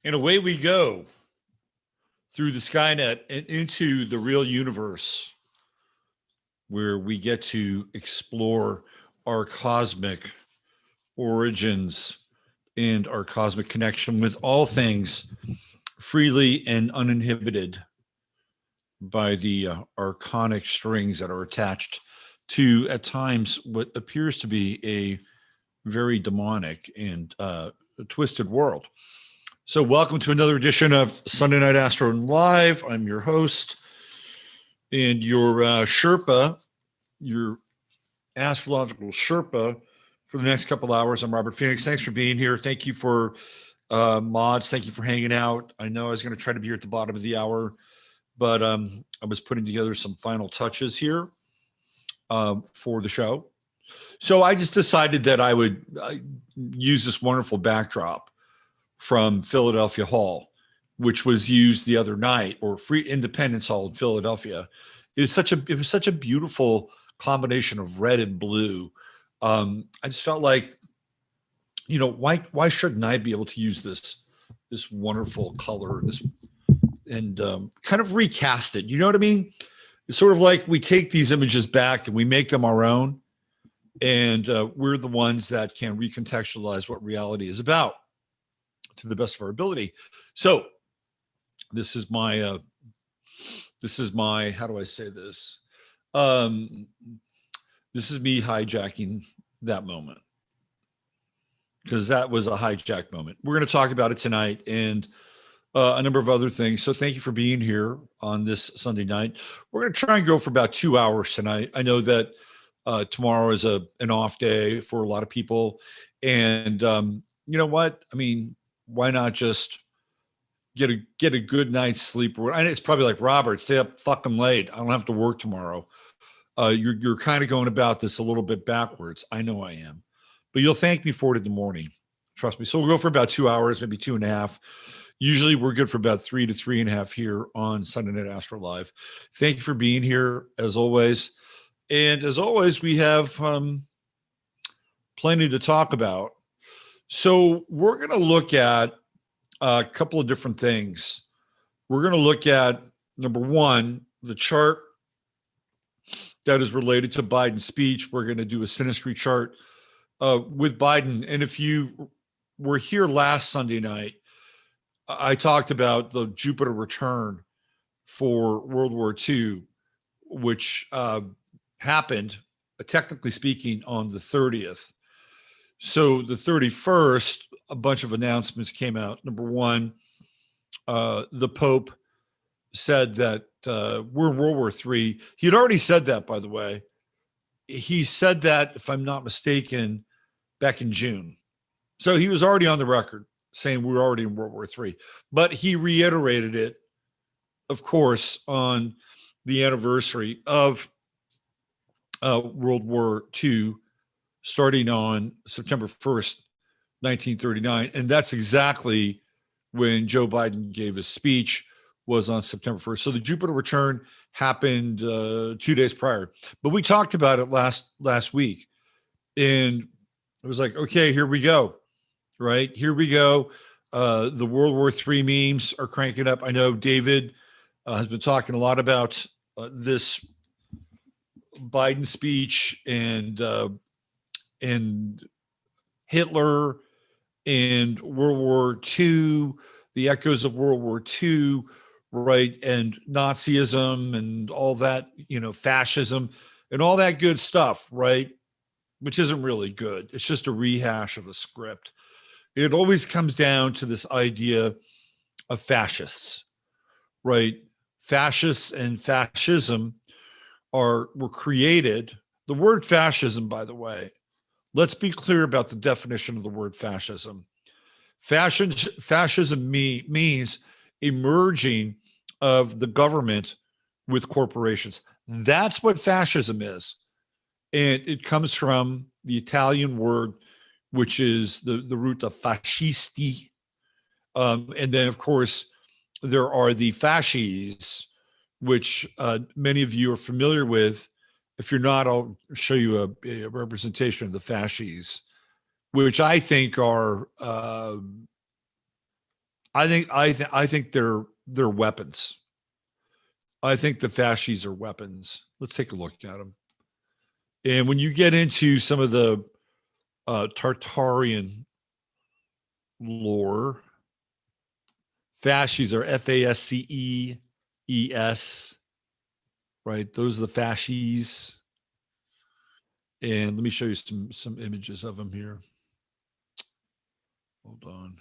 And away we go through the Skynet and into the real universe, where we get to explore our cosmic origins and our cosmic connection with all things freely and uninhibited by the archonic strings that are attached to, at times, what appears to be a very demonic and twisted world. So, welcome to another edition of Sunday Night Astro Live. I'm your host and your Sherpa, your astrological Sherpa for the next couple hours. I'm Robert Phoenix. Thanks for being here. Thank you for mods. Thank you for hanging out. I know I was going to try to be here at the bottom of the hour, but I was putting together some final touches here for the show. So I just decided that I would use this wonderful backdrop from Philadelphia Hall, which was used the other night, or Free Independence Hall in Philadelphia. It was such a beautiful combination of red and blue. I just felt like, why shouldn't I be able to use this wonderful color, and kind of recast it? You know what I mean? It's sort of like we take these images back and we make them our own, and we're the ones that can recontextualize what reality is about to the best of our ability. So this is my how do I say this? This is me hijacking that moment, because that was a hijack moment. We're going to talk about it tonight and a number of other things. So thank you for being here on this Sunday night. We're going to try and go for about 2 hours tonight. I know that tomorrow is an off day for a lot of people. And you know what? I mean, why not just get a good night's sleep? And it's probably like, Robert, stay up fucking late. I don't have to work tomorrow. You're kind of going about this a little bit backwards. I know I am, but you'll thank me for it in the morning. Trust me. So we'll go for about 2 hours, maybe 2.5. Usually we're good for about 3 to 3.5 here on Sunday Night Astro Live. Thank you for being here, as always. And as always, we have plenty to talk about. So we're going to look at a couple of different things. We're going to look at, number one, the chart that is related to Biden's speech. We're going to do a synastry chart with Biden. And if you were here last Sunday night, I talked about the Jupiter return for World War II, which happened, technically speaking, on the 30th. So the 31st, a bunch of announcements came out. Number one, the Pope said that we're in World War III. He had already said that, by the way. He said that, if I'm not mistaken, back in June. So he was already on the record saying we're already in World War III. But he reiterated it, of course, on the anniversary of World War II, starting on September 1st, 1939. And that's exactly when Joe Biden gave his speech, was on September 1st. So the Jupiter return happened 2 days prior. But we talked about it last week. And it was like, okay, here we go. Right? Here we go. The World War III memes are cranking up. I know David has been talking a lot about this Biden speech and Hitler and World War II, the echoes of World War II, right? And Nazism and all that, fascism and all that good stuff, right? Which isn't really good. It's just a rehash of a script. It always comes down to this idea of fascists, right? Fascists and fascism were created. The word fascism, by the way, let's be clear about the definition of the word fascism. Fascism means a merging of the government with corporations. That's what fascism is. And it comes from the Italian word, which is the root of fascisti. And then, of course, there are the fasces, which many of you are familiar with. If you're not, I'll show you a representation of the fasces, which I think are I think they're weapons. I think the fasces are weapons. Let's take a look at them. And when you get into some of the Tartarian lore, fasces are Fasces, right? Those are the fasces. And let me show you some images of them here. Hold on.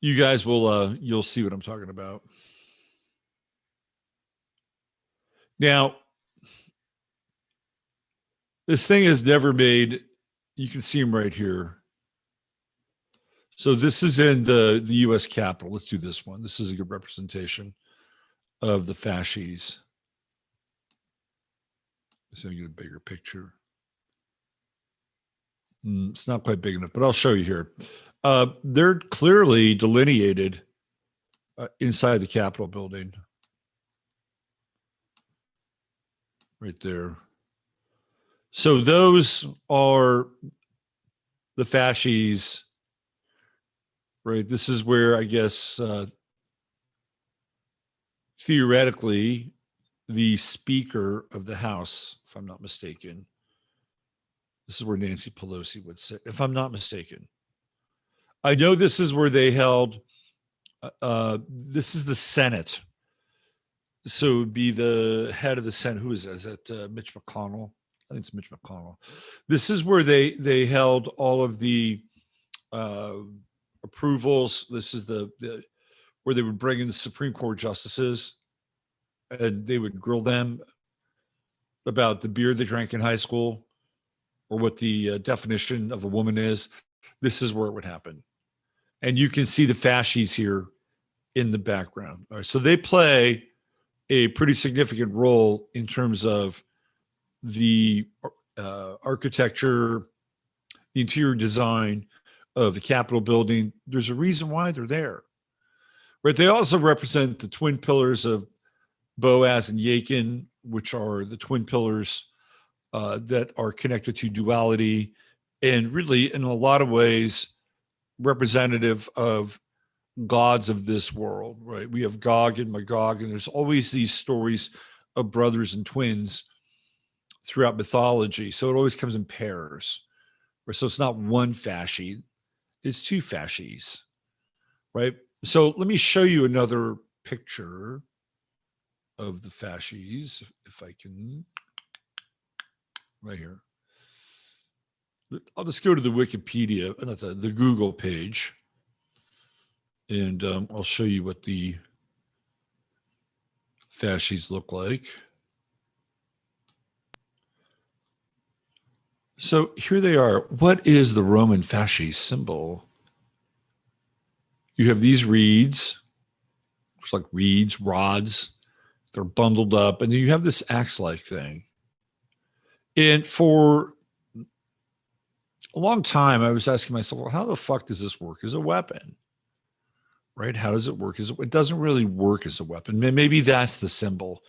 You guys will you'll see what I'm talking about. Now, this thing is never made. You can see them right here. So this is in the U.S. Capitol. Let's do this one. This is a good representation of the fasces. So you get a bigger picture. It's not quite big enough, but I'll show you here. They're clearly delineated inside the Capitol building. Right there. So those are the fasces, right? This is where I guess theoretically the Speaker of the House, if I'm not mistaken, this is where Nancy Pelosi would sit, if I'm not mistaken. I know this is where they held, this is the Senate. So it would be the head of the Senate. Who is that? Is that Mitch McConnell? I think it's Mitch McConnell. This is where they held all of the approvals. This is the where they would bring in the Supreme Court justices, and they would grill them about the beer they drank in high school, or what the definition of a woman is. This is where it would happen, and you can see the fasces here in the background. All right, so they play a pretty significant role in terms of the architecture, the interior design of the Capitol building. There's a reason why they're there, right? They also represent the twin pillars of Boaz and Jachin, which are the twin pillars that are connected to duality, and really, in a lot of ways, representative of gods of this world, right? We have Gog and Magog, and there's always these stories of brothers and twins throughout mythology. So it always comes in pairs. So it's not one fasci, it's two fasces, right? So let me show you another picture of the fasces, if I can, right here. I'll just go to the Wikipedia, not the Google page, and I'll show you what the fasces look like. So here they are. What is the Roman fasces symbol? You have these reeds, looks like reeds, rods. They're bundled up, and then you have this axe-like thing. And for a long time, I was asking myself, well, how the fuck does this work as a weapon? Right? How does it work? It doesn't really work as a weapon. Maybe that's the symbol.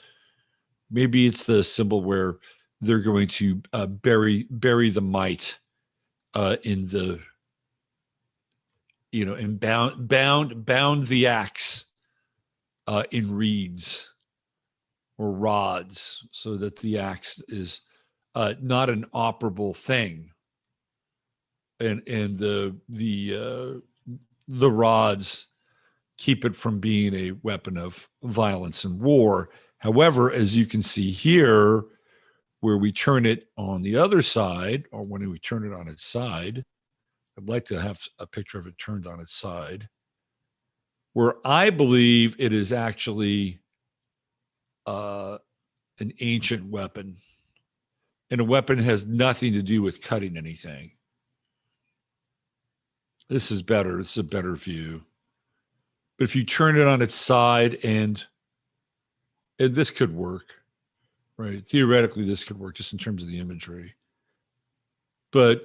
Maybe it's the symbol where they're going to bury the might in the, and bound the axe in reeds or rods, so that the axe is not an operable thing, and the rods keep it from being a weapon of violence and war. However, as you can see here, where we turn it on the other side, or when we turn it on its side, I'd like to have a picture of it turned on its side, where I believe it is actually an ancient weapon. And a weapon has nothing to do with cutting anything. This is better. This is a better view. But if you turn it on its side, and this could work, right? Theoretically, this could work just in terms of the imagery. But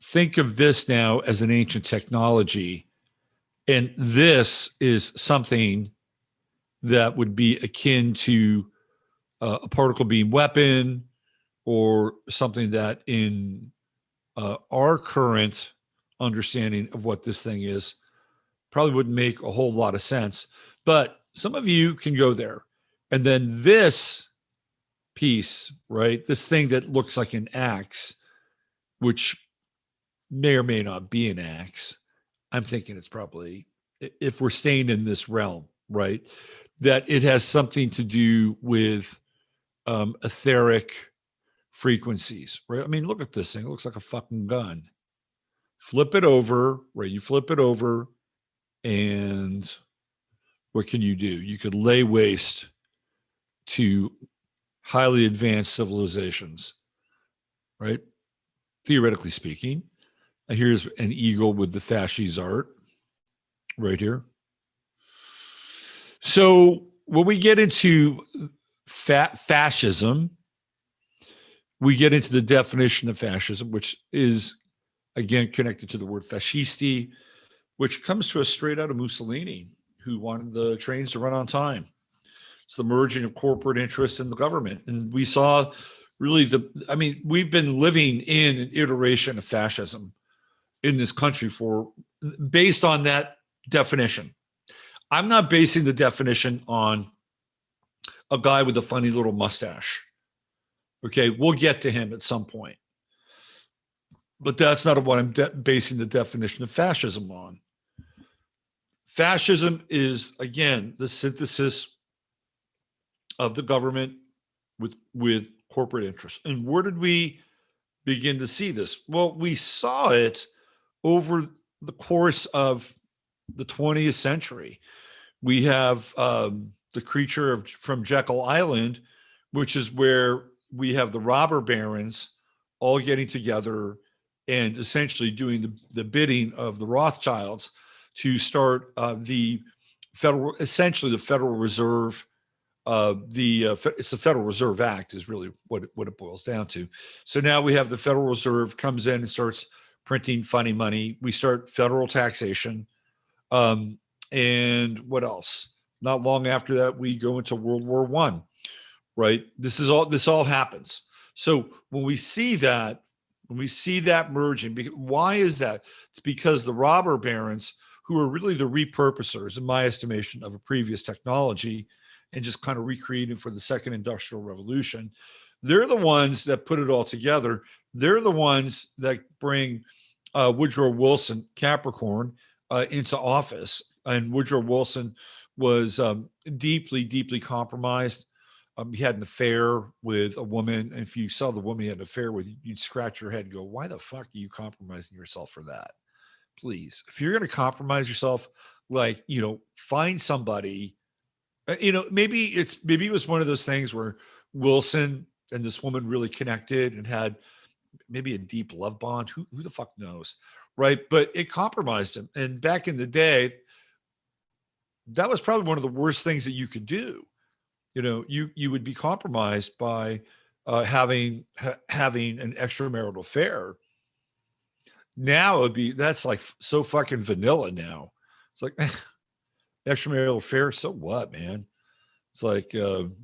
think of this now as an ancient technology. And this is something that would be akin to a particle beam weapon, or something that in our current understanding of what this thing is probably wouldn't make a whole lot of sense. But some of you can go there. And then this piece, right? This thing that looks like an axe, which may or may not be an axe. I'm thinking it's probably, if we're staying in this realm, right, that it has something to do with etheric frequencies, right? I mean, look at this thing. It looks like a fucking gun. Flip it over, right? You flip it over, and what can you do? You could lay waste to highly advanced civilizations, right? Theoretically speaking. Here's an eagle with the fasces art right here. So when we get into fascism, we get into the definition of fascism, which is, again, connected to the word fascisti, which comes to us straight out of Mussolini, who wanted the trains to run on time. It's the merging of corporate interests in the government. And we saw really we've been living in an iteration of fascism in this country based on that definition. I'm not basing the definition on a guy with a funny little mustache. Okay, we'll get to him at some point. But that's not what I'm basing the definition of fascism on. Fascism is, again, the synthesis of the government with corporate interests. And where did we begin to see this? Well, we saw it over the course of the 20th century. We have the creature from Jekyll Island, which is where we have the robber barons all getting together and essentially doing the bidding of the Rothschilds to start essentially the Federal Reserve. It's the Federal Reserve Act is really what it boils down to. So now we have the Federal Reserve comes in and starts printing funny money. We start federal taxation. And what else? Not long after that, we go into World War I, right? This all happens. So when we see that merging, why is that? It's because the robber barons, who are really the repurposers, in my estimation, of a previous technology, and just kind of recreating for the second industrial revolution, they're the ones that put it all together. They're the ones that bring Woodrow Wilson, Capricorn, into office. And Woodrow Wilson was deeply, deeply compromised. He had an affair with a woman. And if you saw the woman he had an affair with, you'd scratch your head and go, why the fuck are you compromising yourself for that? Please, if you're going to compromise yourself, find somebody, maybe it was one of those things where Wilson and this woman really connected and had maybe a deep love bond. Who the fuck knows? Right. But it compromised him. And back in the day, that was probably one of the worst things that you could do. You would be compromised by having an extramarital affair. Now that's like so fucking vanilla now. It's like extramarital affair. So what, man? It's like, and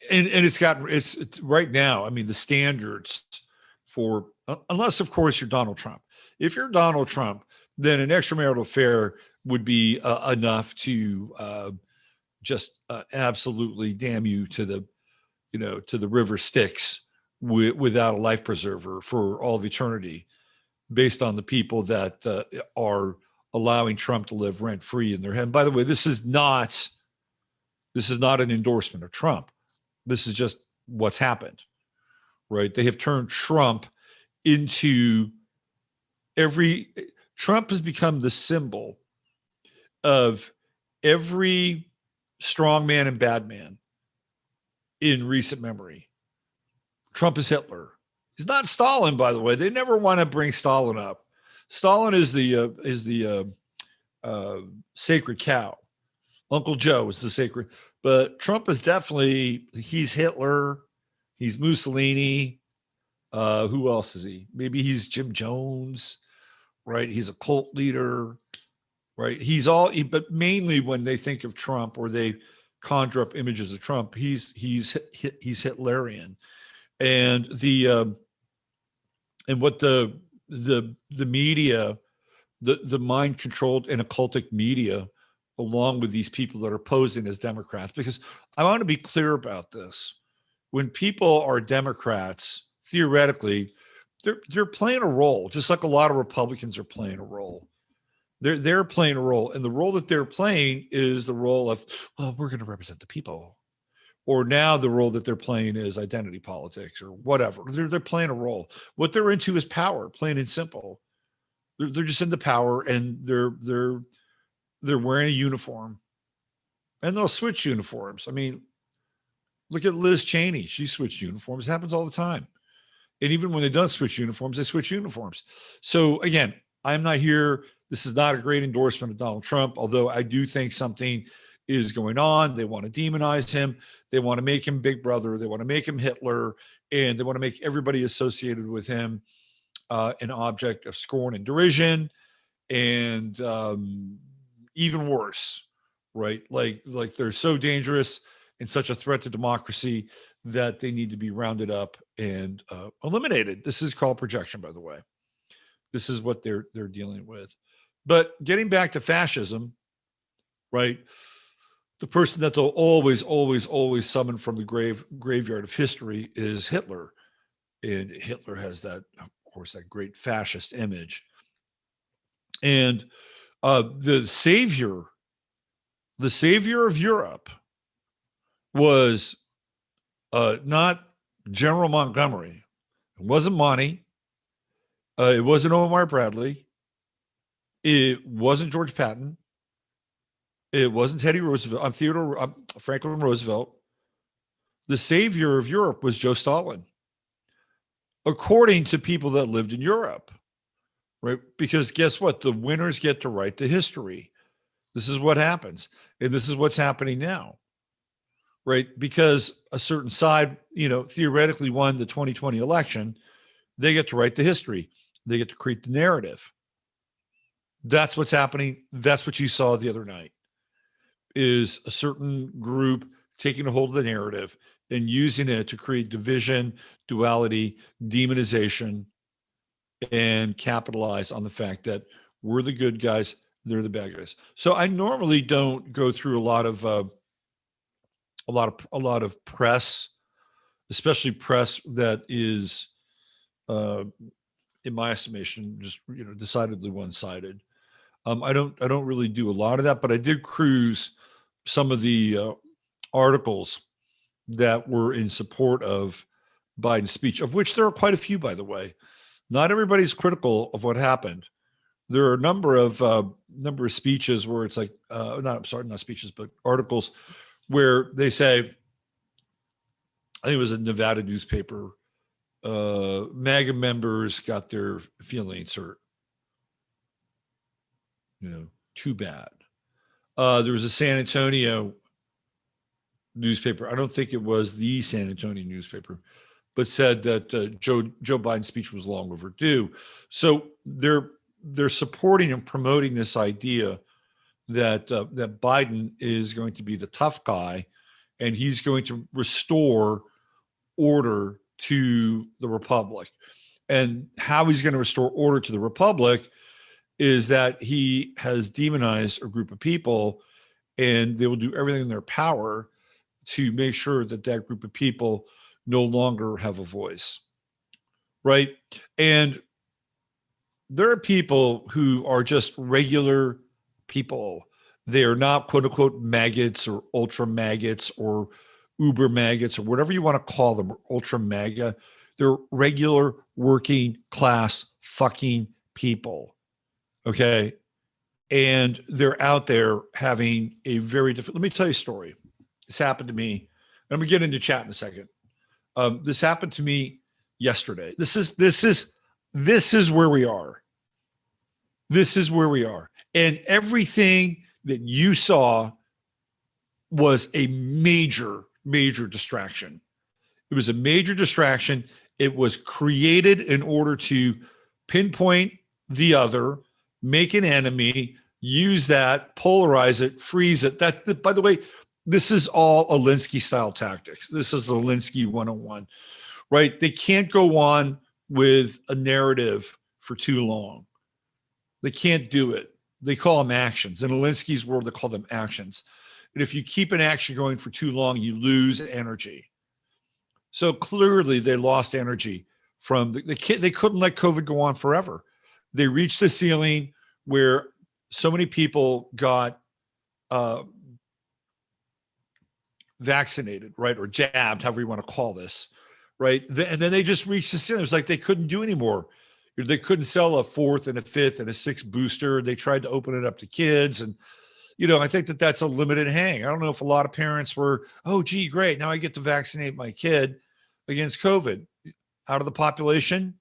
it's right now. I mean, the standards for, unless of course you're Donald Trump. If you're Donald Trump, then an extramarital affair would be enough to just absolutely damn you to the river Styx without a life preserver for all of eternity, based on the people that are allowing Trump to live rent free in their head. And by the way, this is not an endorsement of Trump. This is just what's happened, right? They have turned Trump into Trump has become the symbol of every strong man and bad man in recent memory. Trump is Hitler. He's not Stalin, by the way. They never want to bring Stalin up. Stalin is the sacred cow. Uncle Joe is the sacred, but Trump is he's Hitler. He's Mussolini. Who else is he? Maybe he's Jim Jones, right? He's a cult leader, right? But mainly when they think of Trump or they conjure up images of Trump, he's Hitlerian. And and what the media, the mind controlled and occultic media, along with these people that are posing as Democrats, because I want to be clear about this. When people are Democrats, theoretically, they're playing a role, just like a lot of Republicans are playing a role. They're playing a role, and the role that they're playing is the role of, well, we're going to represent the people. Or now the role that they're playing is identity politics or whatever. They're playing a role. What they're into is power, plain and simple. They're just into power, and they're wearing a uniform, and they'll switch uniforms. I mean, look at Liz Cheney. She switched uniforms. It happens all the time. And even when they don't switch uniforms, they switch uniforms. So again, I'm not here. This is not a great endorsement of Donald Trump, although I do think something is going on. They want to demonize him. They want to make him Big Brother. They want to make him Hitler. And they want to make everybody associated with him an object of scorn and derision. And even worse, right? Like they're so dangerous and such a threat to democracy that they need to be rounded up and eliminated. This is called projection, by the way. This is what they're dealing with. But getting back to fascism, right? The person that they'll always summon from the graveyard of history is Hitler. And Hitler has that, of course, that great fascist image. And the savior of Europe was not General Montgomery. It wasn't Monty. It wasn't Omar Bradley. It wasn't George Patton. It wasn't Teddy Roosevelt. Franklin Roosevelt. The savior of Europe was Joe Stalin, according to people that lived in Europe, right? Because guess what? The winners get to write the history. This is what happens. And this is what's happening now, right? Because a certain side, theoretically won the 2020 election, they get to write the history. They get to create the narrative. That's what's happening. That's what you saw the other night, is a certain group taking a hold of the narrative and using it to create division, duality, demonization, and capitalize on the fact that we're the good guys, they're the bad guys. So I normally don't go through a lot of press, especially press that is, in my estimation, just decidedly one-sided. I don't really do a lot of that, but I did cruise some of the articles that were in support of Biden's speech, of which there are quite a few, by the way. Not everybody's critical of what happened. There are a number of speeches where it's like, not speeches, but articles where they say, I think it was a Nevada newspaper, MAGA members got their feelings hurt. Too bad. There was a San Antonio newspaper. I don't think it was the San Antonio newspaper, but said that Joe Biden's speech was long overdue. So they're supporting and promoting this idea that that Biden is going to be the tough guy, and he's going to restore order to the republic. And how he's going to restore order to the republic is that he has demonized a group of people, and they will do everything in their power to make sure that that group of people no longer have a voice, right? And there are people who are just regular people. They are not, quote unquote, maggots or ultra maggots or uber maggots or whatever you want to call them, or ultra MAGA. They're regular working class fucking people. Okay. And they're out there having a very different, let me tell you a story. This happened to me. I'm going to get into chat in a second. This happened to me yesterday. This is where we are. This is where we are. And everything that you saw was a major, major distraction. It was a major distraction. It was created in order to pinpoint the other, make an enemy, use that, polarize it, freeze it. That, by the way, this is all Alinsky style tactics. This is Alinsky 101, right? They can't go on with a narrative for too long. They can't do it. They call them actions. In Alinsky's world, they call them actions. And if you keep an action going for too long, you lose energy. So clearly they lost energy from the kid. They couldn't let COVID go on forever. They reached a ceiling where so many people got vaccinated, right? Or jabbed, however you want to call this, right? And then they just reached the ceiling. It was like they couldn't do anymore. They couldn't sell a fourth and a fifth and a sixth booster. They tried to open it up to kids. And, I think that that's a limited hang. I don't know if a lot of parents were, oh, gee, great. Now I get to vaccinate my kid against COVID. Out of the population,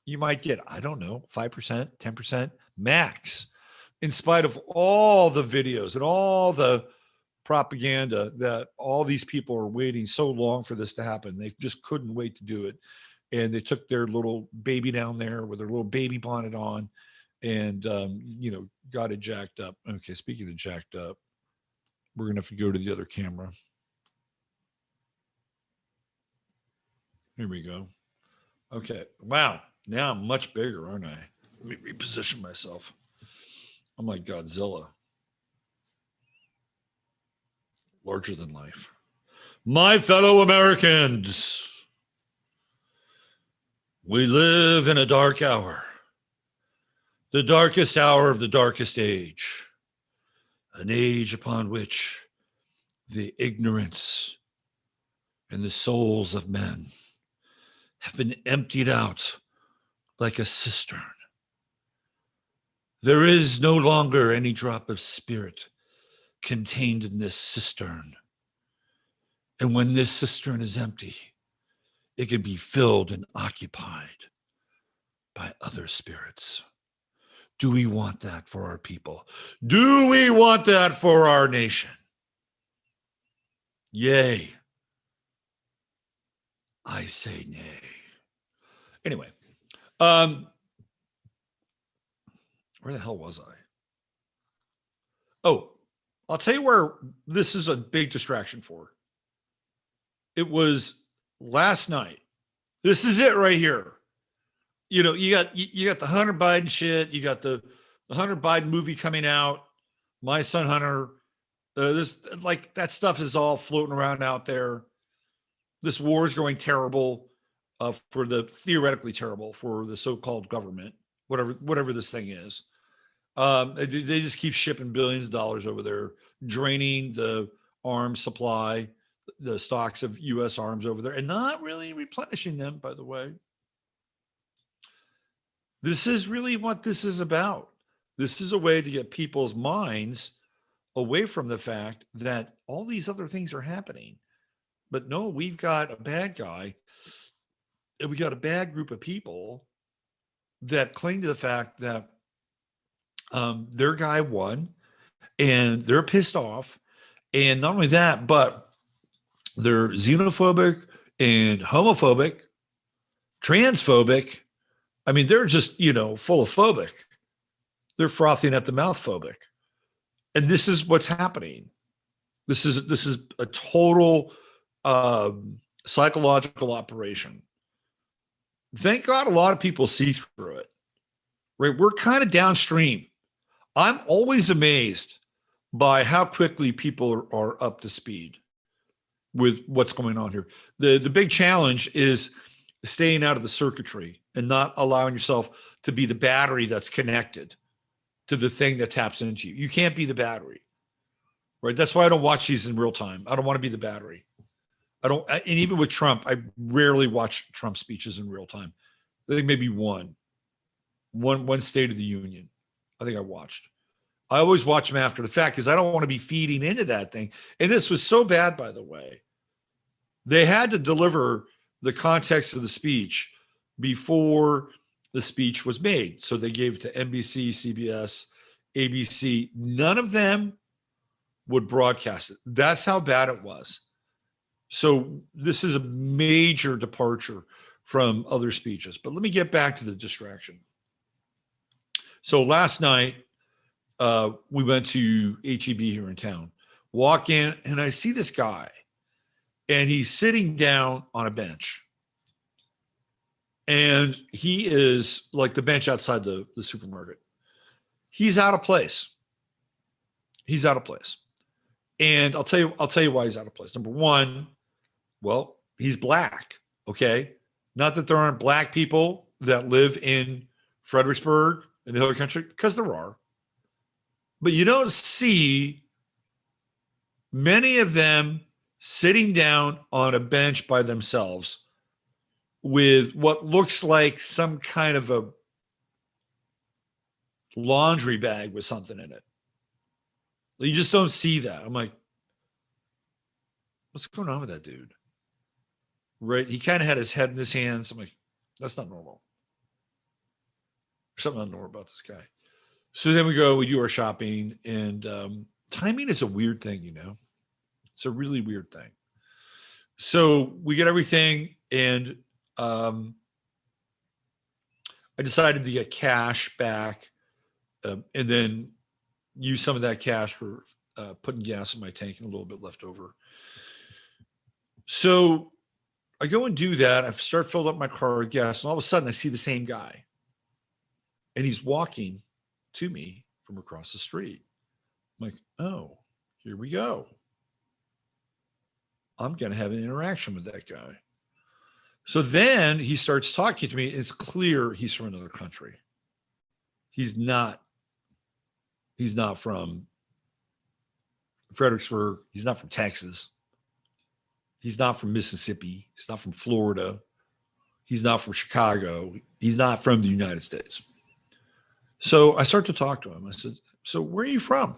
you might get, I don't know, 5%, 10% max, in spite of all the videos and all the propaganda that all these people are waiting so long for this to happen. They just couldn't wait to do it. And they took their little baby down there with their little baby bonnet on and, got it jacked up. Okay, speaking of jacked up, we're going to have to go to the other camera. Here we go. Okay. Wow. Now I'm much bigger, aren't I? Let me reposition myself. I'm like Godzilla. Larger than life. My fellow Americans, we live in a dark hour, the darkest hour of the darkest age, an age upon which the ignorance and the souls of men have been emptied out like a cistern. There is no longer any drop of spirit contained in this cistern. And when this cistern is empty, it can be filled and occupied by other spirits. Do we want that for our people? Do we want that for our nation? Yay. I say nay. Anyway, where the hell was I? Oh, I'll tell you where this is a big distraction for. It was last night. This is it right here. You got the Hunter Biden shit. You got the Hunter Biden movie coming out. My Son Hunter. This like that stuff is all floating around out there. This war is going terrible for the theoretically terrible for the so-called government, whatever this thing is. They just keep shipping billions of dollars over there, draining the arms supply, the stocks of U.S. arms over there, and not really replenishing them, by the way. This is really what this is about. This is a way to get people's minds away from the fact that all these other things are happening. But no, we've got a bad guy, and we got a bad group of people that cling to the fact that their guy won, and they're pissed off. And not only that, but they're xenophobic and homophobic, transphobic. I mean, they're just, full of phobic. They're frothing at the mouth phobic. And this is what's happening. This is a total psychological operation. Thank God a lot of people see through it, right? We're kind of downstream. I'm always amazed by how quickly people are up to speed with what's going on here. The big challenge is staying out of the circuitry and not allowing yourself to be the battery that's connected to the thing that taps into you. You can't be the battery, right? That's why I don't watch these in real time. I don't want to be the battery. And even with Trump, I rarely watch Trump speeches in real time. I think maybe one State of the Union. I think I watched. I always watch them after the fact because I don't want to be feeding into that thing. And this was so bad, by the way. They had to deliver the context of the speech before the speech was made. So they gave it to NBC, CBS, ABC. None of them would broadcast it. That's how bad it was. So this is a major departure from other speeches. But let me get back to the distraction. So last night, we went to HEB here in town. Walk in, and I see this guy, and he's sitting down on a bench. And he is like the bench outside the supermarket. He's out of place. He's out of place. And I'll tell you why he's out of place. Number one, well, he's black. Okay. Not that there aren't black people that live in Fredericksburg and the Hill Country, because there are. But you don't see many of them sitting down on a bench by themselves with what looks like some kind of a laundry bag with something in it. You just don't see that. I'm like, what's going on with that dude? Right? He kind of had his head in his hands. I'm like, that's not normal. There's something not normal about this guy. So then we do our shopping, and timing is a weird thing, you know? It's a really weird thing. So we get everything, and I decided to get cash back, and then use some of that cash for putting gas in my tank and a little bit left over. So I go and do that. I start filling up my car with gas, and all of a sudden I see the same guy, and he's walking to me from across the street. I'm like, oh, here we go. I'm going to have an interaction with that guy. So then he starts talking to me. It's clear he's from another country. He's not from Fredericksburg. He's not from Texas. He's not from Mississippi. He's not from Florida. He's not from Chicago. He's not from the United States. So I start to talk to him. I said, so where are you from?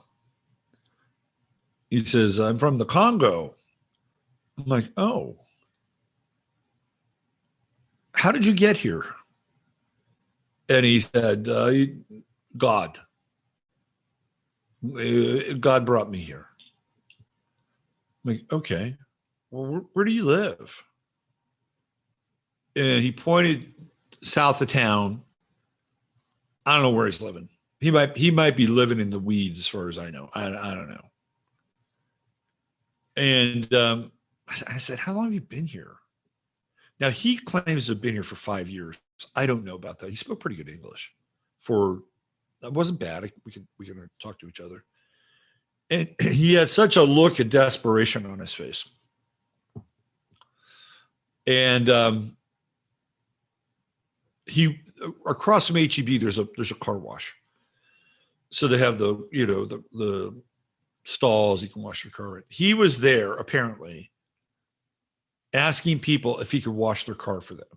He says, I'm from the Congo. I'm like, oh, how did you get here? And he said, God. God brought me here. I'm like, okay, well, where do you live? And he pointed south of town. I don't know where he's living. He might be living in the weeds, as far as I know. I don't know. And I said, how long have you been here? Now, he claims to have been here for 5 years. I don't know about that. He spoke pretty good English. That wasn't bad. We could talk to each other. And he had such a look of desperation on his face. And he, across from HEB, there's a car wash. So they have the stalls you can wash your car in. He was there apparently asking people if he could wash their car for them.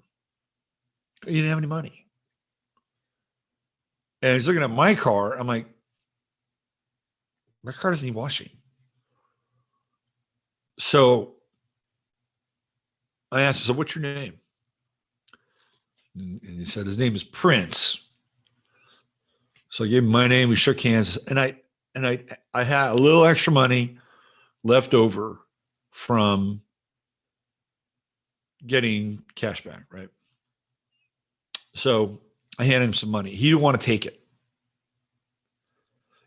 He didn't have any money. And he's looking at my car. I'm like, my car doesn't need washing. So I asked him, so what's your name? And he said his name is Prince. So I gave him my name. We shook hands, and I had a little extra money left over from getting cash back, right? So I handed him some money. He didn't want to take it.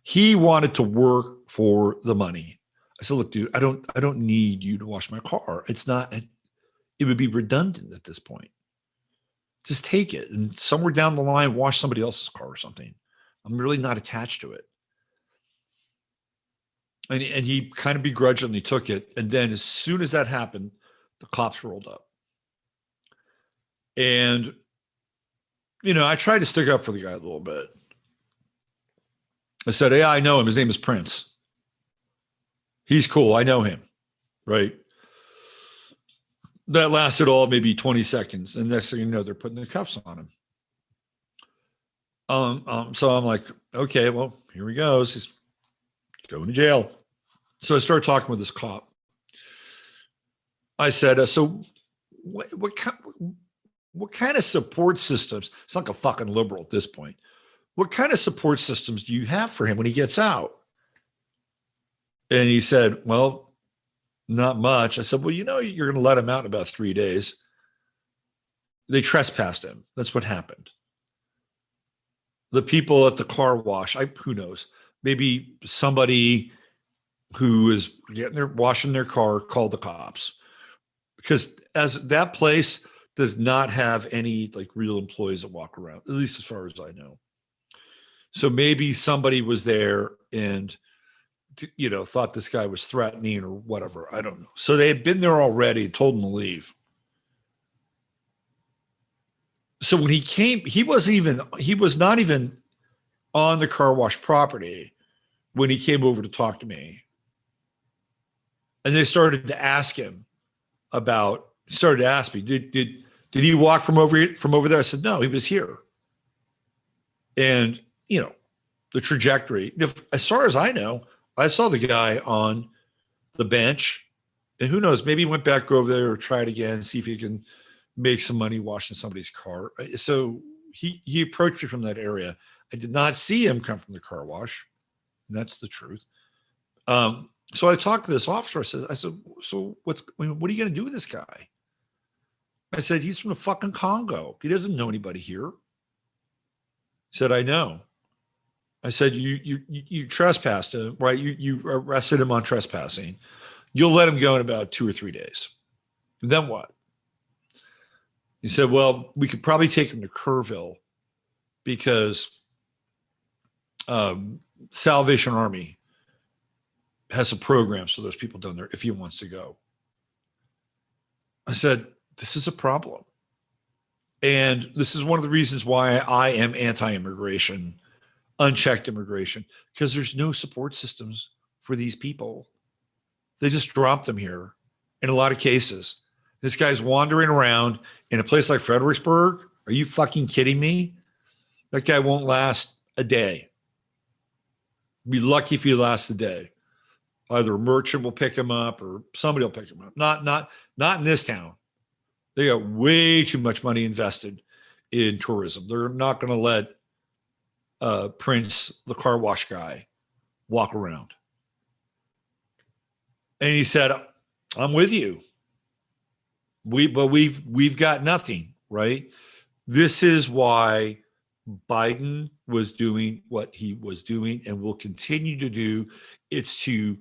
He wanted to work for the money. I said, look, dude, I don't need you to wash my car. It would be redundant at this point. Just take it, and somewhere down the line, wash somebody else's car or something. I'm really not attached to it. And he kind of begrudgingly took it. And then as soon as that happened, the cops rolled up. And, I tried to stick up for the guy a little bit. I said, yeah, I know him. His name is Prince. He's cool. I know him. Right. That lasted all maybe 20 seconds. And next thing you know, they're putting the cuffs on him. So I'm like, okay, well, here he goes. He's going to jail. So I started talking with this cop. I said, so what kind of support systems? It's like a fucking liberal at this point. What kind of support systems do you have for him when he gets out? And he said, well, not much. I said, well, you're going to let him out in about 3 days. They trespassed him. That's what happened. The people at the car wash, who knows? Maybe somebody who is washing their car called the cops, because as that place does not have any like real employees that walk around, at least as far as I know. So maybe somebody was there and, you know, thought this guy was threatening or whatever. I don't know. So they had been there already, told him to leave. So when he came, he was not even on the car wash property when he came over to talk to me. And they started to ask him about, he started to ask me, did he walk from over there? I said, no, he was here. And, you know, the trajectory, as far as I know, I saw the guy on the bench, and who knows, maybe he went back over there or try it again, see if he can make some money washing somebody's car. So he approached me from that area. I did not see him come from the car wash. And that's the truth. So I talked to this officer. I said, so what are you going to do with this guy? I said, he's from the fucking Congo. He doesn't know anybody here. He said, I know. I said, you trespassed him, right? You arrested him on trespassing. You'll let him go in about 2 or 3 days. And then what? He said, well, we could probably take him to Kerrville because Salvation Army has some programs for those people down there if he wants to go. I said, this is a problem. And this is one of the reasons why I am anti-immigration, unchecked immigration, because there's no support systems for these people. They just drop them here in a lot of cases. This guy's wandering around in a place like Fredericksburg. Are you fucking kidding me? That guy won't last a day. Be lucky if he lasts a day. Either a merchant will pick him up or somebody will pick him up. Not in this town. They got way too much money invested in tourism. They're not going to let Prince, the car wash guy, walk around. And he said, I'm with you. We've got nothing, right? This is why Biden was doing what he was doing and will continue to do. It's to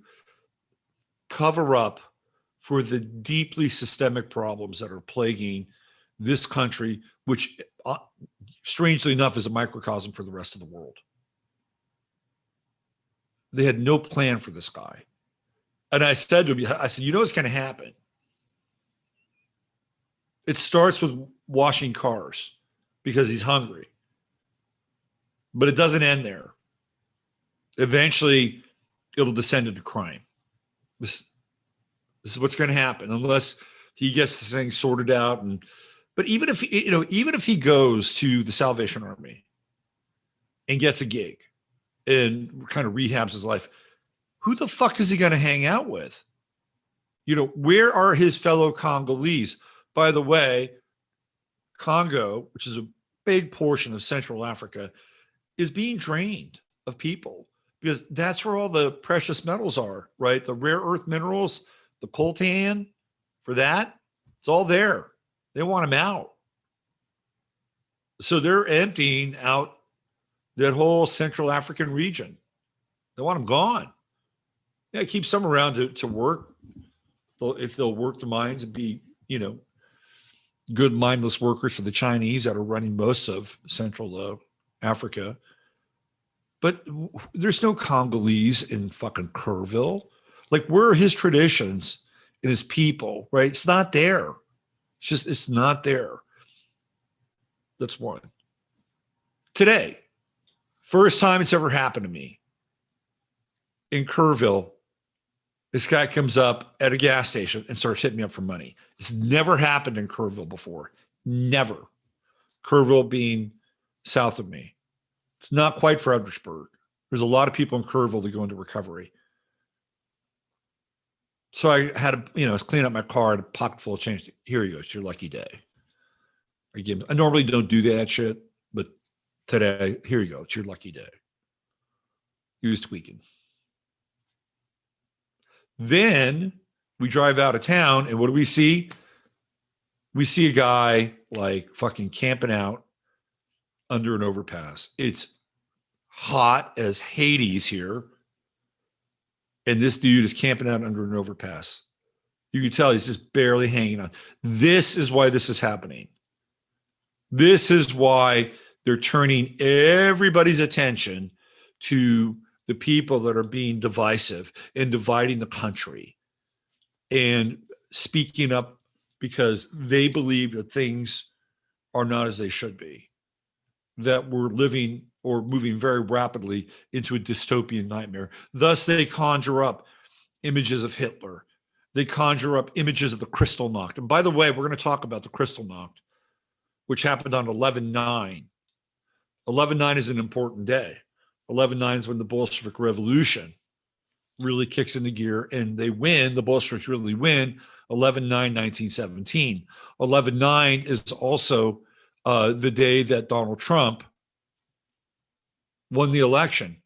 cover up for the deeply systemic problems that are plaguing this country, which strangely enough is a microcosm for the rest of the world. They had no plan for this guy. And I said to him, I said, you know what's going to happen? It starts with washing cars because he's hungry. But it doesn't end there. Eventually, it'll descend into crime. This is what's going to happen unless he gets this thing sorted out. But even if he goes to the Salvation Army and gets a gig and kind of rehabs his life, who the fuck is he going to hang out with? You know, where are his fellow Congolese? By the way, Congo, which is a big portion of Central Africa, is being drained of people because that's where all the precious metals are, right? The rare earth minerals, the coltan, for that, it's all there. They want them out. So they're emptying out that whole Central African region. They want them gone. Yeah, keep some around to work. If they'll work the mines and be, you know, good mindless workers for the Chinese that are running most of Central Africa. But there's no Congolese in fucking Kerrville. Like, where are his traditions and his people, right? It's not there. It's not there. That's one. Today, first time it's ever happened to me. In Kerrville, this guy comes up at a gas station and starts hitting me up for money. It's never happened in Kerrville before. Never. Kerrville being south of me. It's not quite Fredericksburg. There's a lot of people in Kerrville that go into recovery. So I had to, clean up my car, a pocket full of change. Here you go. It's your lucky day. I normally don't do that shit, but today, here you go. It's your lucky day. He was tweaking. Then we drive out of town, and what do we see? We see a guy like fucking camping out under an overpass. It's hot as Hades here. And this dude is camping out under an overpass. You can tell he's just barely hanging on. This is why this is happening. This is why they're turning everybody's attention to the people that are being divisive and dividing the country and speaking up because they believe that things are not as they should be, that we're living or moving very rapidly into a dystopian nightmare. Thus, they conjure up images of Hitler. They conjure up images of the Kristallnacht. And by the way, we're going to talk about the Kristallnacht, which happened on 11/9. 11/9 is an important day. 11/9 is when the Bolshevik Revolution really kicks into gear and they win. The Bolsheviks really win 11/9/1917. 11/9 is also the day that Donald Trump won the election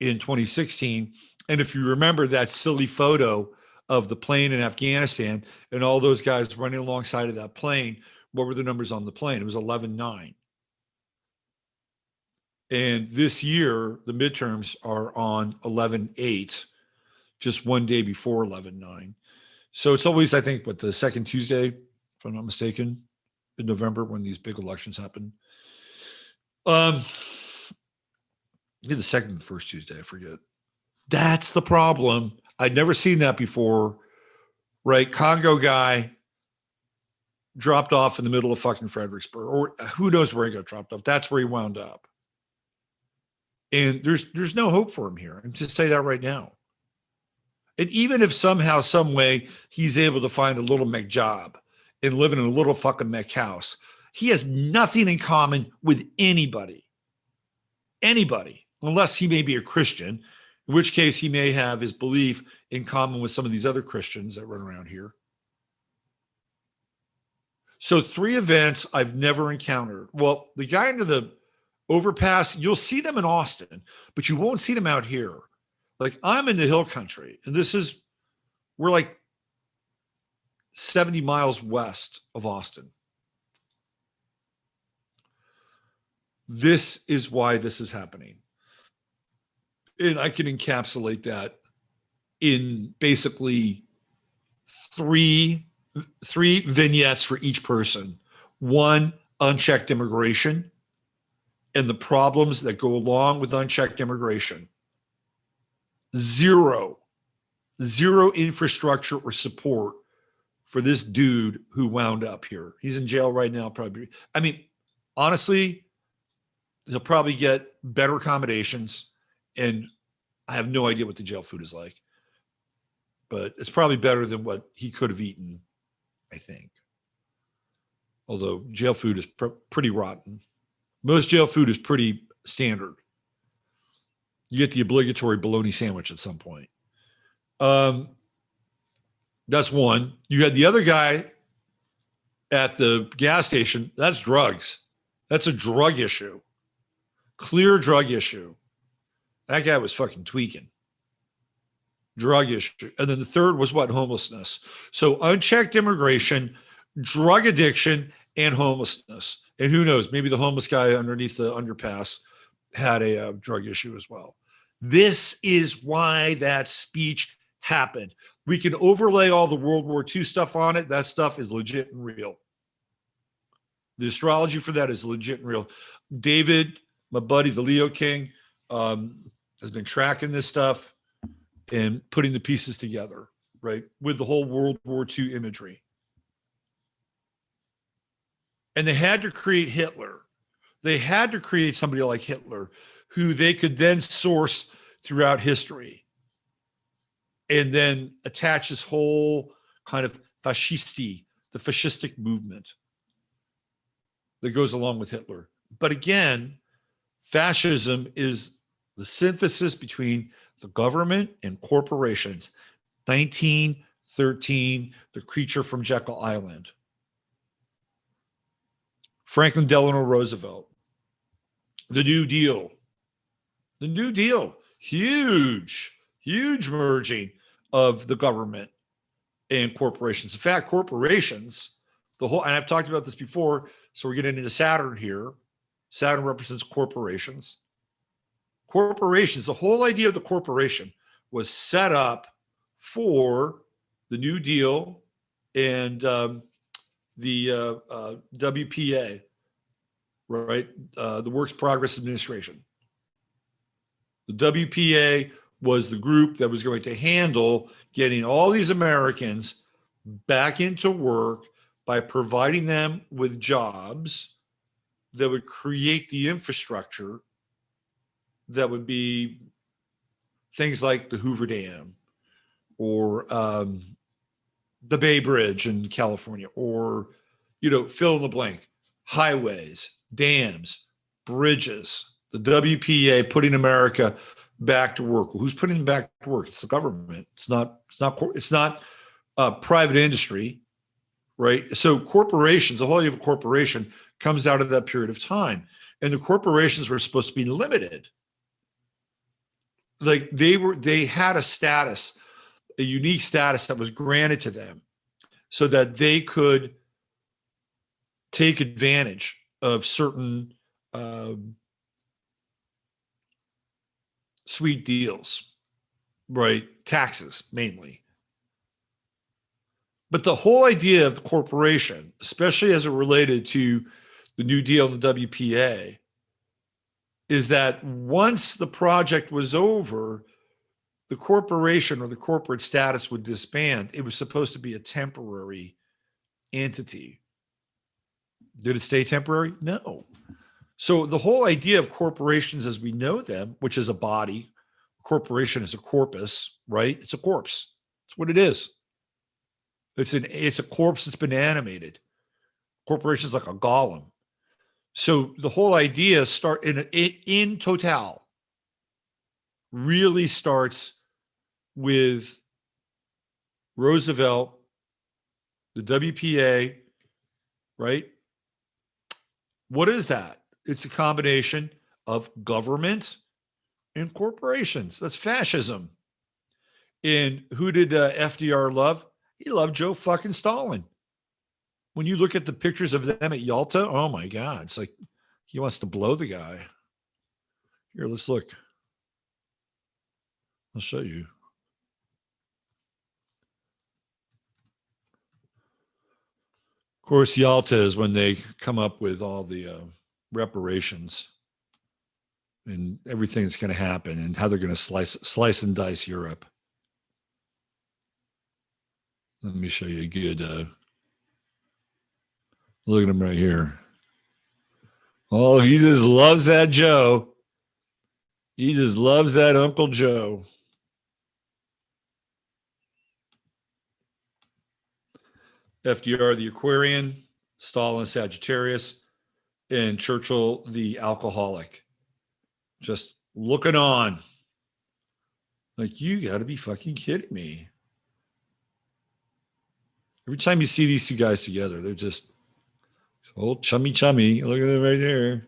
in 2016. And if you remember that silly photo of the plane in Afghanistan and all those guys running alongside of that plane, what were the numbers on the plane? It was 11/9. And this year, the midterms are on 11/8, just one day before 11/9. So it's always, I think, the second Tuesday, if I'm not mistaken, in November when these big elections happen. Maybe the second and first Tuesday, I forget. That's the problem. I'd never seen that before, right? Congo guy dropped off in the middle of fucking Fredericksburg, or who knows where he got dropped off. That's where he wound up. And there's no hope for him here. I'm just say that right now. And even if somehow, some way, he's able to find a little mech job and live in a little fucking mech house, he has nothing in common with anybody. Anybody, unless he may be a Christian, in which case he may have his belief in common with some of these other Christians that run around here. So 3 events I've never encountered. Well, the guy under the overpass, you'll see them in Austin, but you won't see them out here. Like, I'm in the hill country, and we're like 70 miles west of Austin. This is why this is happening. And I can encapsulate that in basically three vignettes for each person. 1, unchecked immigration and the problems that go along with unchecked immigration. 0 infrastructure or support for this dude who wound up here. He's in jail right now, probably. I mean, honestly, he'll probably get better accommodations, and I have no idea what the jail food is like, but it's probably better than what he could have eaten, I think. Although jail food is pretty rotten. Most jail food is pretty standard. You get the obligatory bologna sandwich at some point. That's one. You had the other guy at the gas station. That's drugs. That's a drug issue. Clear drug issue. That guy was fucking tweaking. Drug issue. And then the third was what? Homelessness. So unchecked immigration, drug addiction, and homelessness. And who knows, maybe the homeless guy underneath the underpass had a drug issue as well. This is why that speech happened. We can overlay all the World War II stuff on it. That stuff is legit and real. The astrology for that is legit and real. David, my buddy, the Leo King, has been tracking this stuff and putting the pieces together, right, with the whole World War II imagery. And they had to create Hitler. They had to create somebody like Hitler who they could then source throughout history and then attach this whole kind of fascisti, the fascistic movement that goes along with Hitler. But again, fascism is the synthesis between the government and corporations. 1913, The Creature from Jekyll Island. Franklin Delano Roosevelt. The New Deal. The New Deal. Huge merging of the government and corporations. In fact, corporations, and I've talked about this before, so we're getting into Saturn here. Saturn represents corporations. Corporations, the whole idea of the corporation was set up for the New Deal and the WPA, right? The Works Progress Administration. The WPA was the group that was going to handle getting all these Americans back into work by providing them with jobs that would create the infrastructure that would be things like the Hoover Dam or the Bay Bridge in California, or, fill in the blank, highways, dams, bridges, the WPA putting America back to work. Well, who's putting them back to work? It's the government. It's not private industry, right? So corporations, the whole idea of a corporation comes out of that period of time. And the corporations were supposed to be limited. Like they had a status, a unique status that was granted to them so that they could take advantage of certain sweet deals, right? Taxes mainly. But the whole idea of the corporation, especially as it related to the New Deal and the WPA, is that once the project was over, the corporation or the corporate status would disband. It was supposed to be a temporary entity. Did it stay temporary? No. So the whole idea of corporations as we know them, which is a body, corporation is a corpus, right? It's a corpse. It's what it is. It's a corpse that's been animated. Corporation's like a golem. So the whole idea in total really starts with Roosevelt, the WPA, right? What is that? It's a combination of government and corporations. That's fascism. And who did FDR love? He loved Joe fucking Stalin. When you look at the pictures of them at Yalta, oh my God, it's like he wants to blow the guy. Here, let's look. I'll show you. Of course, Yalta is when they come up with all the reparations and everything that's going to happen and how they're going to slice and dice Europe. Let me show you a good look at him right here. Oh, he just loves that Joe. He just loves that Uncle Joe. FDR, the Aquarian, Stalin, Sagittarius, and Churchill, the alcoholic. Just looking on. Like, you got to be fucking kidding me. Every time you see these two guys together, they're just old chummy. Look at them right there.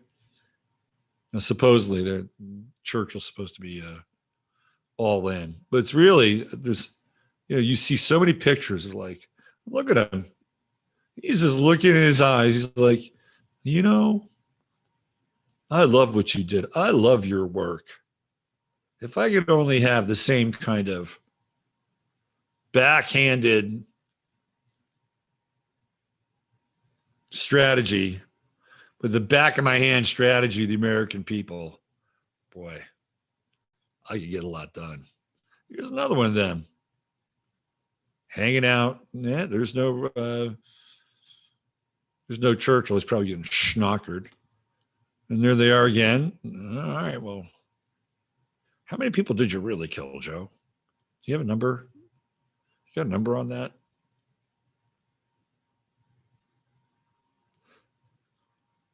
Now, supposedly, Churchill's supposed to be all in, but it's really you see so many pictures of like, look at him. He's just looking in his eyes. He's like, I love what you did. I love your work. If I could only have the same kind of backhanded strategy, with the back of my hand strategy, the American people, boy, I could get a lot done. Here's another one of them. Hanging out. Yeah, there's no Churchill. He's probably getting schnockered. And there they are again. All right, well, how many people did you really kill, Joe? Do you have a number? You got a number on that?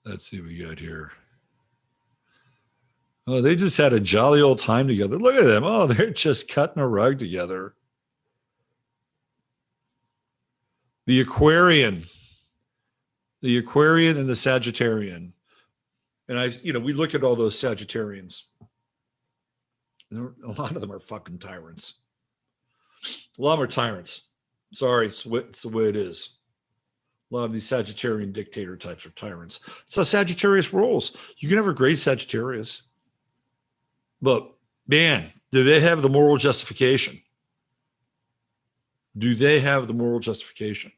Let's see what we got here. Oh, they just had a jolly old time together. Look at them. Oh, they're just cutting a rug together. The Aquarian and the Sagittarian. And we look at all those Sagittarians. A lot of them are fucking tyrants. A lot of them are tyrants. Sorry, it's the way it is. A lot of these Sagittarian dictator types are tyrants. It's how Sagittarius rolls. You can have a great Sagittarius, but man, do they have the moral justification? Do they have the moral justification?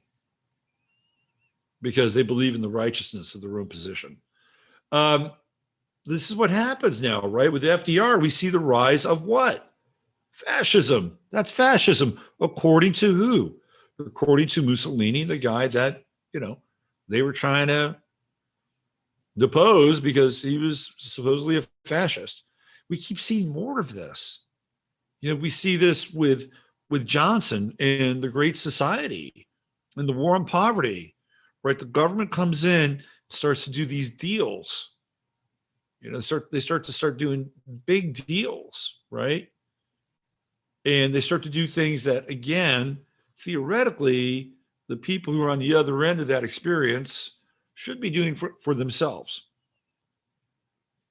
because they believe in the righteousness of their own position. This is what happens now, right? With FDR, we see the rise of what? Fascism. That's fascism. According to who? According to Mussolini, the guy that, they were trying to depose because he was supposedly a fascist. We keep seeing more of this. We see this with Johnson and the Great Society and the war on poverty, right? The government comes in, starts to do these deals. They start to doing big deals, right? And they start to do things that, again, theoretically, the people who are on the other end of that experience should be doing for themselves.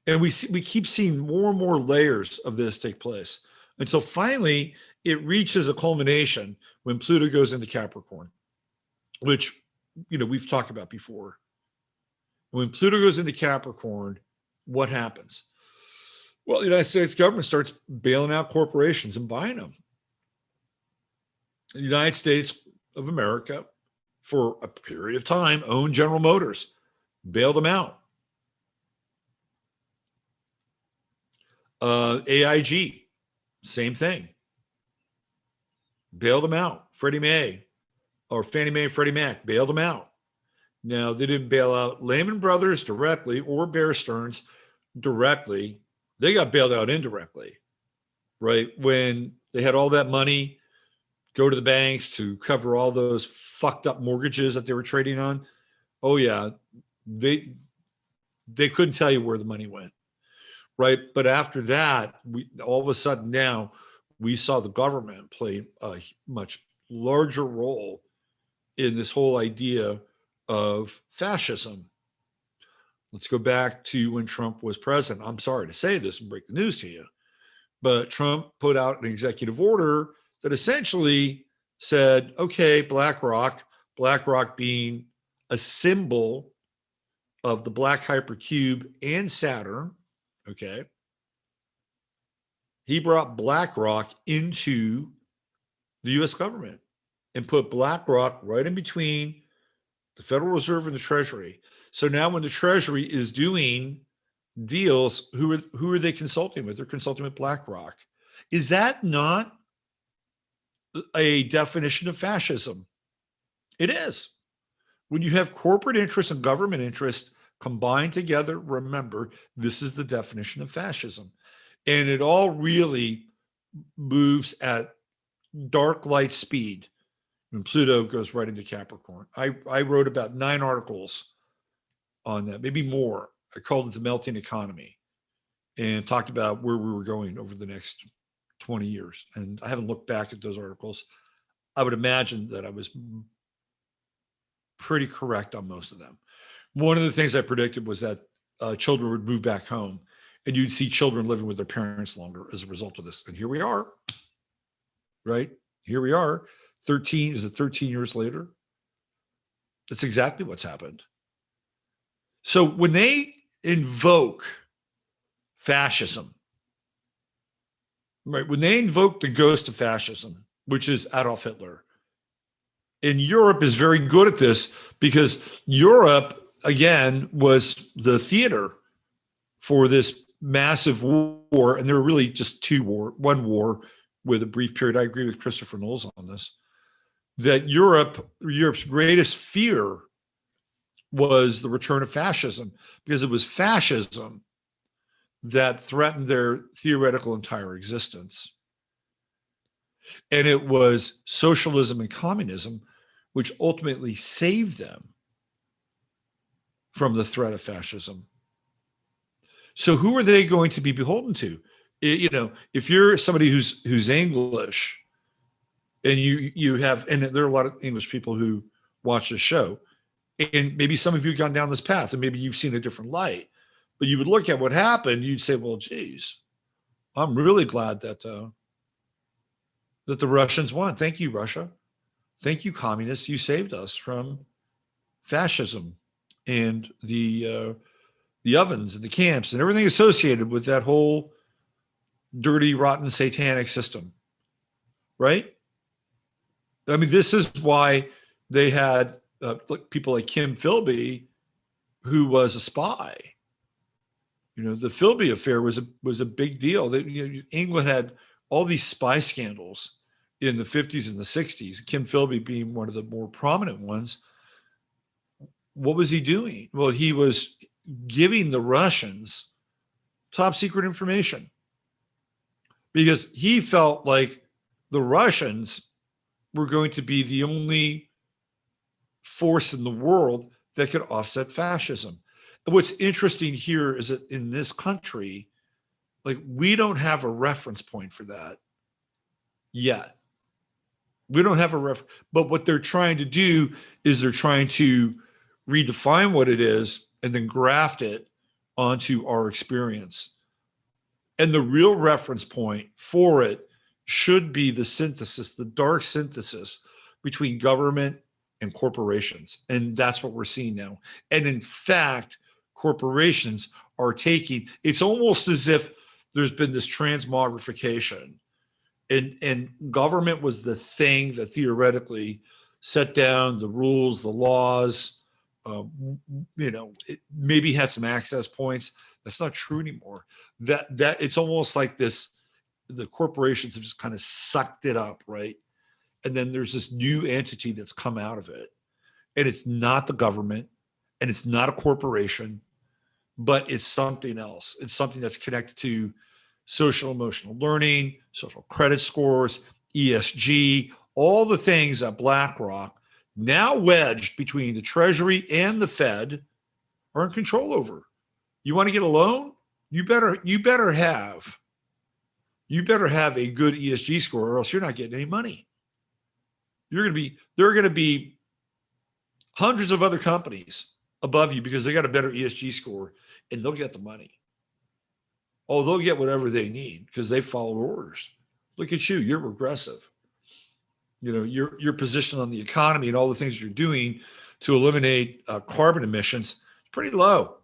And we keep seeing more and more layers of this take place until finally it reaches a culmination when Pluto goes into Capricorn, which, we've talked about before. When Pluto goes into Capricorn, what happens? Well, the United States government starts bailing out corporations and buying them. The United States of America, for a period of time, owned General Motors, bailed them out. AIG, same thing. Bailed them out. Fannie Mae, Freddie Mac, bailed them out. Now, they didn't bail out Lehman Brothers directly or Bear Stearns directly. They got bailed out indirectly, right? When they had all that money go to the banks to cover all those fucked up mortgages that they were trading on. Oh yeah, they couldn't tell you where the money went, right? But after that, all of a sudden now we saw the government play a much larger role in this whole idea of fascism. Let's go back to when Trump was president. I'm sorry to say this and break the news to you, but Trump put out an executive order that essentially said, okay, BlackRock being a symbol of the black hypercube and Saturn, okay, he brought BlackRock into the U.S. government and put BlackRock right in between the Federal Reserve and the Treasury. So now when the Treasury is doing deals, who are they consulting with? They're consulting with BlackRock. Is that not a definition of fascism? It is. When you have corporate interests and government interests combined together, remember, this is the definition of fascism. And it all really moves at dark light speed when Pluto goes right into Capricorn. I wrote about 9 articles on that, maybe more. I called it the melting economy and talked about where we were going over the next 20 years. And I haven't looked back at those articles. I would imagine that I was pretty correct on most of them. One of the things I predicted was that children would move back home and you'd see children living with their parents longer as a result of this. And here we are, right? Here we are. 13 years later? That's exactly what's happened. So when they invoke fascism, right? When they invoke the ghost of fascism, which is Adolf Hitler, and Europe is very good at this because Europe, again, was the theater for this massive war. And there were really just one war with a brief period. I agree with Christopher Knowles on this, that Europe's greatest fear was the return of fascism, because it was fascism that threatened their theoretical entire existence. And it was socialism and communism which ultimately saved them from the threat of fascism. So who are they going to be beholden to? If you're somebody who's English and you have, and there are a lot of English people who watch this show, and maybe some of you have gone down this path and maybe you've seen a different light, but you would look at what happened, you'd say, well, geez, I'm really glad that the Russians won. Thank you, Russia. Thank you, communists. You saved us from fascism and the ovens and the camps and everything associated with that whole dirty, rotten, satanic system, right? I mean, this is why they had people like Kim Philby, who was a spy. The Philby affair was a big deal. That England had all these spy scandals in the 50s and the 60s. Kim Philby being one of the more prominent ones. What was he doing? Well, he was giving the Russians top secret information because he felt like the Russians were going to be the only force in the world that could offset fascism. And what's interesting here is that in this country, like, we don't have a reference point for that yet. We don't have a reference, but what they're trying to do is they're trying to redefine what it is and then graft it onto our experience. And the real reference point for it should be the synthesis, the dark synthesis between government and corporations. And that's what we're seeing now. And in fact, corporations are taking, it's almost as if there's been this transmogrification. And government was the thing that theoretically set down the rules, the laws, it maybe had some access points. That's not true anymore. That it's almost like this, the corporations have just kind of sucked it up, right? And then there's this new entity that's come out of it. And it's not the government and it's not a corporation, but it's something else. It's something that's connected to social emotional learning, social credit scores, ESG, all the things that BlackRock, now wedged between the Treasury and the Fed, are in control over. You want to get a loan? You better have a good ESG score, or else you're not getting any money. There are going to be hundreds of other companies above you because they got a better ESG score, and they'll get the money. Oh, they'll get whatever they need because they followed orders. Look at you, you're regressive. Your position on the economy and all the things you're doing to eliminate carbon emissions is pretty low.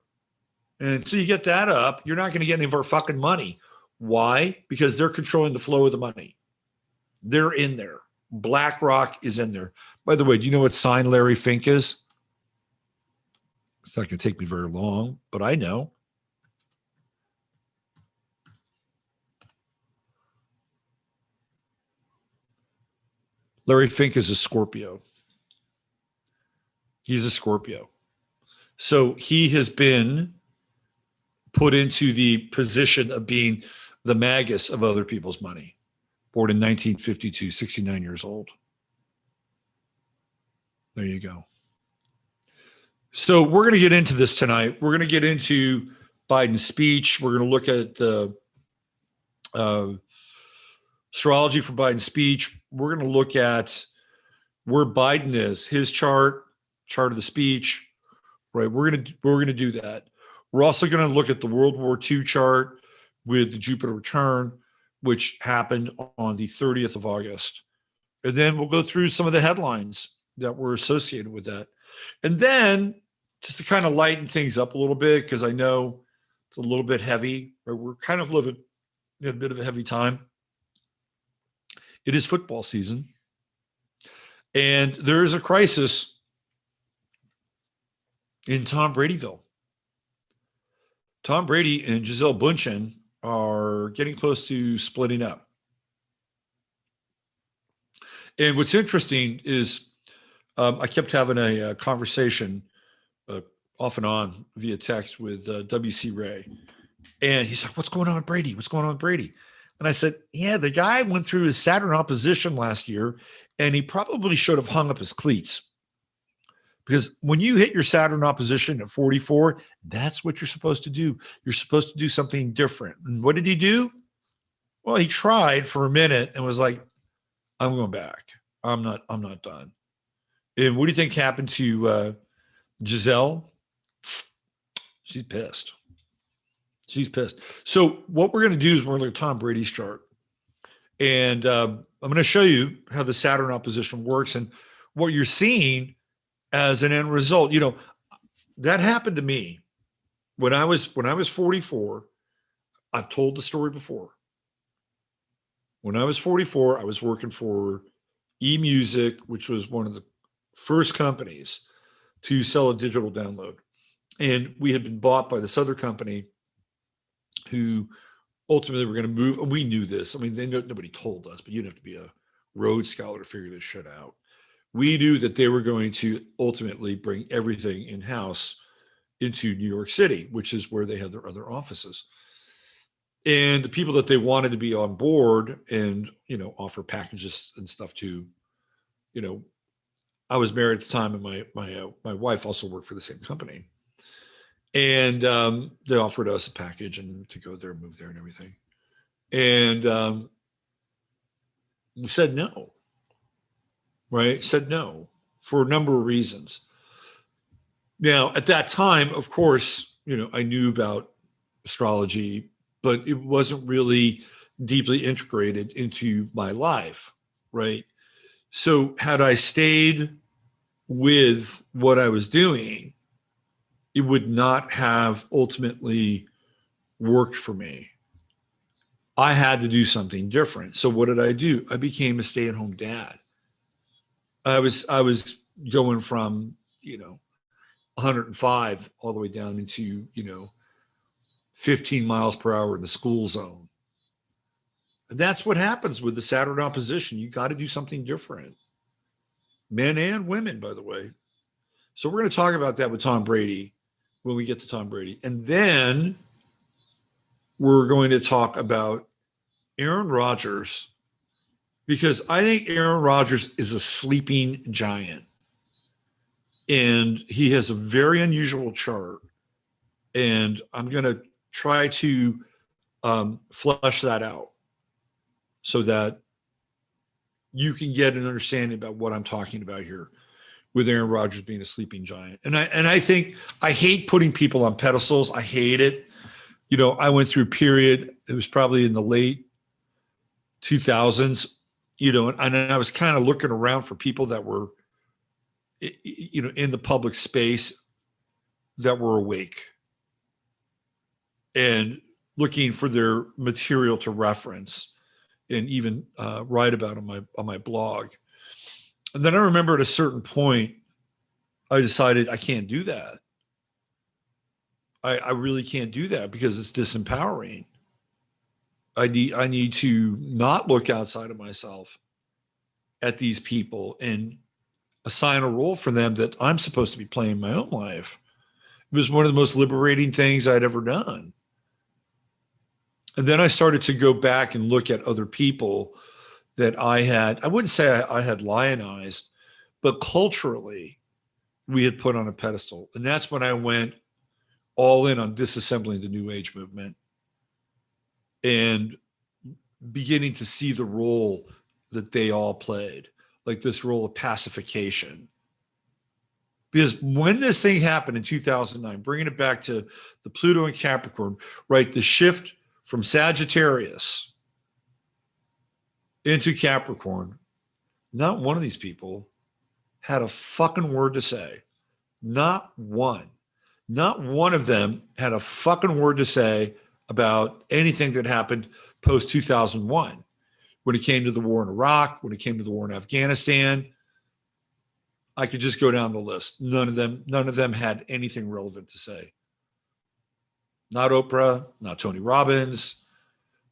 And until you get that up, you're not going to get any of our fucking money. Why? Because they're controlling the flow of the money. They're in there. BlackRock is in there. By the way, do you know what sign Larry Fink is? It's not going to take me very long, but I know. Larry Fink is a Scorpio. He's a Scorpio. So he has been put into the position of being the magus of other people's money. Born in 1952, 69 years old. There you go. So we're going to get into this tonight. We're going to get into Biden's speech. We're going to look at the astrology for Biden's speech. We're going to look at where Biden is, his chart of the speech, right? We're going to do that. We're also going to look at the World War II chart with the Jupiter Return, which happened on the 30th of August. And then we'll go through some of the headlines that were associated with that. And then just to kind of lighten things up a little bit, because I know it's a little bit heavy, right? We're kind of living in a bit of a heavy time. It is football season. And there is a crisis in Tom Bradyville. Tom Brady and Giselle Bundchen are getting close to splitting up. And what's interesting is I kept having a conversation off and on via text with W.C. Ray. And he's like, what's going on with Brady? What's going on with Brady? And I said, yeah, the guy went through his Saturn opposition last year, and he probably should have hung up his cleats. Because when you hit your Saturn opposition at 44, that's what you're supposed to do. You're supposed to do something different. And what did he do? Well, he tried for a minute and was like, I'm going back. I'm not done. And what do you think happened to Giselle? She's pissed. She's pissed. So what we're going to do is we're going to look at Tom Brady's chart. And I'm going to show you how the Saturn opposition works and what you're seeing as an end result. That happened to me when I was 44. I've told the story before. When I was 44, I was working for eMusic, which was one of the first companies to sell a digital download. And we had been bought by this other company who ultimately were going to move. And we knew this. I mean, nobody told us, but you'd have to be a Rhodes Scholar to figure this shit out. We knew that they were going to ultimately bring everything in-house into New York City, which is where they had their other offices. And the people that they wanted to be on board and, you know, offer packages and stuff to, you know, I was married at the time, and my wife also worked for the same company. And they offered us a package and to go there, move there and everything. And we said no, right? Said no for a number of reasons. Now, at that time, of course, you know, I knew about astrology, but it wasn't really deeply integrated into my life, right? So had I stayed with what I was doing, it would not have ultimately worked for me. I had to do something different. So what did I do? I became a stay-at-home dad. I was going from, you know, 105 all the way down into, you know, 15 miles per hour in the school zone. And that's what happens with the Saturn opposition. You got to do something different. Men and women, by the way. So we're going to talk about that with Tom Brady when we get to Tom Brady. And then we're going to talk about Aaron Rodgers, because I think Aaron Rodgers is a sleeping giant. And he has a very unusual chart. And I'm going to try to flesh that out so that you can get an understanding about what I'm talking about here with Aaron Rodgers being a sleeping giant. And I think I hate putting people on pedestals. I hate it. You know, I went through a period, it was probably in the late 2000s, you know, and I was kind of looking around for people that were, you know, in the public space that were awake and looking for their material to reference and even write about on my blog. And then I remember at a certain point, I decided I can't do that. I really can't do that because it's disempowering. I need to not look outside of myself at these people and assign a role for them that I'm supposed to be playing in my own life. It was one of the most liberating things I'd ever done. And then I started to go back and look at other people that I wouldn't say I had lionized, but culturally we had put on a pedestal. And that's when I went all in on disassembling the New Age movement and beginning to see the role that they all played, like this role of pacification. Because when this thing happened in 2009, bringing it back to the Pluto and Capricorn, right, the shift from Sagittarius into Capricorn, not one of these people had a fucking word to say. Not one. Not one of them had a fucking word to say about anything that happened post 2001. When it came to the war in Iraq, when it came to the war in Afghanistan, I could just go down the list. None of them had anything relevant to say. Not Oprah, not Tony Robbins,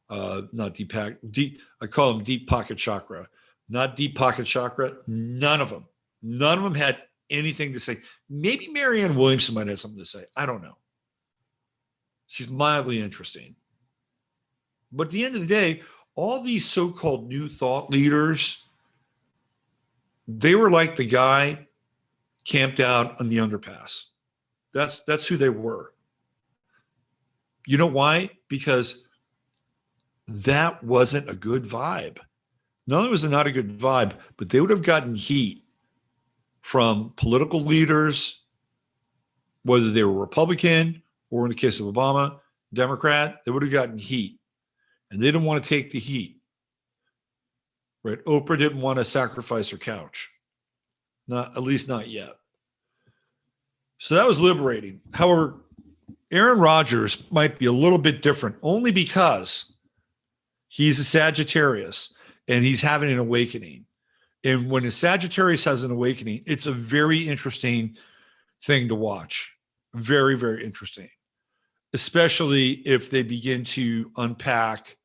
not I call them Deep Pocket Chakra. Not Deep Pocket Chakra. None of them had anything to say. Maybe Marianne Williamson might have something to say. I don't know. She's mildly interesting. But at the end of the day, all these so-called new thought leaders, they were like the guy camped out on the underpass. That's who they were. You know why? Because that wasn't a good vibe. Not only was it not a good vibe, but they would have gotten heat from political leaders, whether they were Republican or in the case of Obama, Democrat, they would have gotten heat. And they didn't want to take the heat. Right? Oprah didn't want to sacrifice her couch. At least not yet. So that was liberating. However, Aaron Rodgers might be a little bit different only because he's a Sagittarius and he's having an awakening. And when a Sagittarius has an awakening, it's a very interesting thing to watch. Very, very interesting, especially if they begin to unpack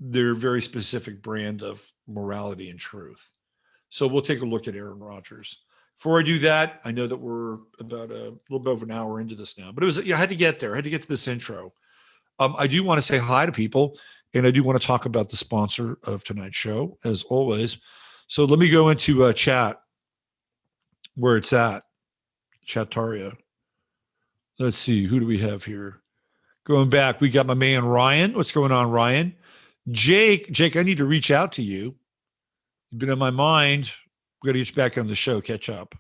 their very specific brand of morality and truth. So we'll take a look at Aaron Rodgers. Before I do that, I know that we're about a little bit over an hour into this now, but it was, I had to get there. I had to get to this intro. I do want to say hi to people, and I do want to talk about the sponsor of tonight's show, as always. So let me go into chat where it's at, Chataria. Let's see, who do we have here? Going back, we got my man Ryan. What's going on, Ryan? Jake, I need to reach out to you. You've been on my mind. We got to get you back on the show, catch up.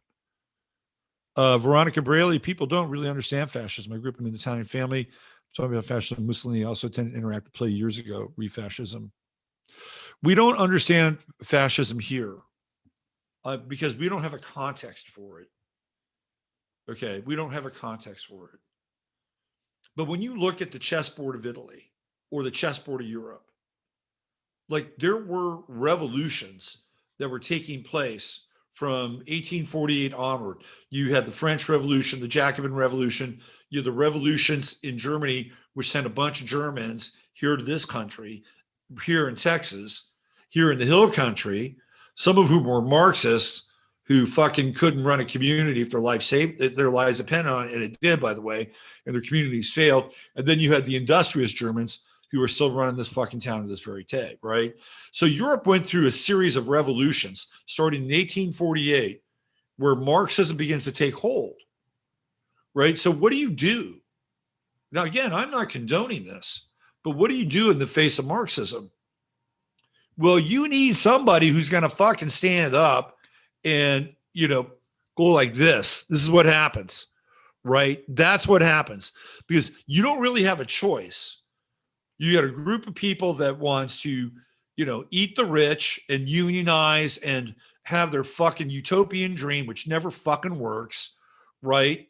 Veronica Braley, people don't really understand fascism. I grew up in an Italian family. Talking about fascism, Mussolini also tended to interact with play years ago, re-fascism. We don't understand fascism here because we don't have a context for it. Okay, we don't have a context for it. But when you look at the chessboard of Italy or the chessboard of Europe, like there were revolutions that were taking place from 1848 onward. You had the French Revolution, the Jacobin Revolution, you had the revolutions in Germany, which sent a bunch of Germans here to this country, here in Texas, here in the Hill Country, some of whom were Marxists who fucking couldn't run a community if their lives depended on it, and it did, by the way, and their communities failed. And then you had the industrious Germans who are still running this fucking town to this very day, right? So Europe went through a series of revolutions starting in 1848 where Marxism begins to take hold, right? So what do you do? Now, again, I'm not condoning this, but what do you do in the face of Marxism? Well, you need somebody who's going to fucking stand up and, go like this. This is what happens, right? That's what happens because you don't really have a choice. You got a group of people that wants to, eat the rich and unionize and have their fucking utopian dream, which never fucking works, right?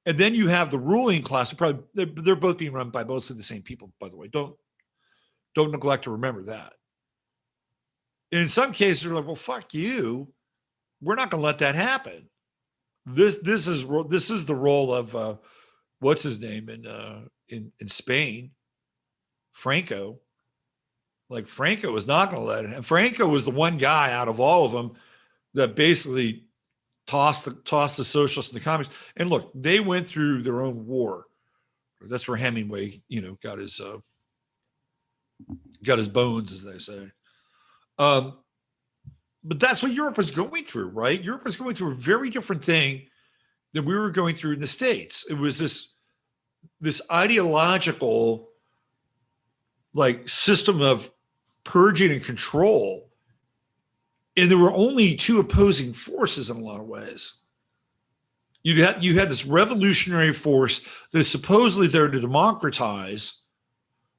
And then you have the ruling class. They're both being run by mostly the same people, by the way. Don't neglect to remember that. And in some cases, they're like, well, fuck you. We're not going to let that happen. This is the role of what's his name in Spain. Franco, like Franco was not going to let it. And Franco was the one guy out of all of them that basically tossed the socialists and the communists. And look, they went through their own war. That's where Hemingway, got his bones, as they say. But that's what Europe was going through, right? Europe was going through a very different thing than we were going through in the States. It was this ideological system of purging and control. And there were only two opposing forces in a lot of ways. You had this revolutionary force that is supposedly there to democratize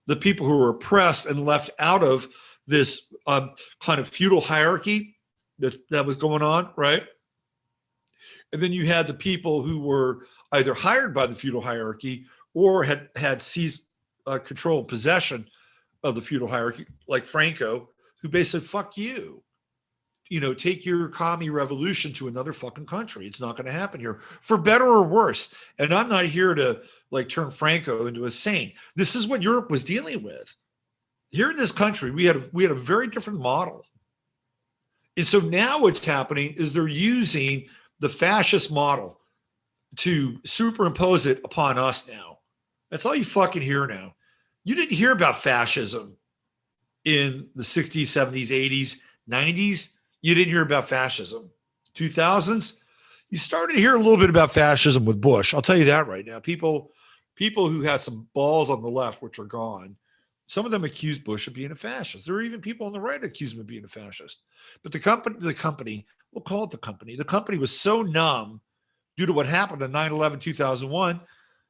the people who were oppressed and left out of this kind of feudal hierarchy that was going on, right? And then you had the people who were either hired by the feudal hierarchy or had seized control and possession of the feudal hierarchy, like Franco, who basically said, fuck you. Take your commie revolution to another fucking country. It's not going to happen here, for better or worse. And I'm not here to turn Franco into a saint. This is what Europe was dealing with. Here in this country, we had a very different model. And so now what's happening is they're using the fascist model to superimpose it upon us now. That's all you fucking hear now. You didn't hear about fascism in the 60s, 70s, 80s, 90s. You didn't hear about fascism. 2000s, you started to hear a little bit about fascism with Bush. I'll tell you that right now. People who had some balls on the left, which are gone, some of them accused Bush of being a fascist. There are even people on the right accused him of being a fascist. But the company, we'll call it the company was so numb due to what happened on 9/11, 2001.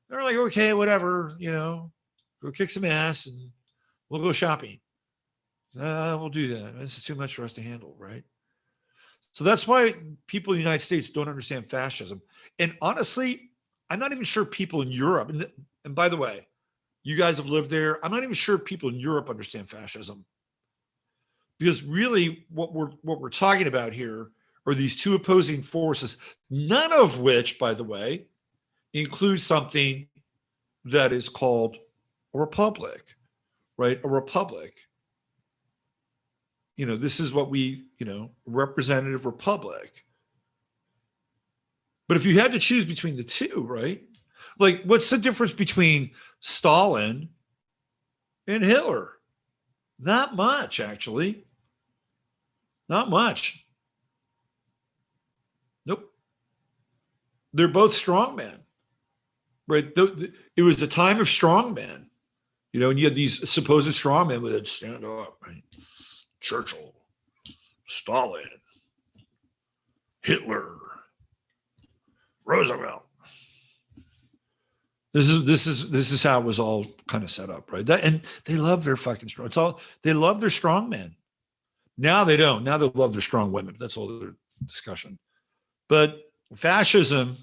They're like, okay, whatever, go kick some ass and we'll go shopping. We'll do that. This is too much for us to handle, right? So that's why people in the United States don't understand fascism. And honestly, I'm not even sure people in Europe, and by the way, you guys have lived there. I'm not even sure people in Europe understand fascism. Because really what we're talking about here are these two opposing forces, none of which, by the way, includes something that is called a republic, right? A republic. This is what we, representative republic. But if you had to choose between the two, right? Like, what's the difference between Stalin and Hitler? Not much, actually. Not much. Nope. They're both strongmen, right? It was a time of strongmen, and you had these supposed strongmen would stand up, right? Churchill, Stalin, Hitler, Roosevelt. This is how it was all kind of set up, right? And they love their fucking strong. They love their strong men. Now they don't. Now they love their strong women. That's all their discussion. But fascism,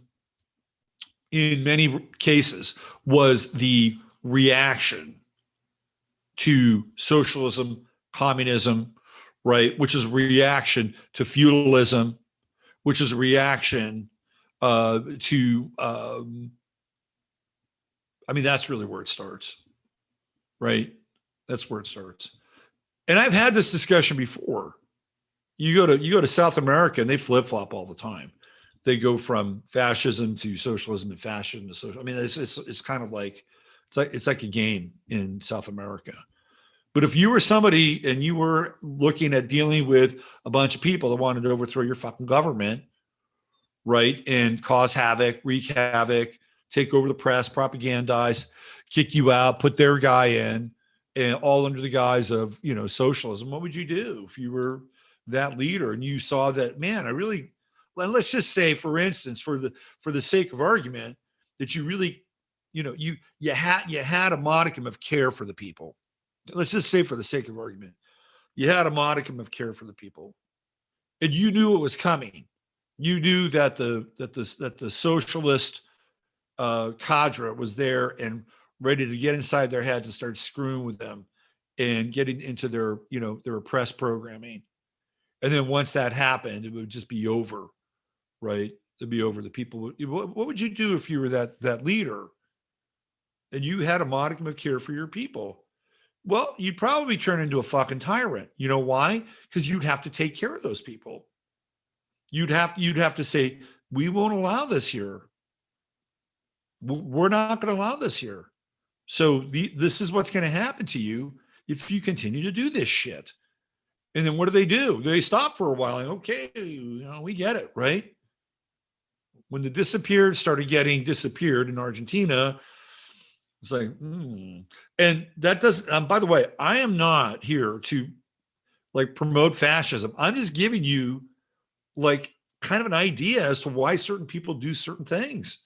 in many cases, was the reaction to socialism, communism, right? Which is a reaction to feudalism, which is a reaction to, that's really where it starts, right? That's where it starts. And I've had this discussion before. You go to South America and they flip-flop all the time. They go from fascism to socialism and fascism to social. It's kind of like it's like a game in South America. But if you were somebody and you were looking at dealing with a bunch of people that wanted to overthrow your fucking government, right, and cause havoc, wreak havoc, take over the press, propagandize, kick you out, put their guy in, and all under the guise of, socialism, what would you do if you were that leader and you saw that, man, let's just say, for instance, for the sake of argument, that you really, you had a modicum of care for the people. Let's just say, for the sake of argument, you had a modicum of care for the people, and you knew it was coming. You knew that the socialist cadre was there and ready to get inside their heads and start screwing with them and getting into their oppressed programming. And then once that happened, it would just be over, right? It'd be over. The people. What would you do if you were that leader and you had a modicum of care for your people? Well, you'd probably turn into a fucking tyrant. You know why? Because you'd have to take care of those people. You'd have to say, we won't allow this here. We're not going to allow this here. So this is what's going to happen to you if you continue to do this shit. And then what do? They stop for a while and, okay, we get it, right? When the started getting disappeared in Argentina, it's like, And that doesn't, by the way, I am not here to promote fascism. I'm just giving you kind of an idea as to why certain people do certain things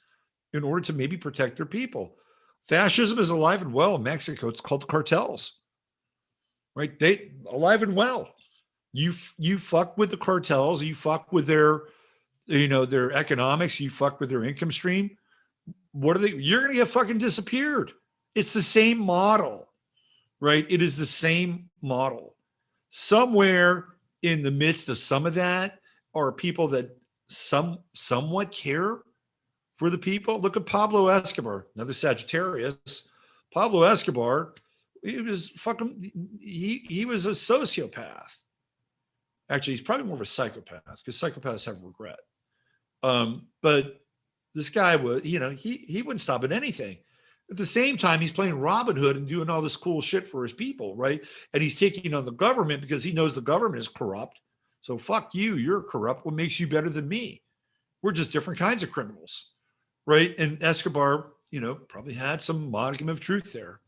in order to maybe protect their people. Fascism is alive and well in Mexico. It's called cartels, right? They alive and well. You fuck with the cartels. You fuck with their economics. You fuck with their income stream. What are they? You're going to get fucking disappeared. It's the same model, right? It is the same model. Somewhere in the midst of some of that are people that somewhat care for the people. Look at Pablo Escobar, another Sagittarius. Pablo Escobar, he was a sociopath. Actually, he's probably more of a psychopath because psychopaths have regret. But this guy was, he wouldn't stop at anything. At the same time, he's playing Robin Hood and doing all this cool shit for his people, right? And he's taking on the government because he knows the government is corrupt. So fuck you, you're corrupt. What makes you better than me? We're just different kinds of criminals, right? And Escobar, probably had some modicum of truth there.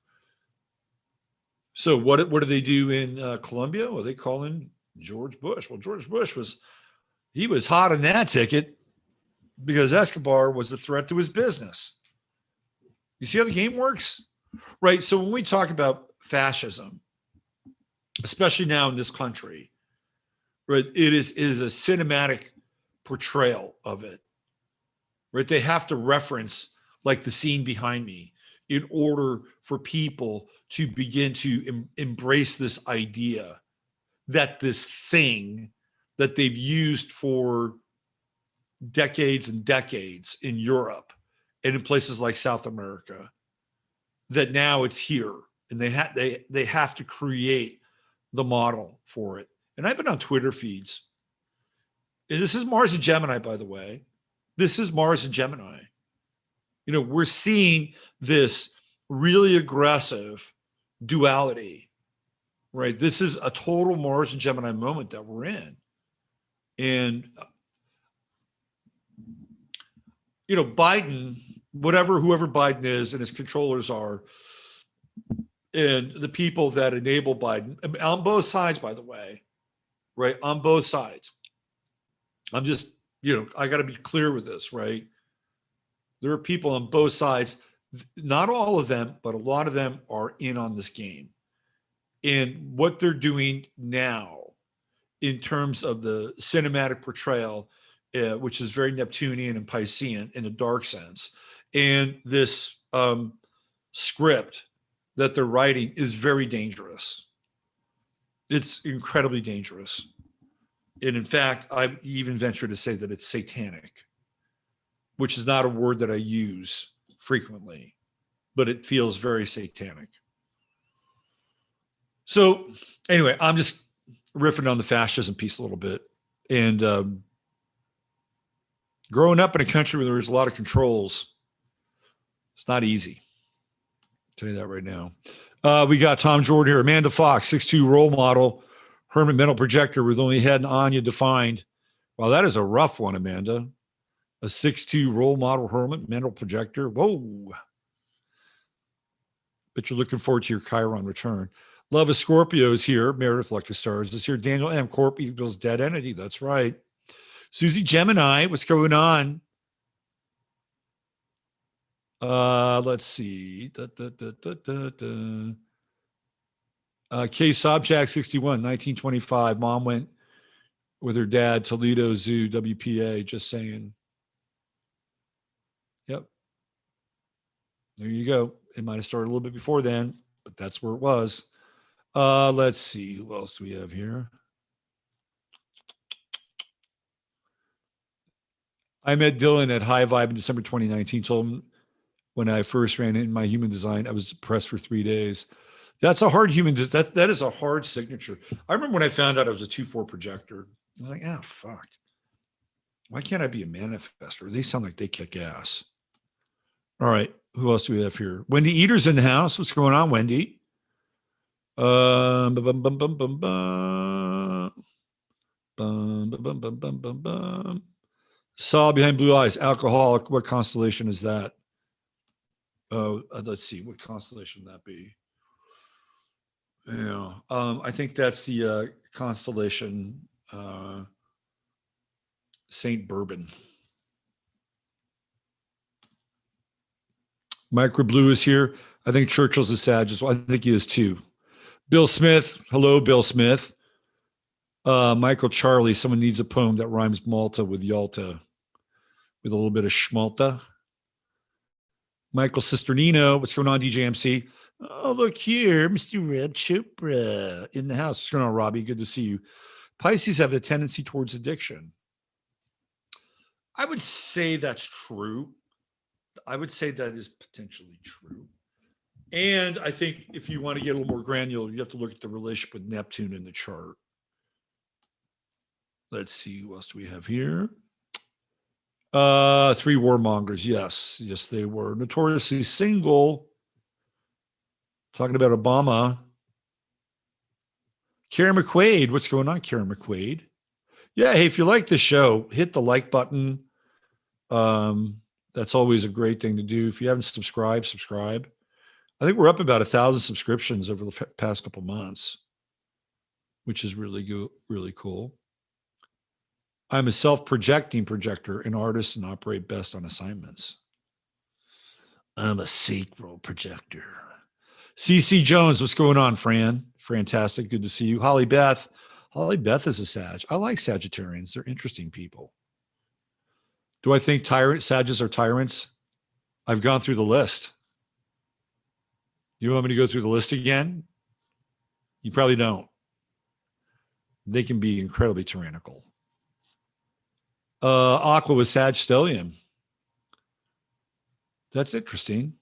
So what do they do in Colombia? Well, they call in George Bush. Well, George Bush was hot on that ticket because Escobar was a threat to his business. You see how the game works? Right. So when we talk about fascism, especially now in this country, right, it is a cinematic portrayal of it. Right. They have to reference the scene behind me in order for people to begin to embrace this idea that this thing that they've used for decades and decades in Europe and in places like South America, that now it's here, and they have to create the model for it. And I've been on Twitter feeds. And this is Mars and Gemini, by the way. This is Mars and Gemini. You know, we're seeing this really aggressive duality, right? This is a total Mars and Gemini moment that we're in. And, you know, Biden, whoever Biden is and his controllers are, and the people that enable Biden on both sides, by the way, right? On both sides. I'm just, you know, I got to be clear with this, right? There are people on both sides, not all of them, but a lot of them are in on this game. And what they're doing now in terms of the cinematic portrayal, which is very Neptunian and Piscean in a dark sense, and this script that they're writing is very dangerous. It's incredibly dangerous. And in fact, I even venture to say that it's satanic, which is not a word that I use frequently, but it feels very satanic. So anyway, I'm just riffing on the fascism piece a little bit. And growing up in a country where there's a lot of controls, it's not easy. I'll tell you that right now. We got Tom Jordan here. Amanda Fox, 6'2" role model, hermit mental projector with only head and Anya defined. Wow, that is a rough one, Amanda. A 6'2" role model hermit mental projector. Whoa. But you're looking forward to your Chiron return. Love of Scorpios here. Meredith Lucky Stars is here. Daniel M. Corp equals dead entity. That's right. Susie Gemini, what's going on? Let's see. K Sobchak 61, 1925. Mom went with her dad, Toledo Zoo, WPA, just saying. Yep. There you go. It might have started a little bit before then, but that's where it was. Let's see. Who else do we have here? I met Dylan at High Vibe in December 2019. Told him when I first ran in my human design, I was depressed for 3 days. That's a hard that is a hard signature. I remember when I found out I was a 2-4 projector. I was like, oh, fuck. Why can't I be a manifestor? They sound like they kick ass. All right. Who else do we have here? Wendy Eater's in the house. What's going on, Wendy? Saw behind blue eyes, alcoholic. What constellation is that? Oh, let's see. What constellation would that be? Yeah. I think that's the constellation Saint Bourbon. Micro Blue is here. I think Churchill's a Sag as well. I think he is too. Bill Smith. Hello, Bill Smith. Michael Charlie. Someone needs a poem that rhymes Malta with Yalta with a little bit of schmalta. Michael Cisternino. What's going on, DJ MC? Oh, look here, Mr. Red Chopra in the house. What's going on, Robbie? Good to see you. Pisces have a tendency towards addiction. I would say that's true. I would say that is potentially true. And I think if you want to get a little more granular, you have to look at the relationship with Neptune in the chart. Let's see, who else do we have here? 3 warmongers. Yes, they were notoriously single. Talking about Obama. Karen McQuaid. What's going on, Karen McQuaid? Yeah, hey, if you like the show, hit the like button. That's always a great thing to do. If you haven't subscribed, subscribe. I think we're up about 1,000 subscriptions over the past couple months, which is really good, really cool. I'm a self-projecting projector, an artist, and operate best on assignments. I'm a sacral projector. CC Jones, what's going on, Fran? Fantastic. Good to see you. Holly Beth. Holly Beth is a Sag. I like Sagittarians. They're interesting people. Do I think Sages are tyrants? I've gone through the list. You want me to go through the list again? You probably don't. They can be incredibly tyrannical. Aqua was Sagittarian. That's interesting.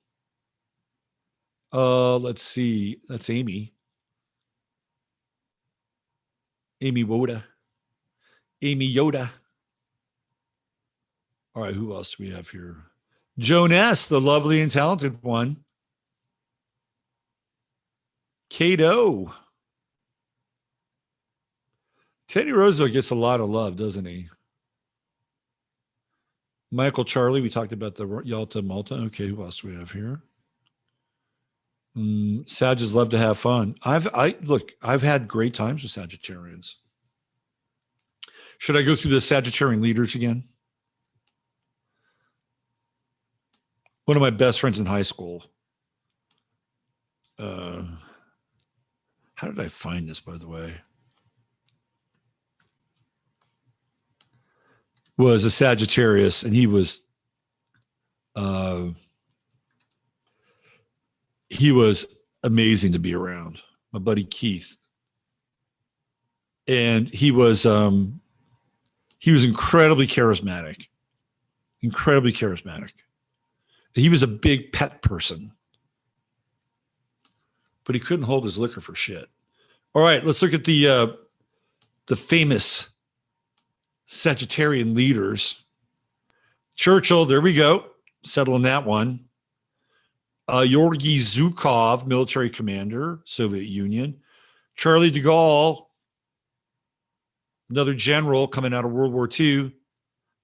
Let's see. That's Amy. Amy Woda. Amy Yoda. All right, who else do we have here? Joan S., the lovely and talented one. Kato. Teddy Roosevelt gets a lot of love, doesn't he? Michael Charlie, we talked about the Yalta Malta. Okay, who else do we have here? Sagittarians love to have fun. I've had great times with Sagittarians. Should I go through the Sagittarian leaders again? One of my best friends in high school. How did I find this, by the way? Was a Sagittarius, and he was amazing to be around. My buddy Keith, and he was incredibly charismatic. Incredibly charismatic. He was a big pet person, but he couldn't hold his liquor for shit. All right, let's look at the famous Sagittarian leaders. Churchill, there we go. Settling that one. Georgy Zhukov, military commander, Soviet Union. Charlie de Gaulle, another general coming out of World War II.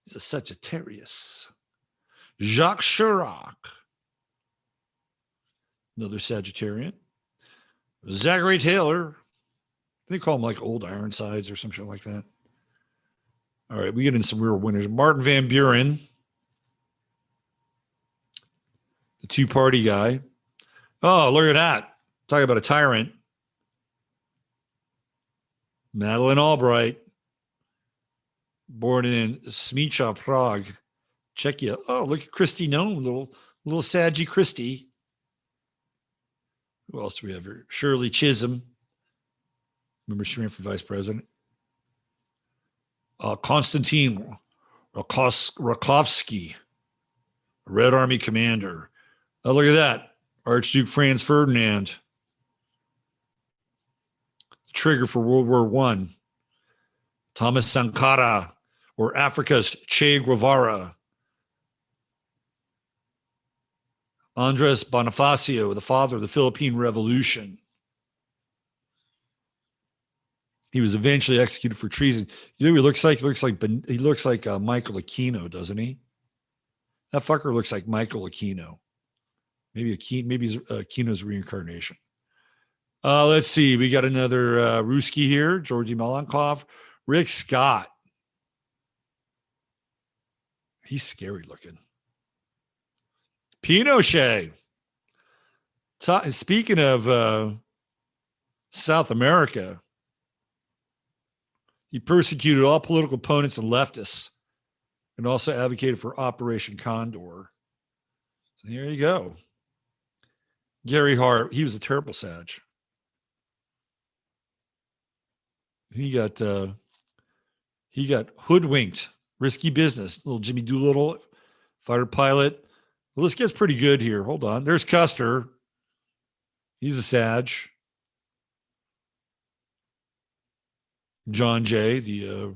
He's a Sagittarius. Jacques Chirac, another Sagittarian. Zachary Taylor. They call him like Old Ironsides or some shit like that. All right, we get into some real winners. Martin Van Buren, the two-party guy. Oh, look at that. Talk about a tyrant. Madeleine Albright, born in Smicha, Prague, Czechia. Oh, look at Christy Nome, little Saggy Christy. Who else do we have here? Shirley Chisholm. Remember she ran for vice president. Konstantin Rakovsky, Red Army commander. Oh, look at that. Archduke Franz Ferdinand. Trigger for World War I. Thomas Sankara, or Africa's Che Guevara. Andres Bonifacio, the father of the Philippine Revolution. He was eventually executed for treason. You know who he looks like? He looks like Michael Aquino, doesn't he? That fucker looks like Michael Aquino. Maybe he's Aquino's reincarnation. Let's see. We got another Ruski here. Georgy Malenkov. Rick Scott. He's scary looking. Pinochet. Speaking of South America, he persecuted all political opponents and leftists and also advocated for Operation Condor. There you go. Gary Hart, he was a terrible Sag. He got hoodwinked, risky business. Little Jimmy Doolittle, fighter pilot. The list gets pretty good here. Hold on. There's Custer. He's a Sag. John Jay, the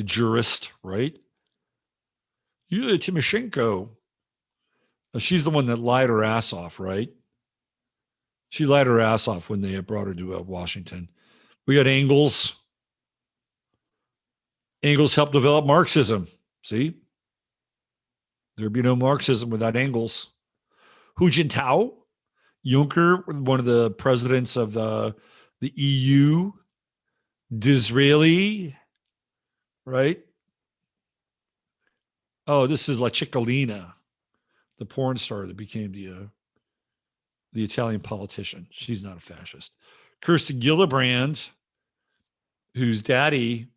jurist, right? Yulia Tymoshenko. She's the one that lied her ass off, right? She lied her ass off when they brought her to Washington. We got Engels. Engels helped develop Marxism. See? There'd be no Marxism without Engels. Hu Jintao, Juncker, one of the presidents of the EU. Disraeli, right? Oh, this is La Ciccolina, the porn star that became the Italian politician. She's not a fascist. Kirsten Gillibrand, whose daddy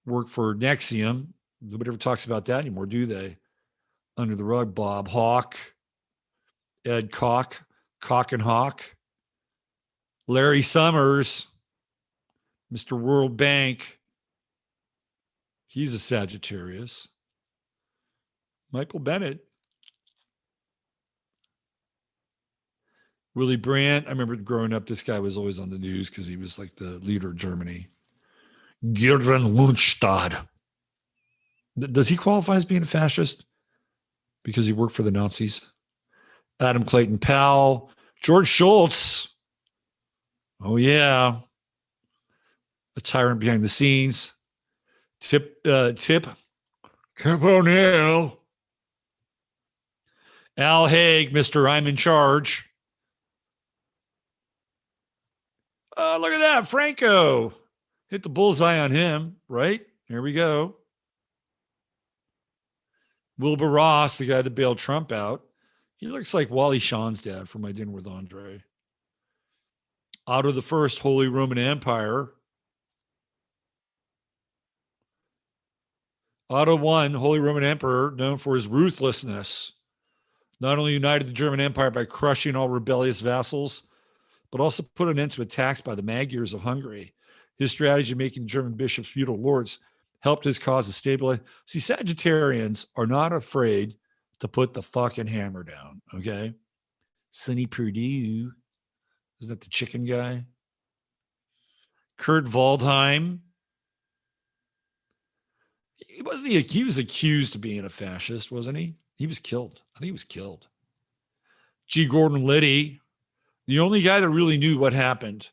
worked for Nexium. Nobody ever talks about that anymore, do they? Under the rug. Bob Hawke, Ed Koch, Cock and Hawk, Larry Summers, Mr. World Bank. He's a Sagittarius. Michael Bennett. Willy Brandt. I remember growing up, this guy was always on the news because he was like the leader of Germany. Gudrun Lundstad. Does he qualify as being a fascist because he worked for the Nazis? Adam Clayton Powell. George Shultz. Oh, yeah. A tyrant behind the scenes. Tip O'Neill. Al Haig, Mr. I'm in charge. Look at that. Franco. Hit the bullseye on him, right? Here we go. Wilbur Ross, the guy that bailed Trump out. He looks like Wally Shawn's dad from My Dinner with Andre. Otto the First, Holy Roman Empire. Otto I, Holy Roman Emperor, known for his ruthlessness, not only united the German Empire by crushing all rebellious vassals, but also put an end to attacks by the Magyars of Hungary. His strategy of making German bishops feudal lords helped his cause to stabilize. See, Sagittarians are not afraid to put the fucking hammer down, okay? Sonny Perdue. Is that the chicken guy? Kurt Waldheim. He was accused of being a fascist, wasn't he? He was killed. I think he was killed. G. Gordon Liddy, the only guy that really knew what happened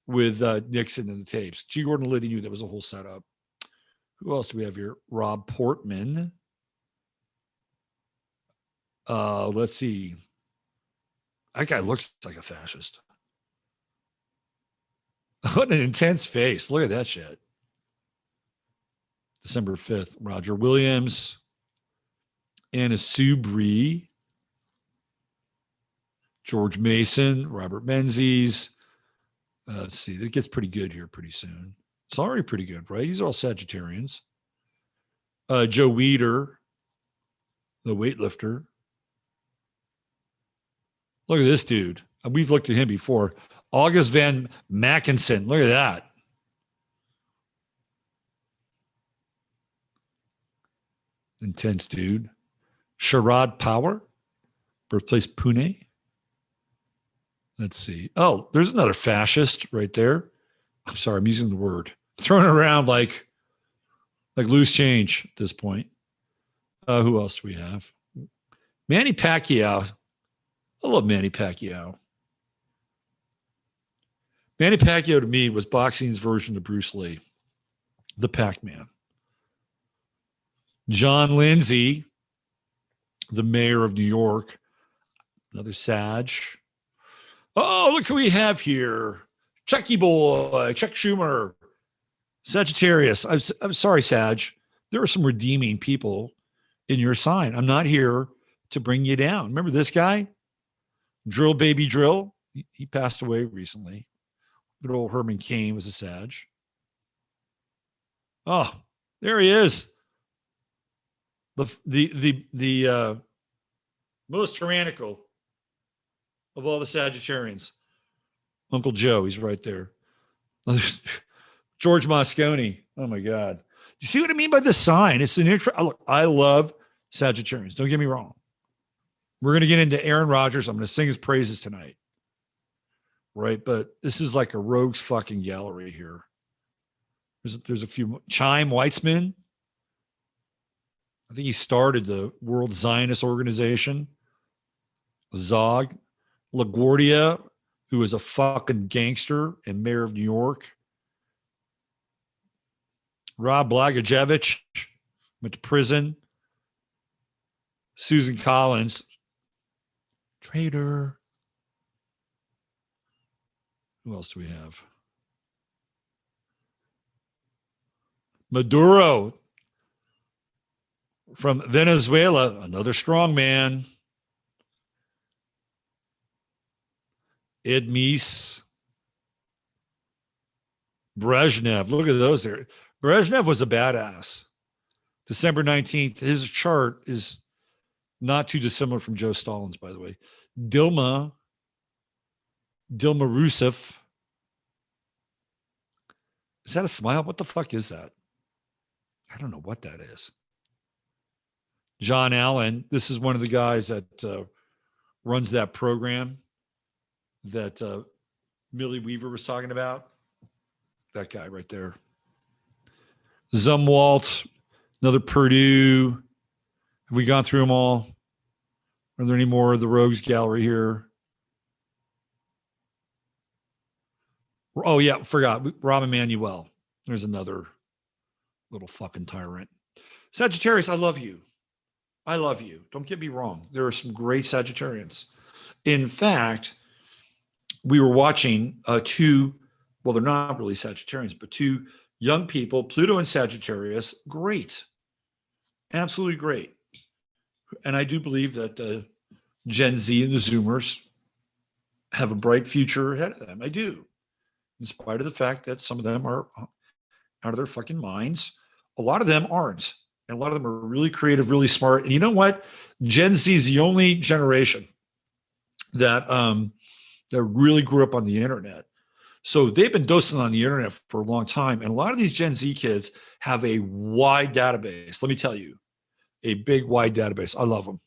with Nixon and the tapes. G. Gordon Liddy knew that was a whole setup. Who else do we have here? Rob Portman. Let's see. That guy looks like a fascist. What an intense face. Look at that shit. December 5th, Roger Williams. Anna Subri. George Mason. Robert Menzies. Let's see. It gets pretty good here pretty soon. It's already pretty good, right? These are all Sagittarians. Joe Weider, the weightlifter. Look at this dude. We've looked at him before. August Van Mackinson. Look at that. Intense dude. Sharad Power. Birthplace Pune. Let's see. Oh, there's another fascist right there. I'm sorry, I'm using the word. Thrown around like loose change at this point. Who else do we have? Manny Pacquiao. I love Manny Pacquiao. Manny Pacquiao to me was boxing's version of Bruce Lee, the Pac-Man. John Lindsay, the mayor of New York, another Sag. Oh, look who we have here. Chucky Boy, Chuck Schumer, Sagittarius. I'm sorry, Sag. There are some redeeming people in your sign. I'm not here to bring you down. Remember this guy? Drill Baby Drill. He passed away recently. Good old Herman Cain was a Sag. Oh, there he is. The most tyrannical of all the Sagittarians. Uncle Joe, he's right there. George Moscone. Oh my God. You see what I mean by this sign? It's an intro. I love Sagittarians. Don't get me wrong. We're going to get into Aaron Rodgers. I'm going to sing his praises tonight. Right. But this is like a rogues fucking gallery here. There's a few. Chaim Weitzman. I think he started the World Zionist Organization. Zog. LaGuardia, who is a fucking gangster and mayor of New York. Rob Blagojevich went to prison. Susan Collins, traitor. Who else do we have? Maduro from Venezuela, another strong man. Ed Meese. Brezhnev. Look at those there. Brezhnev was a badass. December 19th. His chart is not too dissimilar from Joe Stalin's, by the way. Dilma Rousseff. Is that a smile? What the fuck is that? I don't know what that is. John Allen, this is one of the guys that runs that program that Millie Weaver was talking about. That guy right there. Zumwalt, another Purdue. Have we gone through them all? Are there any more of the Rogues Gallery here? Oh, yeah, forgot. Rahm Emanuel. There's another little fucking tyrant. Sagittarius, I love you. I love you. Don't get me wrong. There are some great Sagittarians. In fact, we were watching two, well, they're not really Sagittarians, but two young people, Pluto and Sagittarius. Great. Absolutely great. And I do believe that Gen Z and the Zoomers have a bright future ahead of them. I do. In spite of the fact that some of them are out of their fucking minds. A lot of them aren't. And a lot of them are really creative, really smart. And you know what? Gen Z is the only generation that really grew up on the internet. So they've been dosing on the internet for a long time. And a lot of these Gen Z kids have a wide database. Let me tell you, a big, wide database. I love them.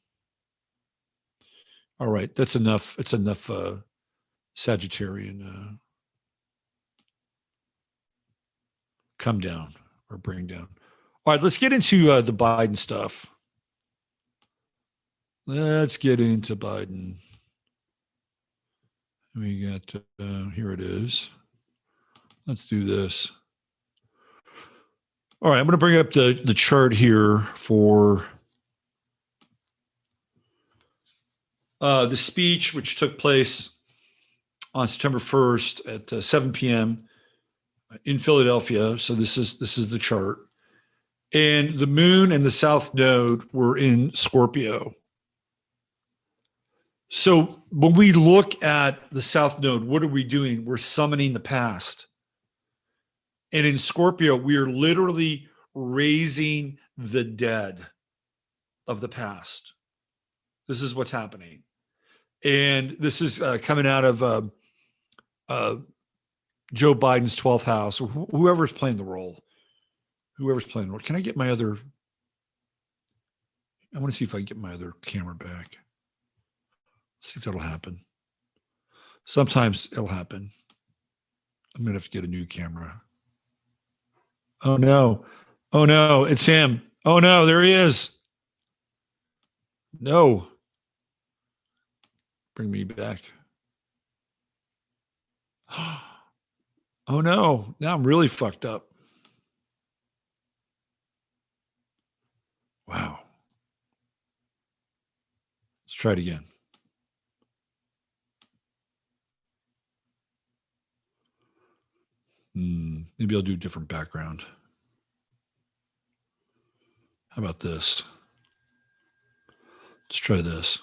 All right. That's enough. It's enough Sagittarian. Come down or bring down. All right, let's get into the Biden stuff. Let's get into Biden. We got, here it is. Let's do this. All right, I'm going to bring up the chart here for the speech, which took place on September 1st at 7 p.m. in Philadelphia. So this is the chart. And the moon and the south node were in Scorpio. So when we look at the south node, what are we doing? We're summoning the past. And in Scorpio, we are literally raising the dead of the past. This is what's happening. And this is coming out of Joe Biden's 12th house, or whoever's playing the role. Whoever's playing the role. Can I get my other? I want to see if I can get my other camera back. See if that'll happen. Sometimes it'll happen. I'm going to have to get a new camera. Oh, no. Oh, no. It's him. Oh, no. There he is. No. Bring me back. Oh, no. Now I'm really fucked up. Wow. Let's try it again. Maybe I'll do a different background. How about this? Let's try this.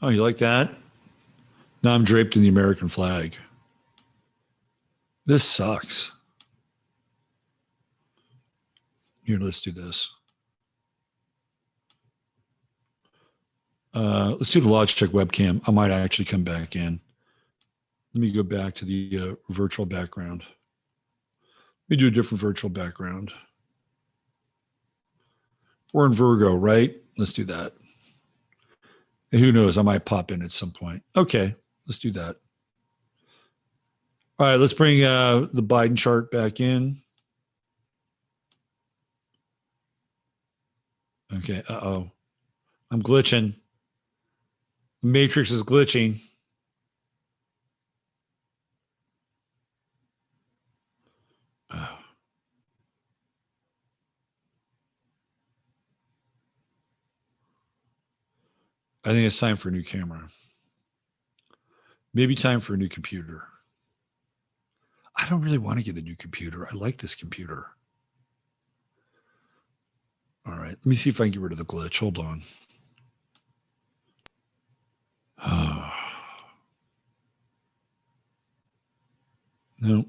Oh, you like that? Now I'm draped in the American flag. This sucks. Here, let's do this. Let's do the Logitech webcam. I might actually come back in. Let me go back to the virtual background. Let me do a different virtual background. We're in Virgo, right? Let's do that. And who knows? I might pop in at some point. Okay, let's do that. All right, let's bring the Biden chart back in. Okay, uh-oh. I'm glitching. The Matrix is glitching. Oh. I think it's time for a new camera. Maybe time for a new computer. I don't really want to get a new computer. I like this computer. All right, let me see if I can get rid of the glitch. Hold on. Nope.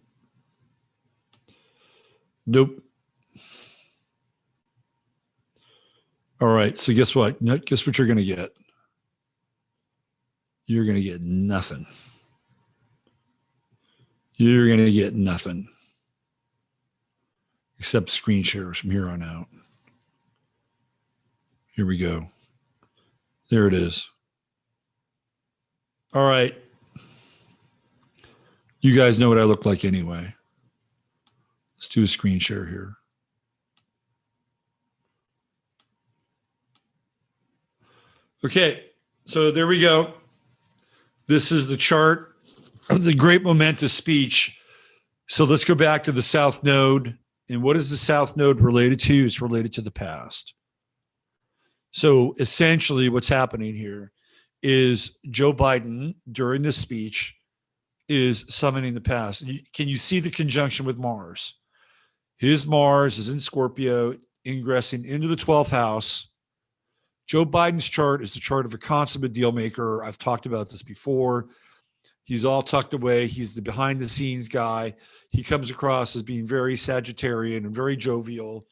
Nope. All right, so guess what? Guess what you're going to get? you're going to get nothing. You're going to get nothing except screen shares from here on out. Here we go. There it is. All right. You guys know what I look like anyway. Let's do a screen share here. Okay, so there we go. This is the chart of the great momentous speech. So let's go back to the South Node. And what is the South Node related to? It's related to the past. So essentially what's happening here is Joe Biden, during this speech, is summoning the past. Can you see the conjunction with Mars? His Mars is in Scorpio, ingressing into the 12th house. Joe Biden's chart is the chart of a consummate deal maker. I've talked about this before. He's all tucked away. He's the behind the scenes guy. He comes across as being very Sagittarian and very jovial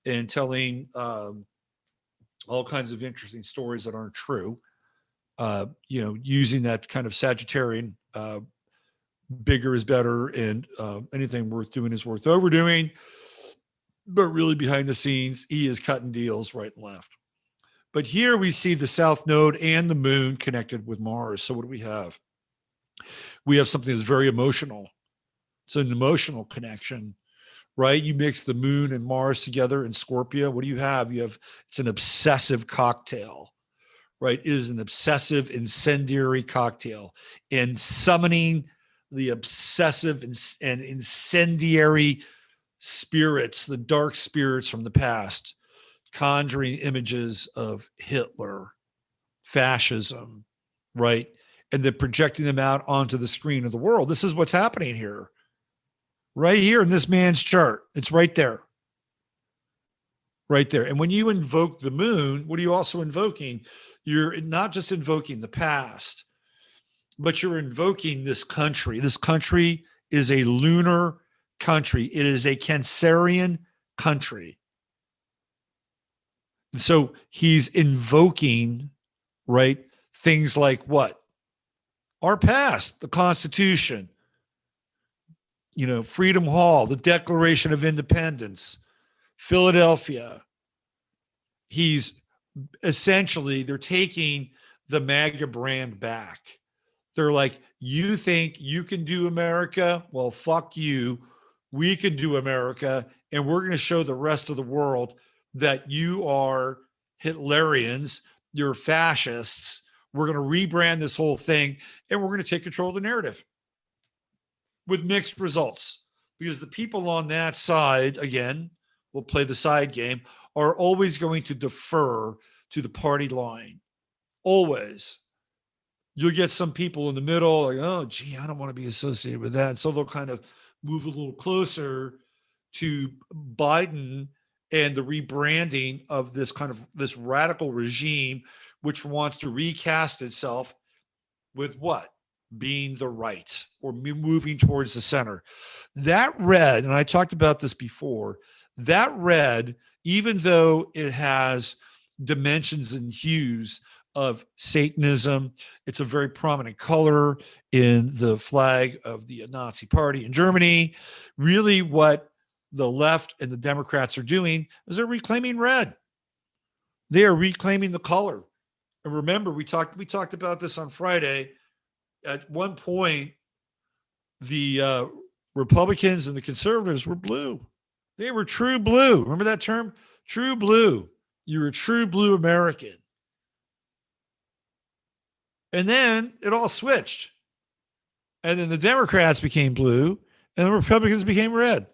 and telling all kinds of interesting stories that aren't true. Using that kind of Sagittarian, bigger is better, and anything worth doing is worth overdoing. But really behind the scenes, he is cutting deals right and left. But here we see the South Node and the moon connected with Mars. So what do we have? We have something that's very emotional. It's an emotional connection, right? You mix the moon and Mars together in Scorpio. What do you have? It's an obsessive cocktail, right? It is an obsessive incendiary cocktail, and summoning the obsessive and incendiary spirits, the dark spirits from the past, conjuring images of Hitler, fascism, right? And then projecting them out onto the screen of the world. This is what's happening here. Right here in this man's chart. It's right there. Right there. And when you invoke the moon, what are you also invoking? You're not just invoking the past, but you're invoking this country. This country is a lunar country. It is a Cancerian country. And so he's invoking, right, things like what? Our past, the Constitution, Freedom Hall, the Declaration of Independence, Philadelphia. He's essentially, they're taking the MAGA brand back. They're like, you think you can do America? Well, fuck you. We can do America, and we're going to show the rest of the world that you are Hitlerians, you're fascists. We're going to rebrand this whole thing, and we're going to take control of the narrative with mixed results, because the people on that side, again, we'll play the side game, are always going to defer to the party line. Always. You'll get some people in the middle like, oh, gee, I don't want to be associated with that. So they'll kind of move a little closer to Biden and the rebranding of this radical regime, which wants to recast itself with what? Being the right, or moving towards the center. That red, and I talked about this before, that red, even though it has dimensions and hues of Satanism, it's a very prominent color in the flag of the Nazi Party in Germany. Really what the left and the Democrats are doing is they're reclaiming red. They are reclaiming the color. And remember, we talked about this on Friday. At one point, the Republicans and the conservatives were blue. They were true blue. Remember that term? True blue. You were a true blue American. And then it all switched. And then the Democrats became blue and the Republicans became red.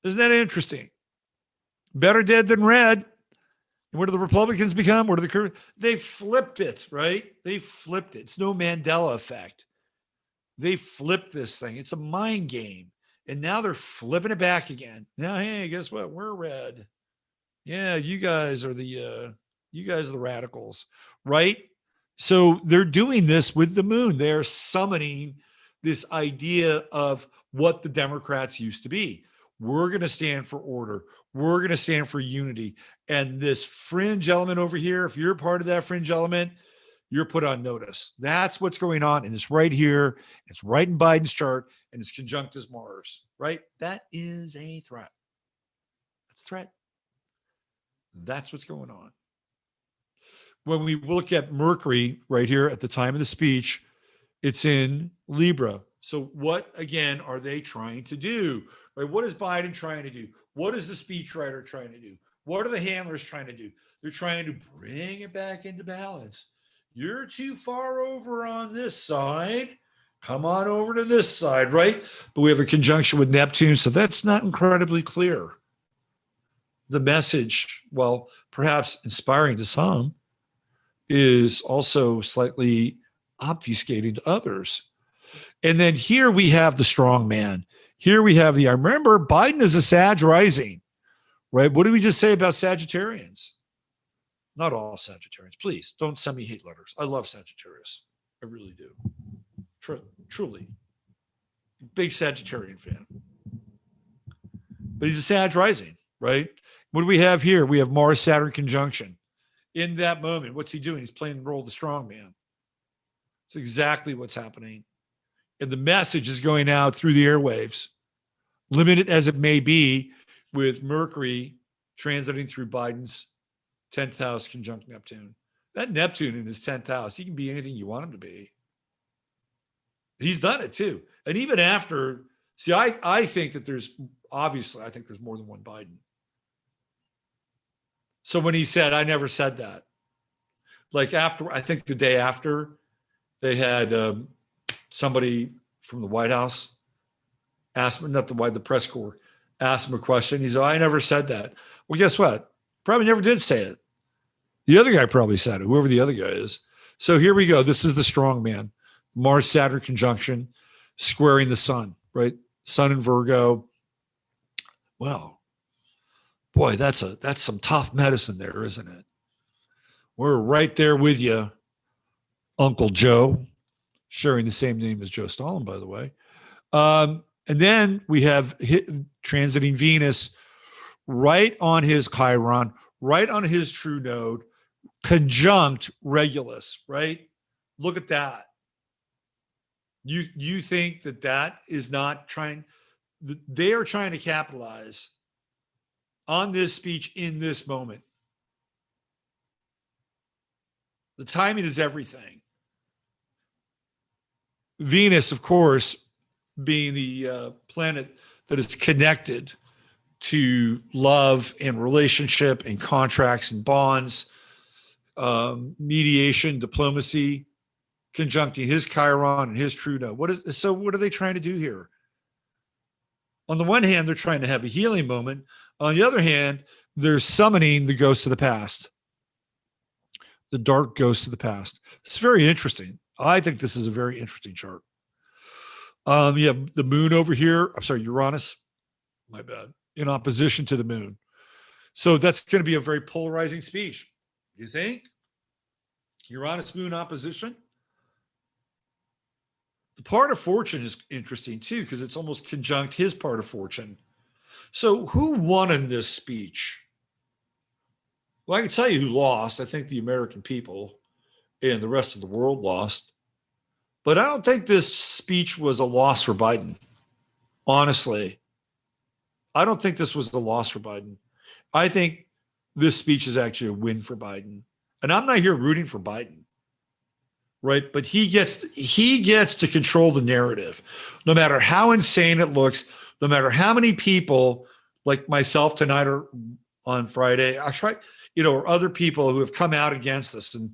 Isn't that interesting? Better dead than red. And what do the Republicans become? What do they flipped it, right? They flipped it. It's no Mandela effect. They flipped this thing. It's a mind game. And now they're flipping it back again. Now, hey, guess what? We're red. Yeah, you guys are the radicals, right? So they're doing this with the moon. They're summoning this idea of what the Democrats used to be. We're going to stand for order. We're going to stand for unity. And this fringe element over here, if you're a part of that fringe element, you're put on notice. That's what's going on. And it's right here. It's right in Biden's chart, and it's conjunct as Mars, right? That is a threat. That's a threat. That's what's going on. When we look at Mercury right here at the time of the speech, it's in Libra. So what, again, are they trying to do? Right? What is Biden trying to do? What is the speechwriter trying to do? What are the handlers trying to do? They're trying to bring it back into balance. You're too far over on this side. Come on over to this side, right? But we have a conjunction with Neptune, so that's not incredibly clear. The message, well, perhaps inspiring to some, is also slightly obfuscating to others. And then here we have the strong man. Here we have I remember Biden is a Sag rising, right? What did we just say about Sagittarians? Not all Sagittarians. Please don't send me hate letters. I love Sagittarius. I really do. Truly. Big Sagittarian fan. But he's a Sag rising, right? What do we have here? We have Mars-Saturn conjunction. In that moment, what's he doing? He's playing the role of the strong man. It's exactly what's happening. And the message is going out through the airwaves, limited as it may be, with Mercury transiting through Biden's 10th house conjunct Neptune. That Neptune in his 10th house, he can be anything you want him to be. He's done it too. And even after, see, I think that there's more than one Biden. So when he said, I never said that, like after, I think the day after, they had somebody from the White House asked him, the press corps, asked him a question. He said, I never said that. Well, guess what? Probably never did say it. The other guy probably said it, whoever the other guy is. So here we go. This is the strong man. Mars-Saturn conjunction, squaring the sun, right? Sun in Virgo. Well, boy, that's some tough medicine there, isn't it? We're right there with you, Uncle Joe, sharing the same name as Joe Stalin, by the way. And then we have transiting Venus right on his Chiron, right on his true node, conjunct Regulus, right? Look at that. You think that is not trying, they are trying to capitalize on this speech in this moment. The timing is everything. Venus, of course, being the planet that is connected to love and relationship and contracts and bonds, mediation, diplomacy, conjuncting his Chiron and his true node. What are they trying to do here? On the one hand, they're trying to have a healing moment. On the other hand, they're summoning the ghosts of the past, the dark ghosts of the past. It's very interesting. I think this is a very interesting chart. You have the moon over here. I'm sorry, Uranus, my bad, in opposition to the moon. So that's going to be a very polarizing speech. You think? Uranus moon opposition? The part of fortune is interesting too, because it's almost conjunct his part of fortune. So who won in this speech? Well, I can tell you who lost. I think the American people and the rest of the world lost. But I don't think this speech was a loss for Biden. Honestly, I don't think this was a loss for Biden. I think this speech is actually a win for Biden. And I'm not here rooting for Biden, right? But he gets to control the narrative. No matter how insane it looks, no matter how many people like myself tonight or on Friday, or other people who have come out against this and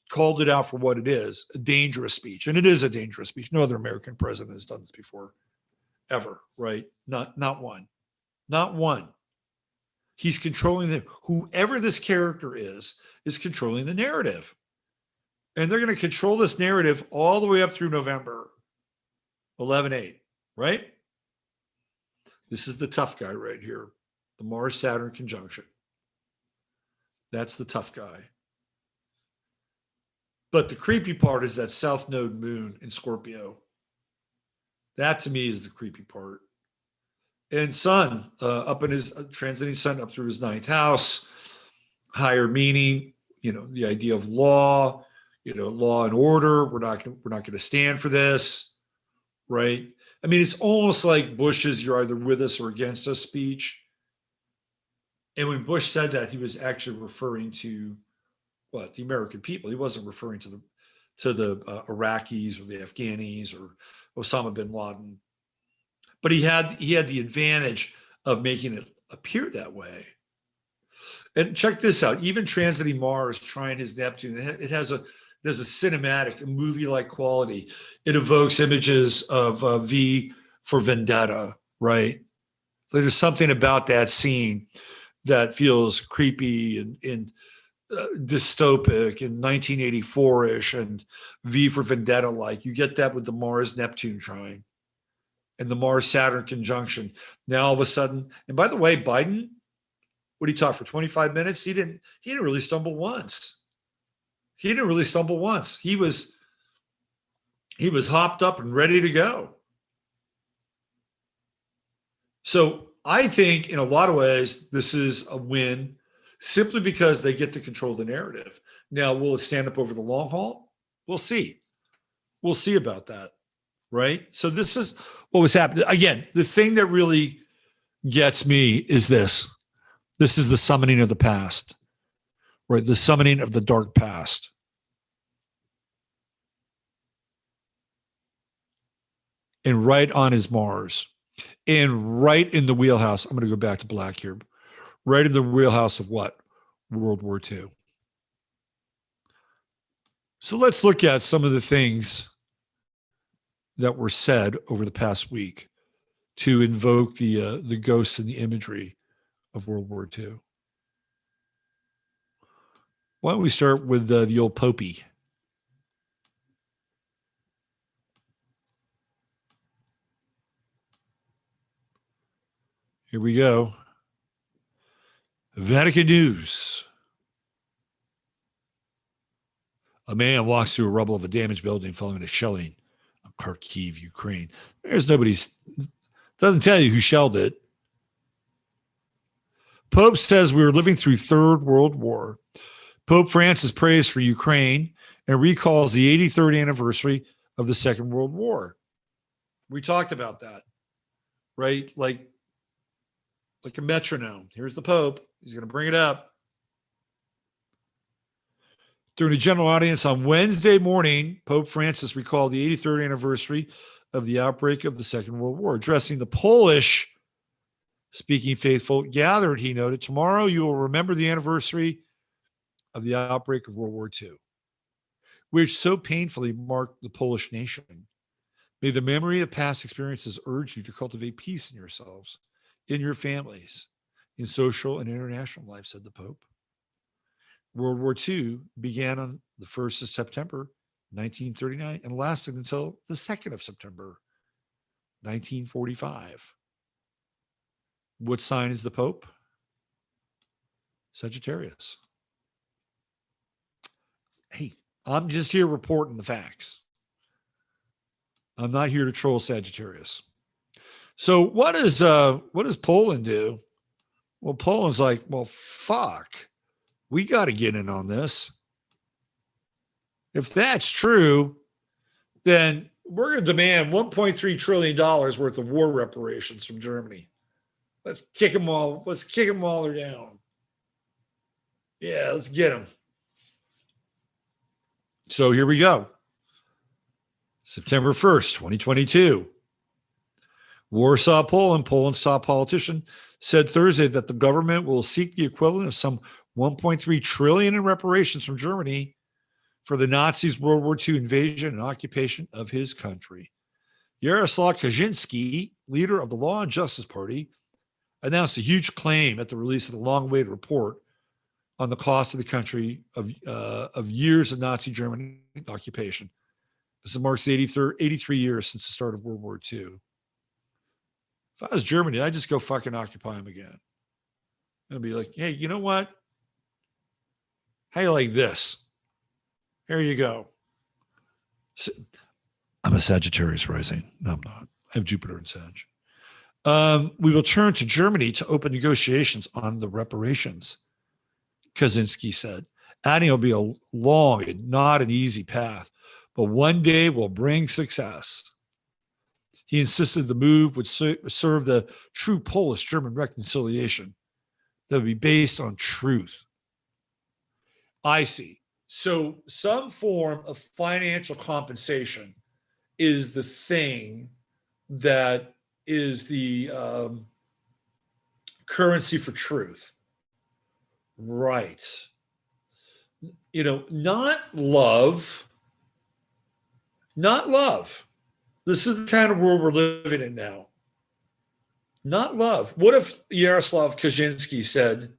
called it out for what it is, a dangerous speech. And it is a dangerous speech. No other American president has done this before, ever, right? Not one. Not one. He's controlling whoever this character is controlling the narrative. And they're going to control this narrative all the way up through November 11/8, right? This is the tough guy right here, the Mars-Saturn conjunction. That's the tough guy. But the creepy part is that South Node moon in Scorpio. That to me is the creepy part. And Sun, up in his transiting Sun up through his 9th house, higher meaning, the idea of law, law and order. We're not going to stand for this, right? I mean, it's almost like Bush's "you're either with us or against us" speech. And when Bush said that, he was actually referring to the American people. He wasn't referring to the Iraqis or the Afghanis or Osama bin Laden. But he had the advantage of making it appear that way. And check this out: even transiting Mars, trying his Neptune, it has a cinematic, a movie-like quality. It evokes images of V for Vendetta, right? There's something about that scene that feels creepy and dystopic and 1984-ish and V for Vendetta-like. You get that with the Mars-Neptune trine and the Mars-Saturn conjunction. Now all of a sudden, and by the way, Biden, what he taught for 25 minutes, he didn't really stumble once. He was hopped up and ready to go. So I think in a lot of ways, this is a win simply because they get to control the narrative. Now, will it stand up over the long haul? We'll see. We'll see about that, right? So this is what was happening. Again, the thing that really gets me is this. This is the summoning of the past, right? The summoning of the dark past. And right on is Mars. And right in the wheelhouse, I'm going to go back to black here, right in the wheelhouse of what? World War II. So let's look at some of the things that were said over the past week to invoke the ghosts and the imagery of World War II. Why don't we start with the old Popey? Here we go. Vatican News. A man walks through a rubble of a damaged building following a shelling of Kharkiv, Ukraine. Doesn't tell you who shelled it. Pope says we were living through Third World War. Pope Francis prays for Ukraine and recalls the 83rd anniversary of the Second World War. We talked about that, right? Like a metronome. Here's the Pope. He's going to bring it up. During a general audience on Wednesday morning, Pope Francis recalled the 83rd anniversary of the outbreak of the Second World War. Addressing the Polish-speaking faithful gathered, he noted, tomorrow you will remember the anniversary of the outbreak of World War II, which so painfully marked the Polish nation. May the memory of past experiences urge you to cultivate peace in yourselves, in your families, in social and international life, said the Pope. World War II began on the 1st of September, 1939, and lasted until the 2nd of September, 1945. What sign is the Pope? Sagittarius. Hey, I'm just here reporting the facts. I'm not here to troll Sagittarius. So what does Poland do? Well, Poland's like, well, fuck. We got to get in on this. If that's true, then we're going to demand $1.3 trillion worth of war reparations from Germany. Let's kick them all down. Yeah, let's get them. So here we go. September 1st, 2022. Warsaw, Poland. Poland's top politician said Thursday that the government will seek the equivalent of some $1.3 trillion in reparations from Germany for the Nazis' World War II invasion and occupation of his country. Yaroslaw Kaczynski, leader of the Law and Justice Party, announced a huge claim at the release of the long-awaited report on the cost of the country of years of Nazi German occupation. This marks the 83 years since the start of World War II. If I was Germany, I'd just go fucking occupy them again. I'd be like, hey, you know what? How you like this? Here you go. So, I'm a Sagittarius rising. No, I'm not. I have Jupiter in Sag. We will turn to Germany to open negotiations on the reparations, Kaczynski said, And it'll be a long and not an easy path, but one day will bring success. He insisted the move would serve the true Polish-German reconciliation that would be based on truth. I see. So some form of financial compensation is the thing that is the currency for truth. Right. Not love. Not love. This is the kind of world we're living in now. Not love. What if Yaroslav Kaczynski said,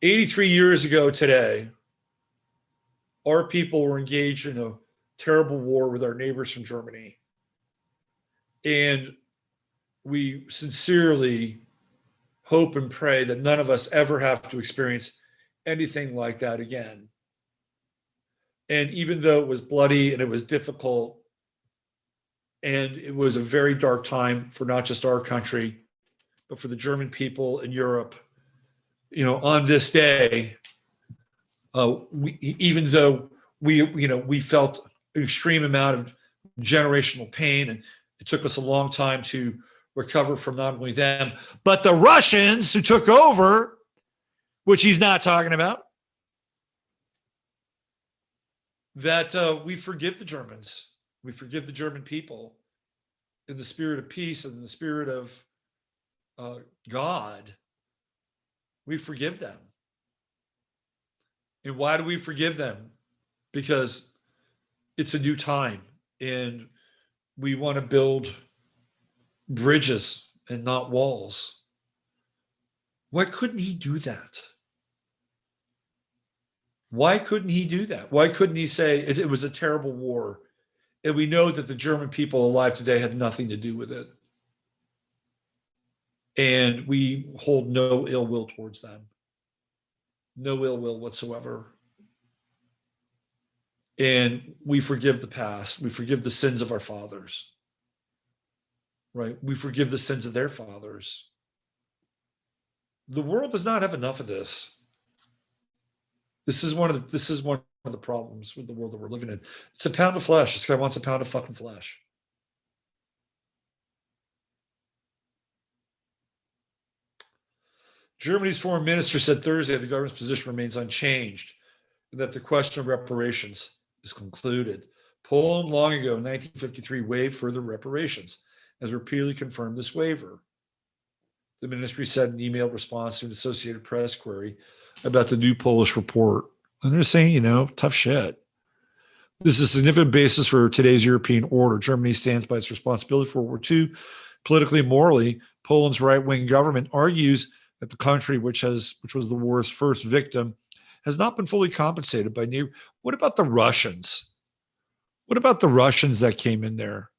83 years ago today, our people were engaged in a terrible war with our neighbors from Germany. And we sincerely hope and pray that none of us ever have to experience anything like that again. And even though it was bloody and it was difficult, and it was a very dark time for not just our country, but for the German people in Europe, on this day, even though we felt an extreme amount of generational pain, and it took us a long time to recover from not only them, but the Russians who took over, which he's not talking about, that we forgive the Germans. We forgive the German people in the spirit of peace and in the spirit of God. We forgive them. And why do we forgive them? Because it's a new time and we want to build bridges and not walls. Why couldn't he do that? Why couldn't he do that? Why couldn't he say it was a terrible war? And we know that the German people alive today had nothing to do with it. And we hold no ill will towards them. No ill will whatsoever. And we forgive the past. We forgive the sins of our fathers. Right? We forgive the sins of their fathers. The world does not have enough of this. This is one of the problems with the world that we're living in. It's a pound of flesh. This guy wants a pound of fucking flesh. Germany's foreign minister said Thursday the government's position remains unchanged and that the question of reparations is concluded. Poland long ago in 1953 waived further reparations, has repeatedly confirmed this waiver. The ministry said in an emailed response to an Associated Press query about the new Polish report. And they're saying, tough shit. This is a significant basis for today's European order. Germany stands by its responsibility for World War II. Politically and morally, Poland's right-wing government argues that the country, which was the war's first victim, has not been fully compensated by neighbor. What about the Russians? What about the Russians that came in there,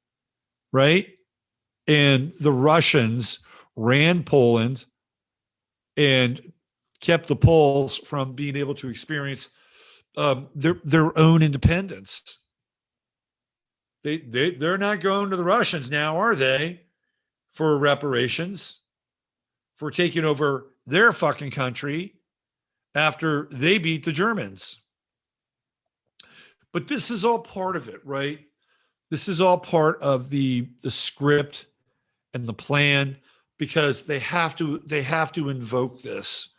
right? And the Russians ran Poland and kept the Poles from being able to experience their own independence. They're not going to the Russians now, are they? For reparations, for taking over their fucking country after they beat the Germans. But this is all part of it, right? This is all part of the script and the plan, because they have to invoke this,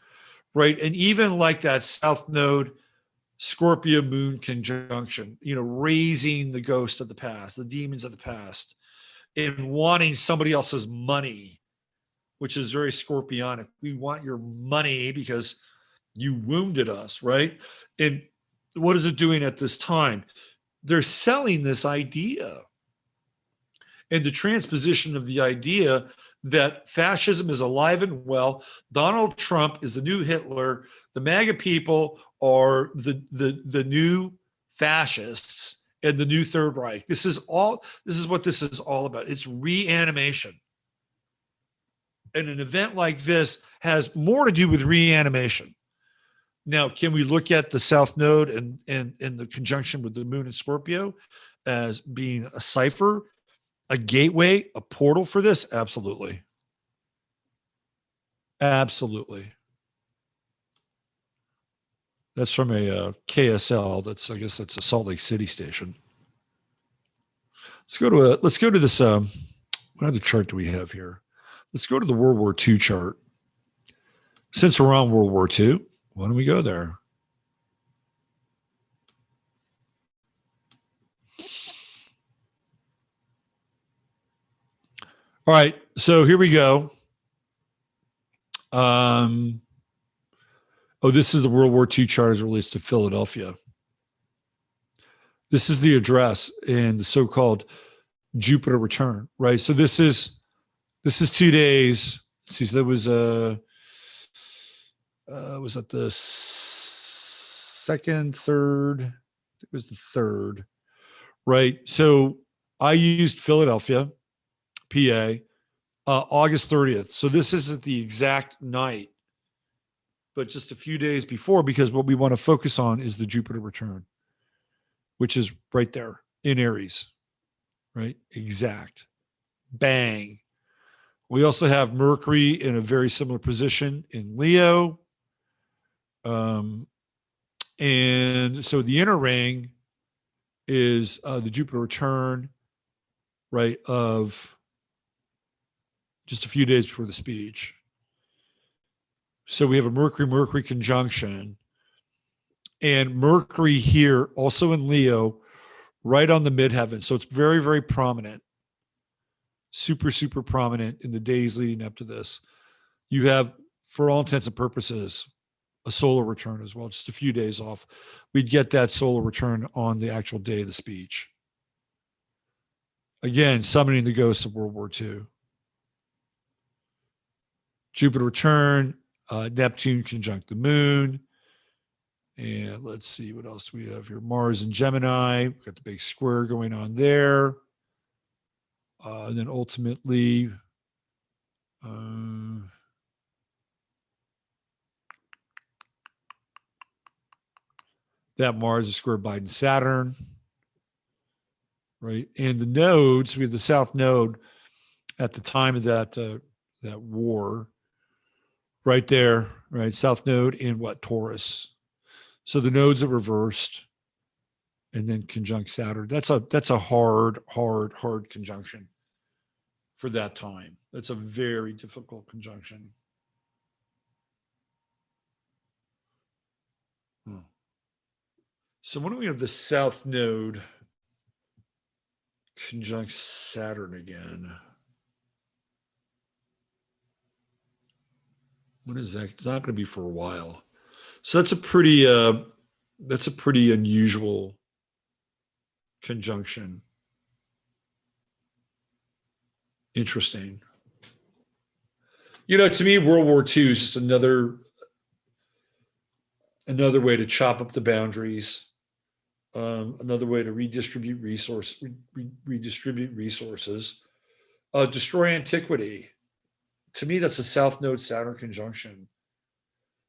right? And even like that South Node Scorpio Moon conjunction, raising the ghost of the past, the demons of the past, and wanting somebody else's money, which is very Scorpionic. We want your money because you wounded us, right? And what is it doing at this time? They're selling this idea and the transposition of the idea that fascism is alive and well. Donald Trump is the new Hitler. The MAGA people are the new fascists and the new Third Reich. This is what this is all about. It's reanimation. And an event like this has more to do with reanimation. Now, can we look at the South Node and the conjunction with the Moon and Scorpio as being a cipher, a gateway, a portal for this? Absolutely. Absolutely. That's from a KSL. I guess that's a Salt Lake City station. Let's go to this. What other chart do we have here? Let's go to the World War II chart. Since we're on World War II, why don't we go there? All right, so here we go. This is the World War II chart as it relates to Philadelphia. This is the address in the so-called Jupiter Return, right? So this is 2 days. Let's see, so that was that the second, third? It was the third, right? So I used Philadelphia, PA, August 30th. So this isn't the exact night, but just a few days before, because what we want to focus on is the Jupiter return, which is right there in Aries, right? Exact. Bang. We also have Mercury in a very similar position in Leo. And so the inner ring is the Jupiter return, right, of just a few days before the speech. So we have a Mercury conjunction, and Mercury here also in Leo, right on the midheaven. So it's very, very prominent, super, super prominent in the days leading up to this. You have, for all intents and purposes, a solar return as well, just a few days off. We'd get that solar return on the actual day of the speech. Again, summoning the ghosts of World War II. Jupiter return, Neptune conjunct the moon. And let's see what else we have here. Mars and Gemini. We've got the big square going on there. And then ultimately, that Mars is square by Saturn, right? And the nodes, we have the South Node at the time of that war, right there, right? South Node in what? Taurus. So the nodes are reversed, and then conjunct Saturn. That's a hard conjunction for that time. That's a very difficult conjunction. So when do we have the South Node conjunct Saturn again? When is that? It's not going to be for a while. So that's a pretty unusual conjunction. Interesting. You know, to me, World War II is just another way to chop up the boundaries, another way to redistribute resources, destroy antiquity. To me, that's a South Node Saturn conjunction.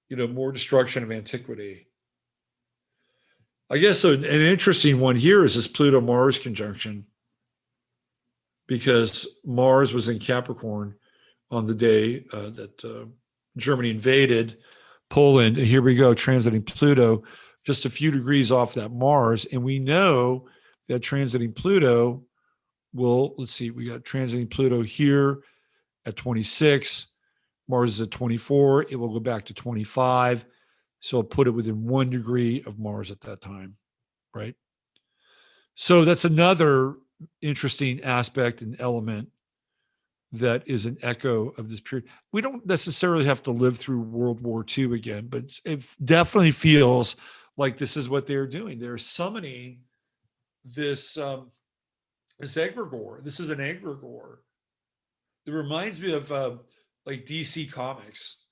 You know, more destruction of antiquity. I guess an interesting one here is this Pluto-Mars conjunction, because Mars was in Capricorn on the day that Germany invaded Poland. And here we go, transiting Pluto, just a few degrees off that Mars. And we know that transiting Pluto will, let's see, we got transiting Pluto here at 26. Mars is at 24. It will go back to 25. So I'll put it within 1 degree of Mars at that time, right? So that's another interesting aspect and element that is an echo of this period. We don't necessarily have to live through World War II again, but it definitely feels like this is what they're doing. They're summoning this egregore. This is an egregore. It reminds me of like DC Comics.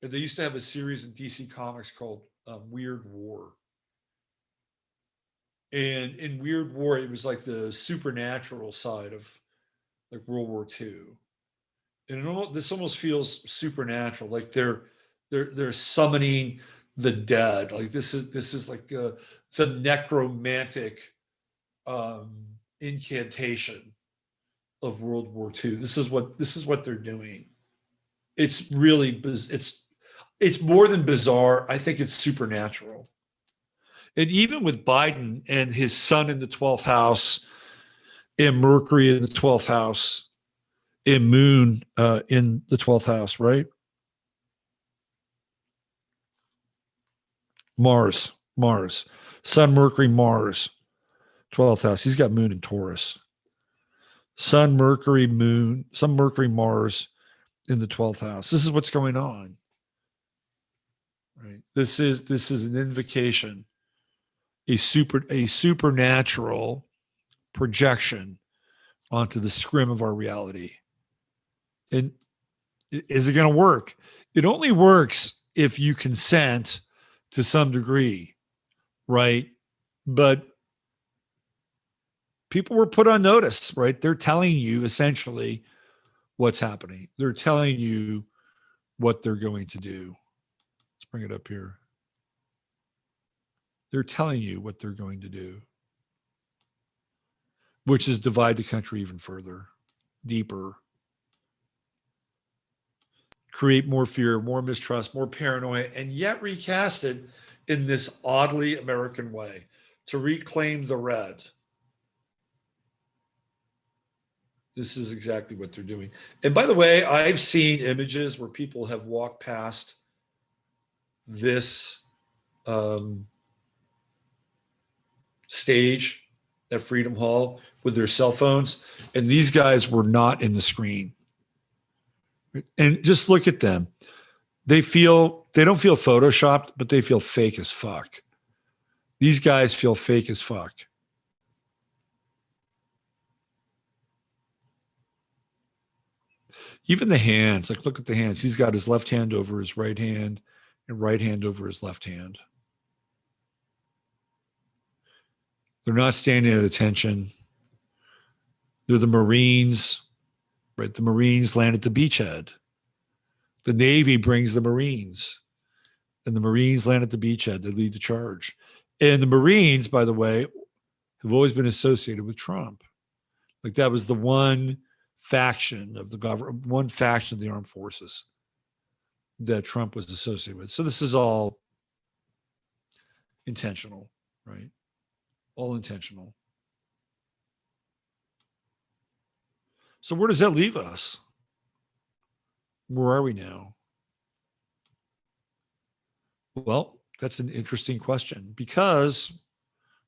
They used to have a series in DC Comics called Weird War. And in Weird War, it was like the supernatural side of like World War II. And this almost feels supernatural, like they're summoning the dead. Like this is like the necromantic incantation of World War II. This is what they're doing. It's really it's more than bizarre. I think it's supernatural. And even with Biden and his sun in the 12th house, and Mercury in the 12th house, and Moon in the 12th house, right? Mars, Sun, Mercury, Mars, 12th house. He's got Moon in Taurus. Sun, Mercury, Mars in the 12th house. This is what's going on. Right. This is an invocation, a supernatural projection onto the scrim of our reality. And is it going to work? It only works if you consent to some degree, right? But people were put on notice, right? They're telling you essentially what's happening. They're telling you what they're going to do. Let's bring it up here. They're telling you what they're going to do, which is divide the country even further, deeper, create more fear, more mistrust, more paranoia, and yet recast it in this oddly American way to reclaim the red. This is exactly what they're doing. And by the way, I've seen images where people have walked past this stage at Freedom Hall with their cell phones, and these guys were not in the screen. And just look at them. They don't feel photoshopped, but they feel fake as fuck. These guys feel fake as fuck. Even the hands, like look at the hands. He's got his left hand over his right hand and right hand over his left hand. They're not standing at attention. They're the Marines, right? The Marines land at the beachhead. The Navy brings the Marines, and the Marines land at the beachhead. They lead the charge. And the Marines, by the way, have always been associated with Trump. Like that was the one faction of the government, one faction of the armed forces that Trump was associated with. So this is all intentional, right? All intentional. So where does that leave us? Where are we now? Well, that's an interesting question because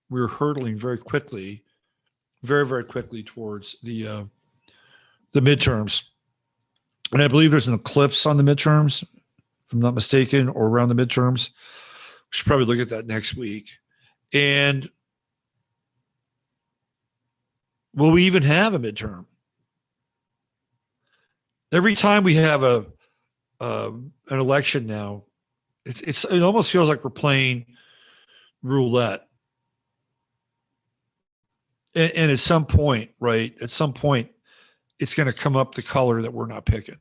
we're hurtling very quickly, very, very quickly towards the midterms. And I believe there's an eclipse on the midterms, if I'm not mistaken, or around the midterms. We should probably look at that next week. And will we even have a midterm? Every time we have an election now, it almost feels like we're playing roulette. And at some point, right? At some point, it's going to come up the color that we're not picking.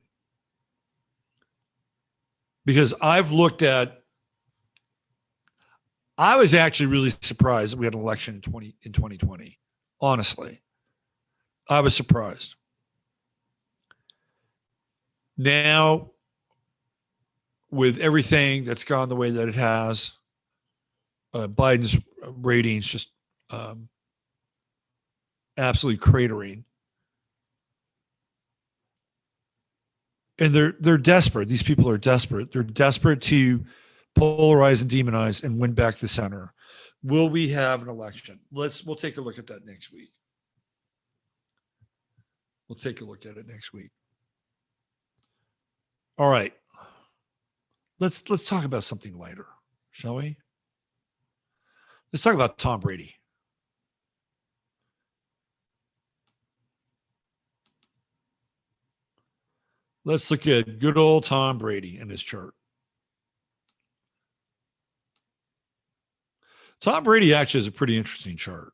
Because I was actually really surprised that we had an election in 2020. Honestly, I was surprised. Now, with everything that's gone the way that it has, Biden's ratings just absolutely cratering. And they're desperate. These people are desperate. They're desperate to polarize and demonize and win back the center. Will we have an election? We'll take a look at that next week. We'll take a look at it next week. All right. Let's talk about something lighter, shall we? Let's talk about Tom Brady. Let's look at good old Tom Brady and his chart. Tom Brady actually has a pretty interesting chart.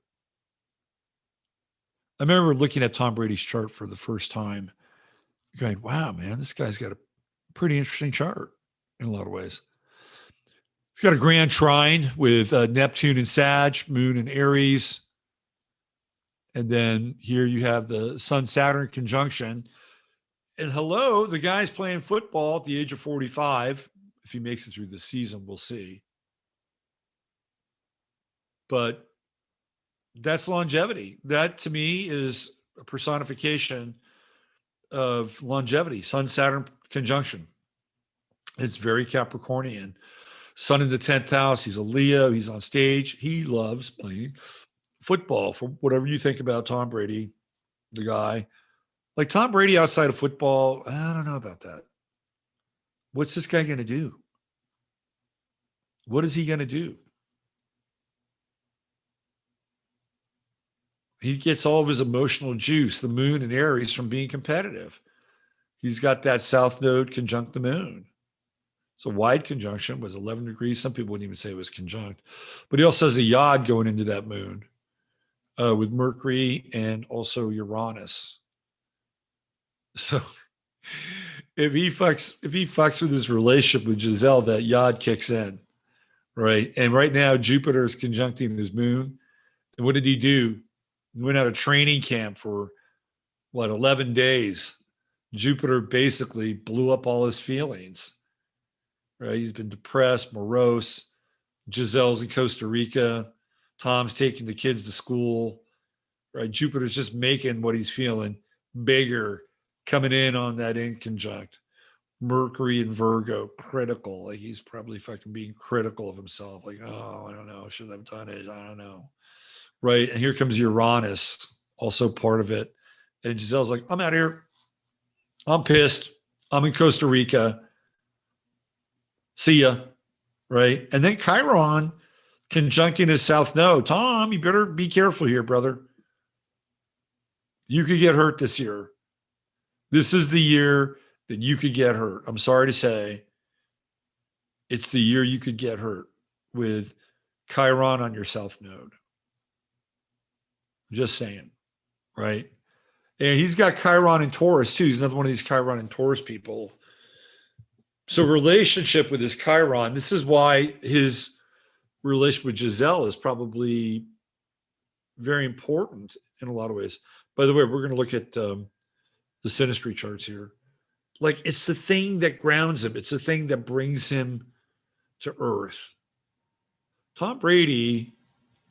I remember looking at Tom Brady's chart for the first time, going, wow, man, this guy's got a pretty interesting chart in a lot of ways. He's got a grand trine with Neptune and Sag, Moon and Aries. And then here you have the Sun-Saturn conjunction. And hello, the guy's playing football at the age of 45. If he makes it through the season, we'll see. But that's longevity. That to me is a personification of longevity. Sun Saturn conjunction. It's very Capricornian. Sun in the 10th house. He's a Leo. He's on stage. He loves playing football. For whatever you think about Tom Brady, the guy. Like Tom Brady outside of football, I don't know about that. What's this guy going to do? What is he going to do? He gets all of his emotional juice, the moon and Aries, from being competitive. He's got that south node conjunct the moon. It's a wide conjunction, was 11 degrees. Some people wouldn't even say it was conjunct. But he also has a yod going into that moon with Mercury and also Uranus. So if he fucks with his relationship with Giselle, that yod kicks in, right? And right now, Jupiter is conjuncting his moon. And what did he do? He went out of training camp for 11 days. Jupiter basically blew up all his feelings, right? He's been depressed, morose. Giselle's in Costa Rica. Tom's taking the kids to school, right? Jupiter's just making what he's feeling bigger, coming in on that in conjunct. Mercury and Virgo, critical. Like he's probably fucking being critical of himself. Like, oh, I don't know. Should I have done it? I don't know. Right. And here comes Uranus, also part of it. And Giselle's like, I'm out here. I'm pissed. I'm in Costa Rica. See ya. Right. And then Chiron conjuncting his south node. Tom, you better be careful here, brother. You could get hurt this year. This is the year that you could get hurt. I'm sorry to say, it's the year you could get hurt with Chiron on your south node. Just saying, right? And he's got Chiron in Taurus too. He's another one of these Chiron and Taurus people. So relationship with his Chiron, this is why his relationship with Giselle is probably very important in a lot of ways. By the way, we're going to look at the synastry charts here. Like it's the thing that grounds him. It's the thing that brings him to Earth. Tom Brady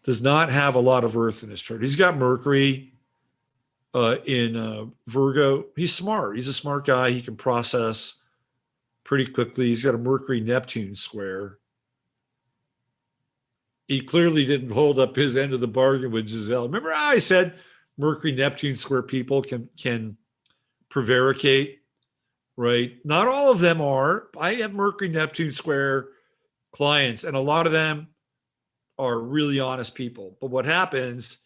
does not have a lot of Earth in his chart. He's got Mercury in Virgo. He's smart. He's a smart guy. He can process pretty quickly. He's got a Mercury-Neptune square. He clearly didn't hold up his end of the bargain with Giselle. Remember how I said Mercury-Neptune square people can prevaricate, right? Not all of them are. I have Mercury-Neptune square clients, and a lot of them are really honest people. But what happens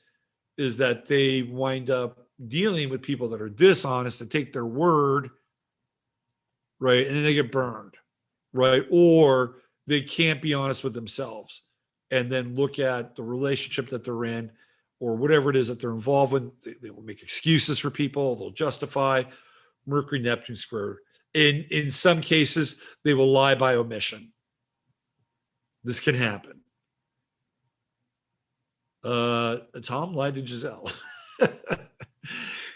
is that they wind up dealing with people that are dishonest and take their word, right? And then they get burned, right? Or they can't be honest with themselves and then look at the relationship that they're in or whatever it is that they're involved with. They will make excuses for people. They'll justify. Mercury-Neptune square. In some cases, they will lie by omission. This can happen. Tom lied to Giselle.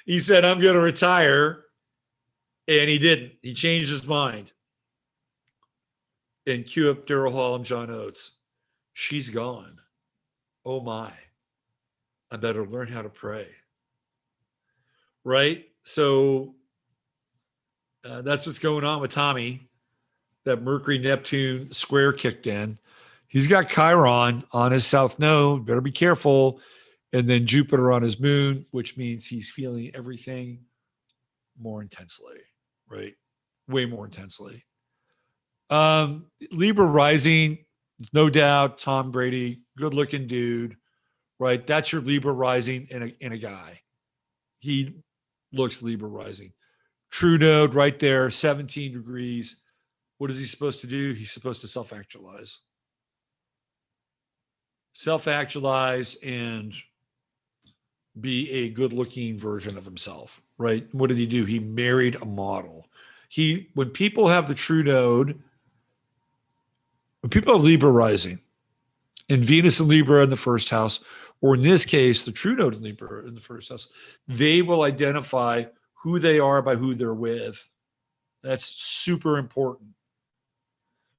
He said, I'm going to retire. And he didn't. He changed his mind. And cue up Daryl Hall and John Oates. She's gone. Oh my. I better learn how to pray. Right? So that's what's going on with Tommy. That Mercury-Neptune square kicked in. He's got Chiron on his south node. Better be careful. And then Jupiter on his moon, which means he's feeling everything more intensely, right? Way more intensely. Libra rising, no doubt. Tom Brady, good looking dude, right? That's your Libra rising in a guy. He looks Libra rising. True node right there, 17 degrees. What is he supposed to do? He's supposed to self-actualize. Self-actualize and be a good-looking version of himself, right? What did he do? He married a model. When people have the true node, when people have Libra rising, and Venus and Libra in the first house, or in this case, the true node in Libra in the first house, they will identify who they are by who they're with. That's super important.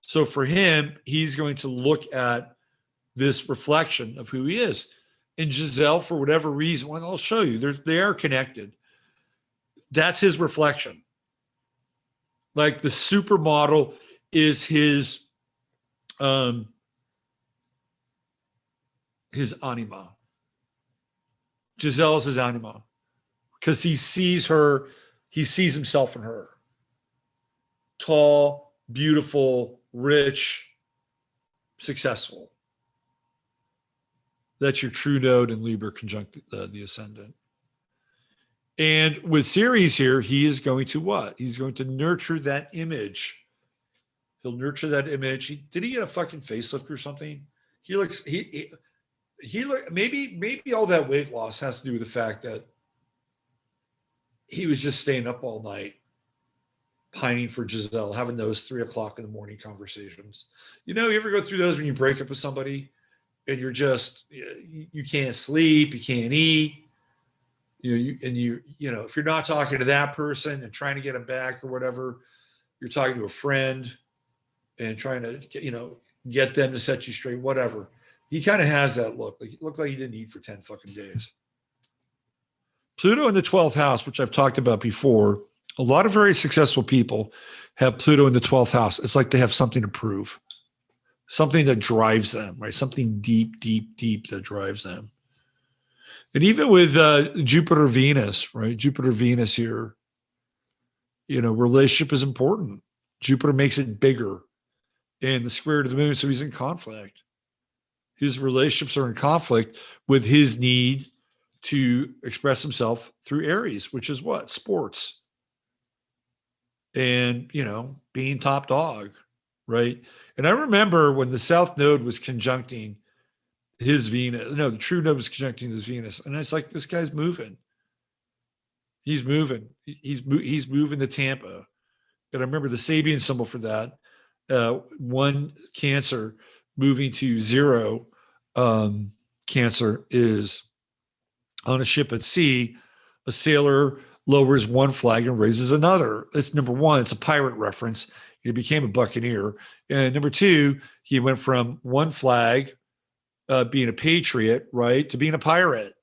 So for him, he's going to look at this reflection of who he is. And Giselle, for whatever reason, well, I'll show you, they are connected. That's his reflection. Like the supermodel is his anima. Giselle is his anima because he sees her, he sees himself in her. Tall, beautiful, rich, successful. That's your true node in Libra conjunct the ascendant. And with Ceres here, he is going to what? He's going to nurture that image. He'll nurture that image. Did he get a fucking facelift or something? He looks, maybe all that weight loss has to do with the fact that he was just staying up all night, pining for Giselle, having those 3 o'clock in the morning conversations. You ever go through those when you break up with somebody and you're just, you can't sleep, you can't eat, if you're not talking to that person and trying to get them back or whatever, you're talking to a friend and trying to, get them to set you straight, whatever. He kind of has that look. Like, looked like he didn't eat for 10 fucking days. Pluto in the 12th house, which I've talked about before. A lot of very successful people have Pluto in the 12th house. It's like they have something to prove, something that drives them, right? Something deep, deep, deep that drives them. And even with Jupiter, Venus, right? Jupiter, Venus here, relationship is important. Jupiter makes it bigger and the square to the moon. So he's in conflict. His relationships are in conflict with his need to express himself through Aries, which is what? Sports. And, being top dog, right? And I remember when the South Node was conjuncting his Venus, the true node was conjuncting his Venus. And it's like, this guy's moving. He's moving. He's moving to Tampa. And I remember the Sabian symbol for that, 1 Cancer moving to 0 Cancer is on a ship at sea, a sailor lowers one flag and raises another. It's number one, it's a pirate reference. He became a buccaneer. And number two, he went from one flag, being a patriot, right, to being a pirate.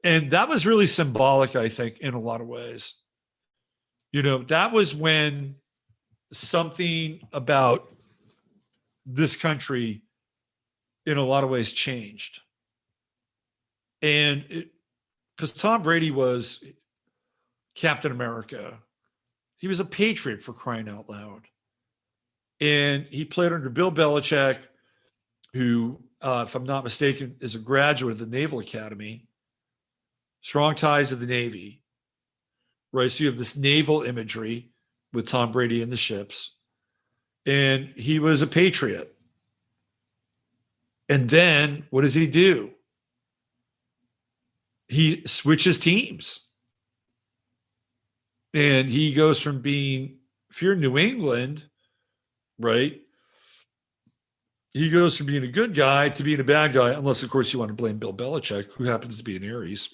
And that was really symbolic, I think, in a lot of ways. That was when something about this country in a lot of ways changed. And because Tom Brady was Captain America, he was a patriot, for crying out loud. And he played under Bill Belichick, who, if I'm not mistaken, is a graduate of the Naval Academy, strong ties to the Navy, right? So you have this naval imagery with Tom Brady and the ships. And he was a patriot. And then what does he do? He switches teams. And he goes from being, if you're in New England, right? He goes from being a good guy to being a bad guy, unless, of course, you want to blame Bill Belichick, who happens to be an Aries.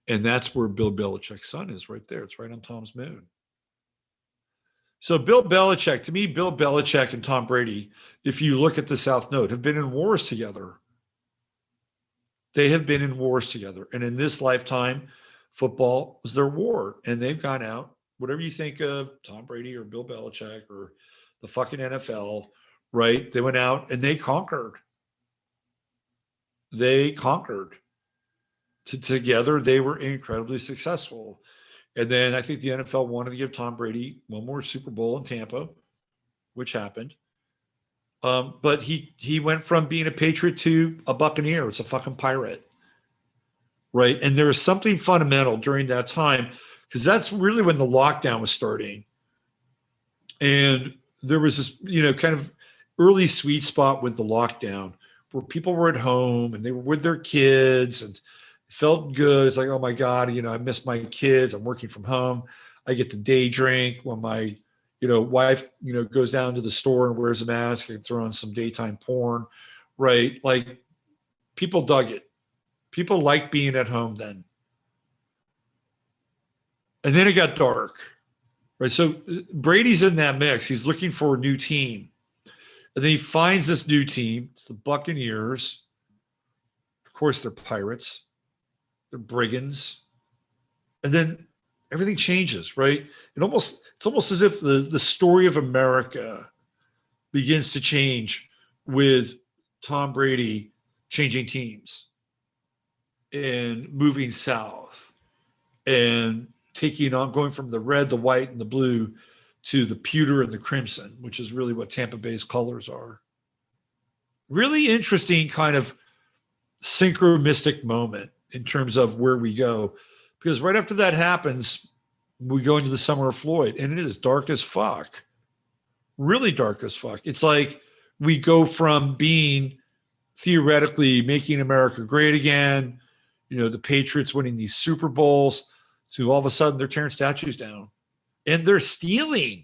And that's where Bill Belichick's sun is, right there. It's right on Tom's moon. So Bill Belichick, to me, Bill Belichick and Tom Brady, if you look at the South Node, have been in wars together. They have been in wars together. And in this lifetime, football was their war. And they've gone out, whatever you think of Tom Brady or Bill Belichick or the fucking NFL, right? They went out and they conquered. They conquered. Together, they were incredibly successful. And then I think the NFL wanted to give Tom Brady one more Super Bowl in Tampa, which happened. But he went from being a patriot to a buccaneer. It's a fucking pirate, right? And there was something fundamental during that time, because that's really when the lockdown was starting. And there was this, kind of early sweet spot with the lockdown where people were at home and they were with their kids and felt good. It's like, oh my God, I miss my kids. I'm working from home. I get to day drink when my, wife, goes down to the store and wears a mask and throw on some daytime porn, right? Like, people dug it. People liked being at home then. And then it got dark, right? So Brady's in that mix. He's looking for a new team. And then he finds this new team. It's the Buccaneers. Of course, they're pirates. They're brigands. And then everything changes, right? It's almost as if the story of America begins to change with Tom Brady changing teams and moving south and taking on, going from the red, the white, and the blue to the pewter and the crimson, which is really what Tampa Bay's colors are. Really interesting kind of synchronistic moment in terms of where we go. Because right after that happens, we go into the summer of Floyd, and it is dark as fuck. Really dark as fuck. It's like we go from being theoretically making America great again, the Patriots winning these Super Bowls, to all of a sudden they're tearing statues down and they're stealing.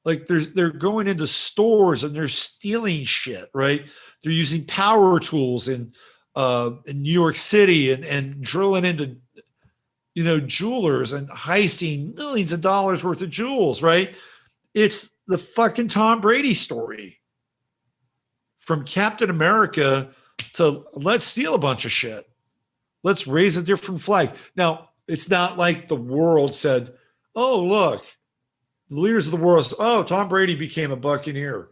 Like they're going into stores and they're stealing shit, right? They're using power tools in New York City and drilling into, jewelers and heisting millions of dollars worth of jewels, right? It's the fucking Tom Brady story. From Captain America to let's steal a bunch of shit. Let's raise a different flag. Now, it's not like the world said, oh, look, the leaders of the world, oh, Tom Brady became a Buccaneer.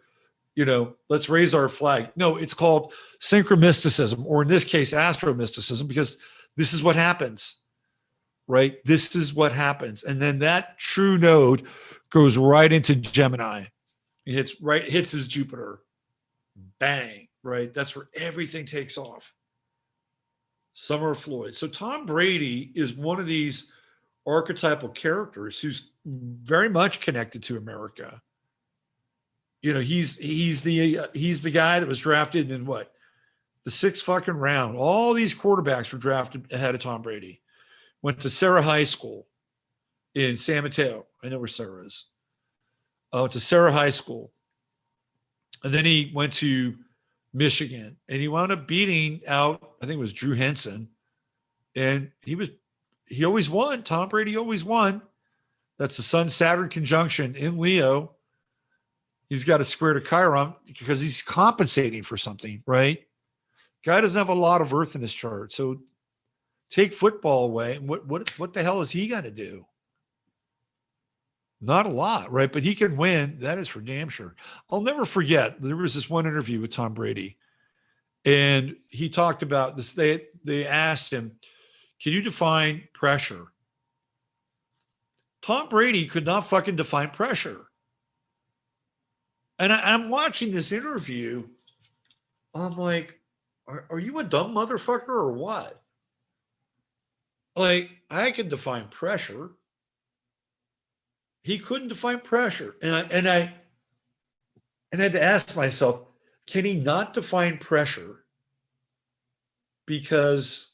Let's raise our flag. No, it's called synchromysticism, or in this case, astromysticism, because this is what happens, right? This is what happens. And then that true node goes right into Gemini. It hits his Jupiter. Bang, right? That's where everything takes off. Summer of Floyd. So Tom Brady is one of these archetypal characters who's very much connected to America. He's the guy that was drafted in what? The sixth fucking round. All these quarterbacks were drafted ahead of Tom Brady. Went to Sarah High School in San Mateo. I know where Sarah is. Went to Sarah High School. And then he went to Michigan, and he wound up beating out, I think it was Drew Henson. And he always won. Tom Brady always won. That's the Sun-Saturn conjunction in Leo. He's got a square to Chiron because he's compensating for something, right? Guy doesn't have a lot of Earth in his chart. So take football away. And what the hell is he going to do? Not a lot, right? But he can win. That is for damn sure. I'll never forget. There was this one interview with Tom Brady, and he talked about this. They asked him, can you define pressure? Tom Brady could not fucking define pressure. And I'm watching this interview. I'm like, are you a dumb motherfucker or what? Like, I can define pressure. He couldn't define pressure. And I had to ask myself, can he not define pressure because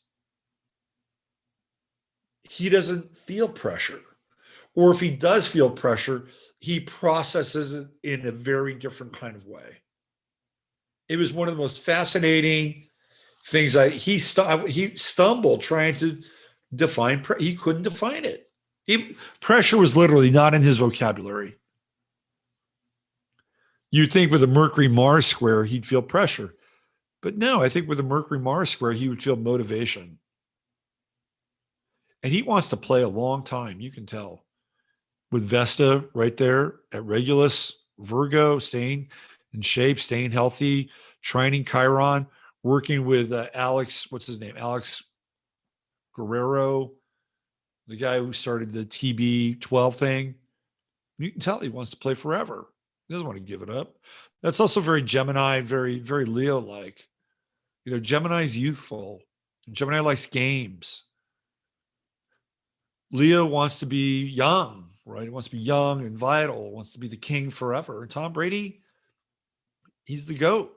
he doesn't feel pressure? Or if he does feel pressure, he processes it in a very different kind of way. It was one of the most fascinating things. He stumbled trying to define pressure. He couldn't define it. Pressure was literally not in his vocabulary. You'd think with a Mercury-Mars square, he'd feel pressure. But no, I think with a Mercury-Mars square, he would feel motivation. And he wants to play a long time, you can tell. With Vesta right there at Regulus, Virgo, staying in shape, staying healthy, trining Chiron, working with Alex, what's his name? Alex Guerrero, the guy who started the TB12 thing. You can tell he wants to play forever. He doesn't want to give it up. That's also very Gemini, very, very Leo-like. Gemini's youthful. Gemini likes games. Leo wants to be young, right? He wants to be young and vital, wants to be the king forever. And Tom Brady, he's the GOAT.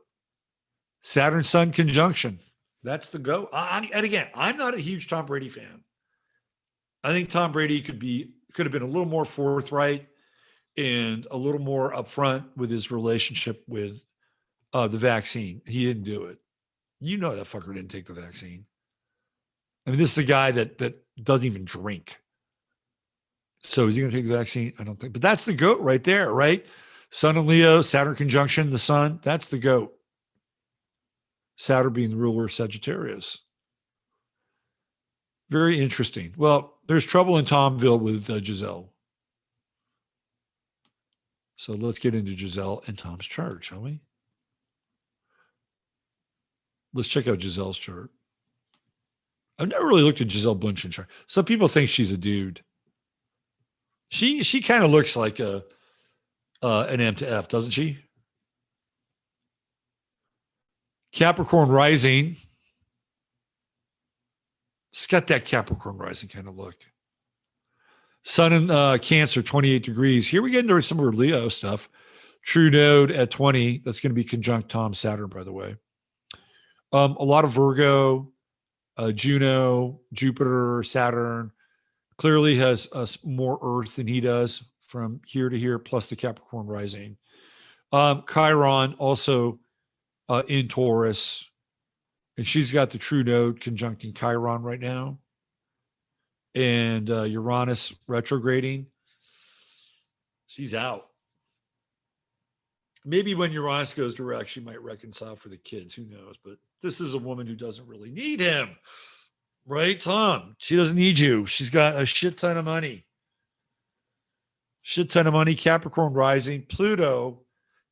Saturn-Sun conjunction. That's the GOAT. And again, I'm not a huge Tom Brady fan. I think Tom Brady could have been a little more forthright and a little more upfront with his relationship with the vaccine. He didn't do it. That fucker didn't take the vaccine. I mean, this is a guy that doesn't even drink. So is he going to take the vaccine? I don't think. But that's the GOAT right there, right? Sun and Leo, Saturn conjunction, the sun, that's the goat. Saturn being the ruler of Sagittarius. Very interesting. Well, there's trouble in Tomville with Giselle. So let's get into Giselle and Tom's chart, shall we? Let's check out Giselle's chart. I've never really looked at Giselle Bundchen's chart. Some people think she's a dude. She kind of looks like an M to F, doesn't she? Capricorn rising. It's got that Capricorn rising kind of look. Sun in Cancer, 28 degrees. Here we get into some of her Leo stuff. True node at 20. That's going to be conjunct Tom Saturn, by the way. A lot of Virgo, Juno, Jupiter, Saturn. Clearly has more Earth than he does from here to here, plus the Capricorn rising. Chiron also in Taurus. And she's got the true node conjuncting Chiron right now. And Uranus retrograding. She's out. Maybe when Uranus goes direct, she might reconcile for the kids. Who knows? But this is a woman who doesn't really need him. Right, Tom? She doesn't need you. She's got a shit ton of money. Shit ton of money. Capricorn rising. Pluto.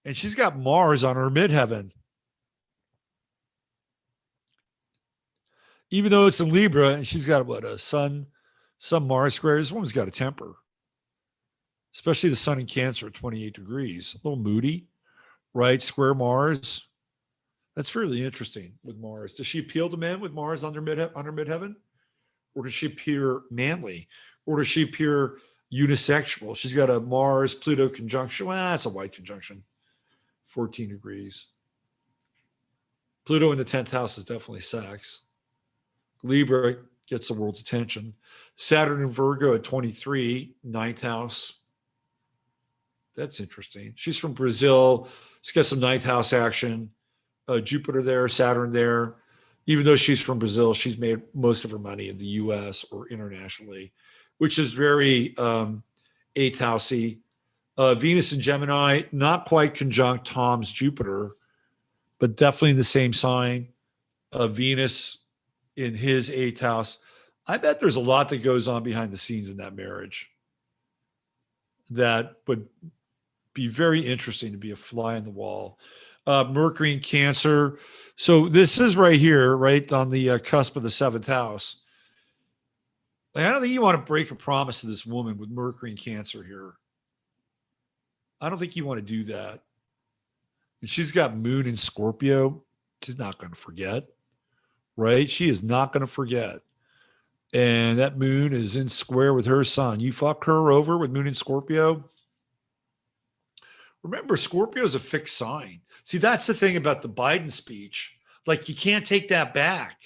And she's got Mars on her midheaven. Even though it's in Libra, and she's got what, a Sun Mars square. This woman's got a temper, especially the Sun in Cancer at 28 degrees. A little moody, right? Square Mars. That's really interesting with Mars. Does she appeal to men with Mars on her midheaven? Or does she appear manly? Or does she appear unisexual? She's got a Mars-Pluto conjunction. Well, that's a white conjunction. 14 degrees. Pluto in the 10th house is definitely sex. Libra gets the world's attention. Saturn and Virgo at 23, 9th house. That's interesting. She's from Brazil. She's got some 9th house action. Jupiter there, Saturn there. Even though she's from Brazil, she's made most of her money in the U.S. or internationally, which is very 8th housey. Venus and Gemini, not quite conjunct Tom's Jupiter, but definitely in the same sign. Venus in his 8th house. I bet there's a lot that goes on behind the scenes in that marriage that would be very interesting to be a fly on the wall. Mercury in Cancer. So this is right here, right on the cusp of the 7th house. Like, I don't think you want to break a promise to this woman with Mercury in Cancer here. I don't think you want to do that. And she's got Moon in Scorpio. She's not going to forget, right? She is not going to forget. And that Moon is in square with her Sun. You fuck her over with Moon in Scorpio. Remember, Scorpio is a fixed sign. See, that's the thing about the Biden speech. Like, you can't take that back.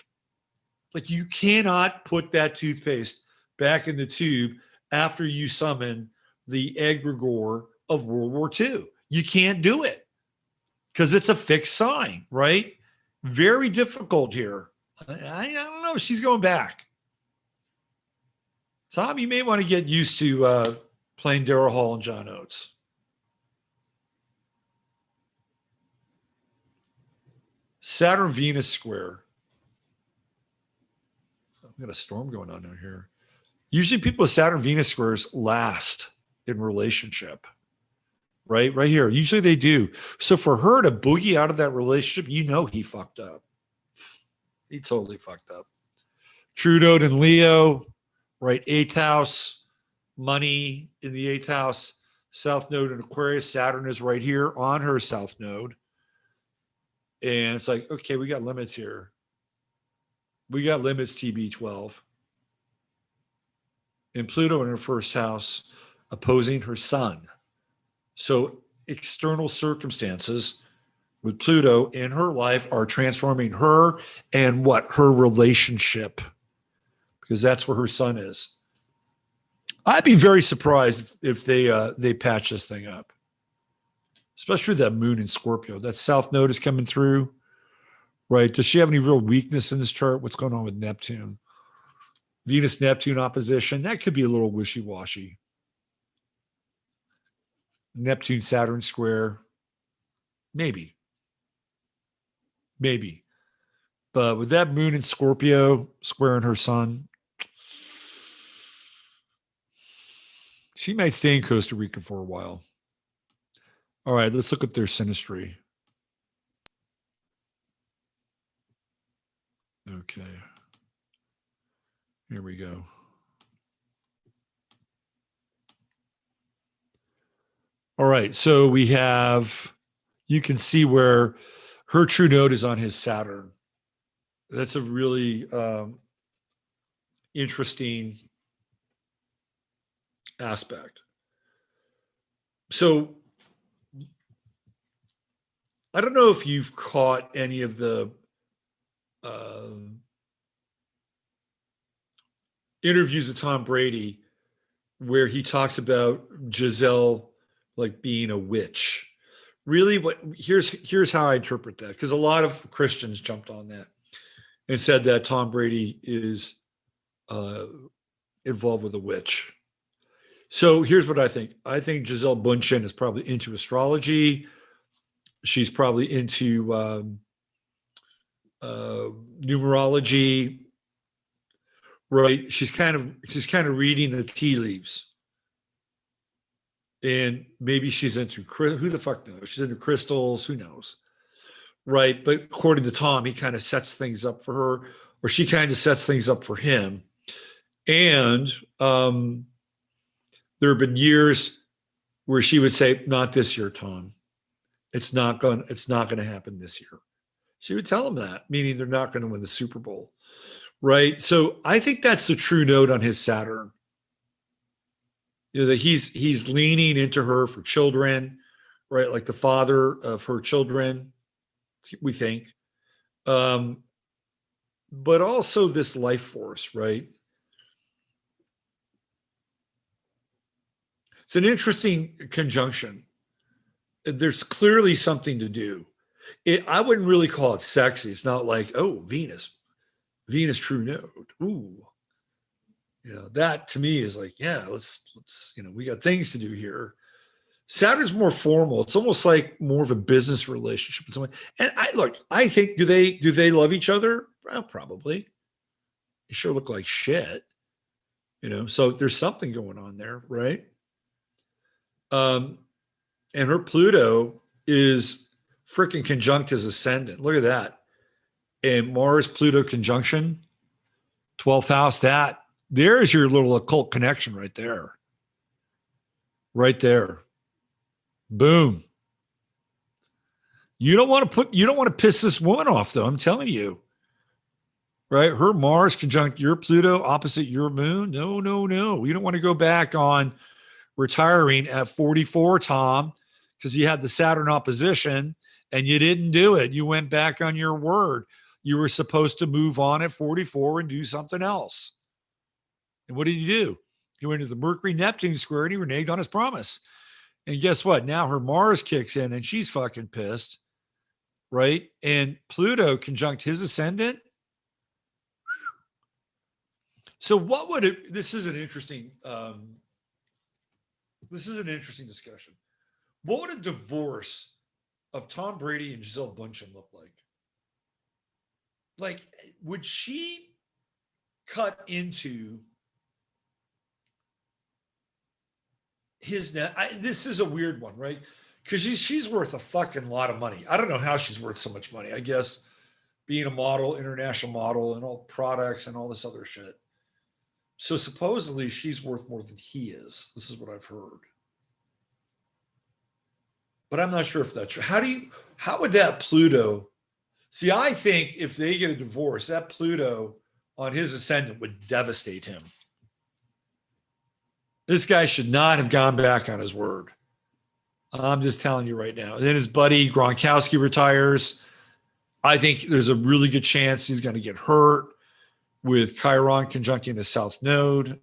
Like, you cannot put that toothpaste back in the tube after you summon the egregore of World War II. You can't do it because it's a fixed sign, right? Very difficult here. I don't know. She's going back. Tom, you may want to get used to playing Daryl Hall and John Oates. Saturn Venus square. I've got a storm going on down here. Usually people with Saturn Venus squares last in relationship. Right here. Usually they do. So for her to boogie out of that relationship, you know he fucked up. He totally fucked up. True node in Leo, right? 8th house, money in the 8th house. South node in Aquarius. Saturn is right here on her south node. And it's like, okay, we got limits here. We got limits, TB12. And Pluto in her first house opposing her Sun. So external circumstances with Pluto in her life are transforming her and what? Her relationship. Because that's where her Sun is. I'd be very surprised if they patch this thing up. Especially that Moon in Scorpio. That South node is coming through, right? Does she have any real weakness in this chart? What's going on with Neptune? Venus-Neptune opposition. That could be a little wishy-washy. Neptune, Saturn square. Maybe. But with that moon in Scorpio squaring her sun, she might stay in Costa Rica for a while. All right, let's look at their synastry. Okay. Here we go. All right, so we have, you can see where her true node is on his Saturn. That's a really interesting aspect. So I don't know if you've caught any of the interviews with Tom Brady where he talks about Giselle like being a witch. Really, here's how I interpret that, because a lot of Christians jumped on that and said that Tom Brady is involved with a witch. So here's what I think. I think Giselle Bundchen is probably into astrology. She's probably into numerology, right? She's kind of reading the tea leaves. And maybe she's into, who the fuck knows? She's into crystals, who knows? Right. But according to Tom, he kind of sets things up for her, or she kind of sets things up for him. And there have been years where she would say, not this year, Tom. It's not going to happen this year. She would tell him that, meaning they're not going to win the Super Bowl. Right. So I think that's the true note on his Saturn. You know, that he's leaning into her for children, right? Like the father of her children, we think. But also this life force, right? It's an interesting conjunction. There's clearly something to do. I wouldn't really call it sexy. It's not like, oh, Venus true node. Ooh. You know, that to me is like, yeah, let's, we got things to do here. Saturn's more formal. It's almost like more of a business relationship with someone. And I think, do they love each other? Well, probably. They sure look like shit. So there's something going on there, right? And her Pluto is freaking conjunct his ascendant. Look at that. And Mars Pluto conjunction, 12th house, there's your little occult connection right there. Right there. Boom. You don't want to piss this woman off, though. I'm telling you. Right? Her Mars conjunct your Pluto opposite your moon. No. You don't want to go back on retiring at 44, Tom, because you had the Saturn opposition and you didn't do it. You went back on your word. You were supposed to move on at 44 and do something else. And what did you do? He went to the Mercury-Neptune square and he reneged on his promise. And guess what? Now her Mars kicks in and she's fucking pissed, right? And Pluto conjunct his ascendant. So what would it, this is an interesting discussion. What would a divorce of Tom Brady and Giselle Bundchen look like? Like, would she cut into his net? This is a weird one, right? Because she's worth a fucking lot of money. I don't know how she's worth so much money. I guess being a model, international model, and all products and all this other shit. So supposedly she's worth more than he is. This is what I've heard. But I'm not sure if that's true. How would that Pluto? See, I think if they get a divorce, that Pluto on his ascendant would devastate him. This guy should not have gone back on his word. I'm just telling you right now. And then his buddy Gronkowski retires. I think there's a really good chance he's going to get hurt with Chiron conjuncting the South Node.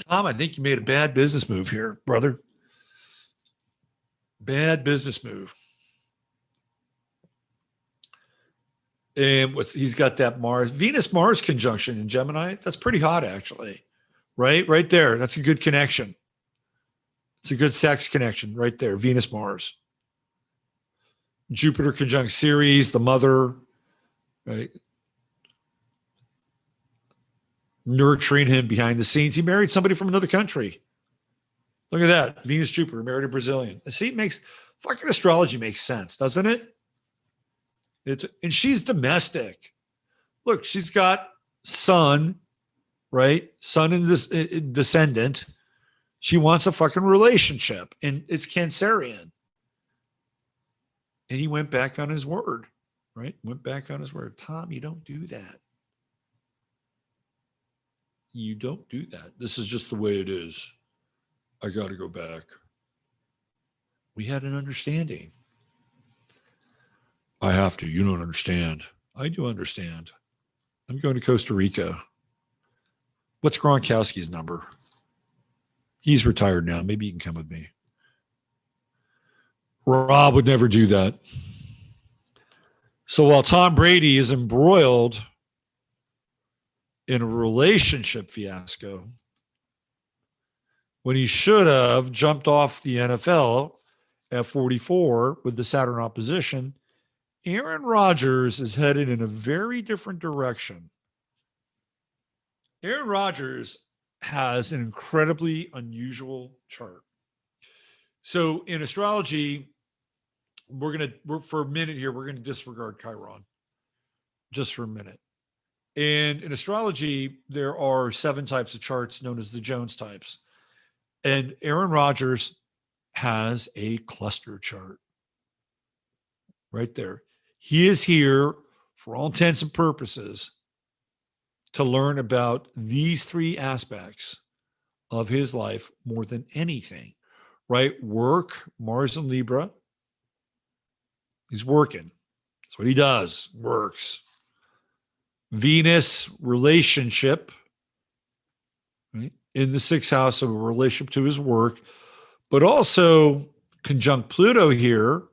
Tom, I think you made a bad business move here, brother. Bad business move. And he's got that Venus-Mars conjunction in Gemini. That's pretty hot, actually. Right there. That's a good connection. It's a good sex connection right there. Venus, Mars. Jupiter conjunct Ceres, the mother, right? Nurturing him behind the scenes. He married somebody from another country. Look at that. Venus, Jupiter, married a Brazilian. See, it makes fucking astrology makes sense, doesn't it? And she's domestic. Look, she's got son, right? Son and this descendant. She wants a fucking relationship, and it's Cancerian. And he went back on his word, right? Went back on his word. Tom, you don't do that. You don't do that. This is just the way it is. I got to go back. We had an understanding. I have to. You don't understand. I do understand. I'm going to Costa Rica. What's Gronkowski's number? He's retired now. Maybe you can come with me. Rob would never do that. So while Tom Brady is embroiled in a relationship fiasco, when he should have jumped off the NFL at 44 with the Saturn opposition, Aaron Rodgers is headed in a very different direction. Aaron Rodgers has an incredibly unusual chart. So in astrology, we're for a minute here, we're going to disregard Chiron just for a minute. And in astrology, there are 7 types of charts known as the Jones types. And Aaron Rodgers has a cluster chart right there. He is here for all intents and purposes to learn about these 3 aspects of his life more than anything, right? Work, Mars and Libra. He's working. That's what he does, works. Venus, relationship, right? In the 6th house of a relationship to his work, but also conjunct Pluto here,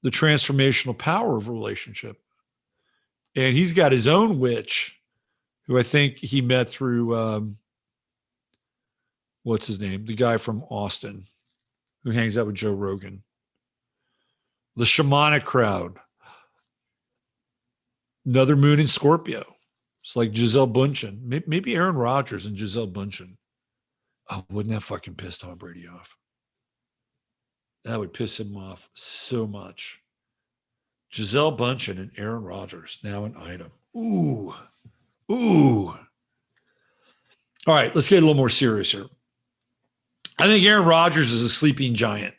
the transformational power of relationship. And he's got his own witch, who I think he met through, what's his name? The guy from Austin who hangs out with Joe Rogan. The shamanic crowd. Another moon in Scorpio. It's like Giselle Bundchen. Maybe Aaron Rodgers and Giselle Bundchen. Oh, wouldn't that fucking piss Tom Brady off? That would piss him off so much. Giselle Bundchen and Aaron Rodgers, now an item. Ooh. All right, let's get a little more serious here. I think Aaron Rodgers is a sleeping giant.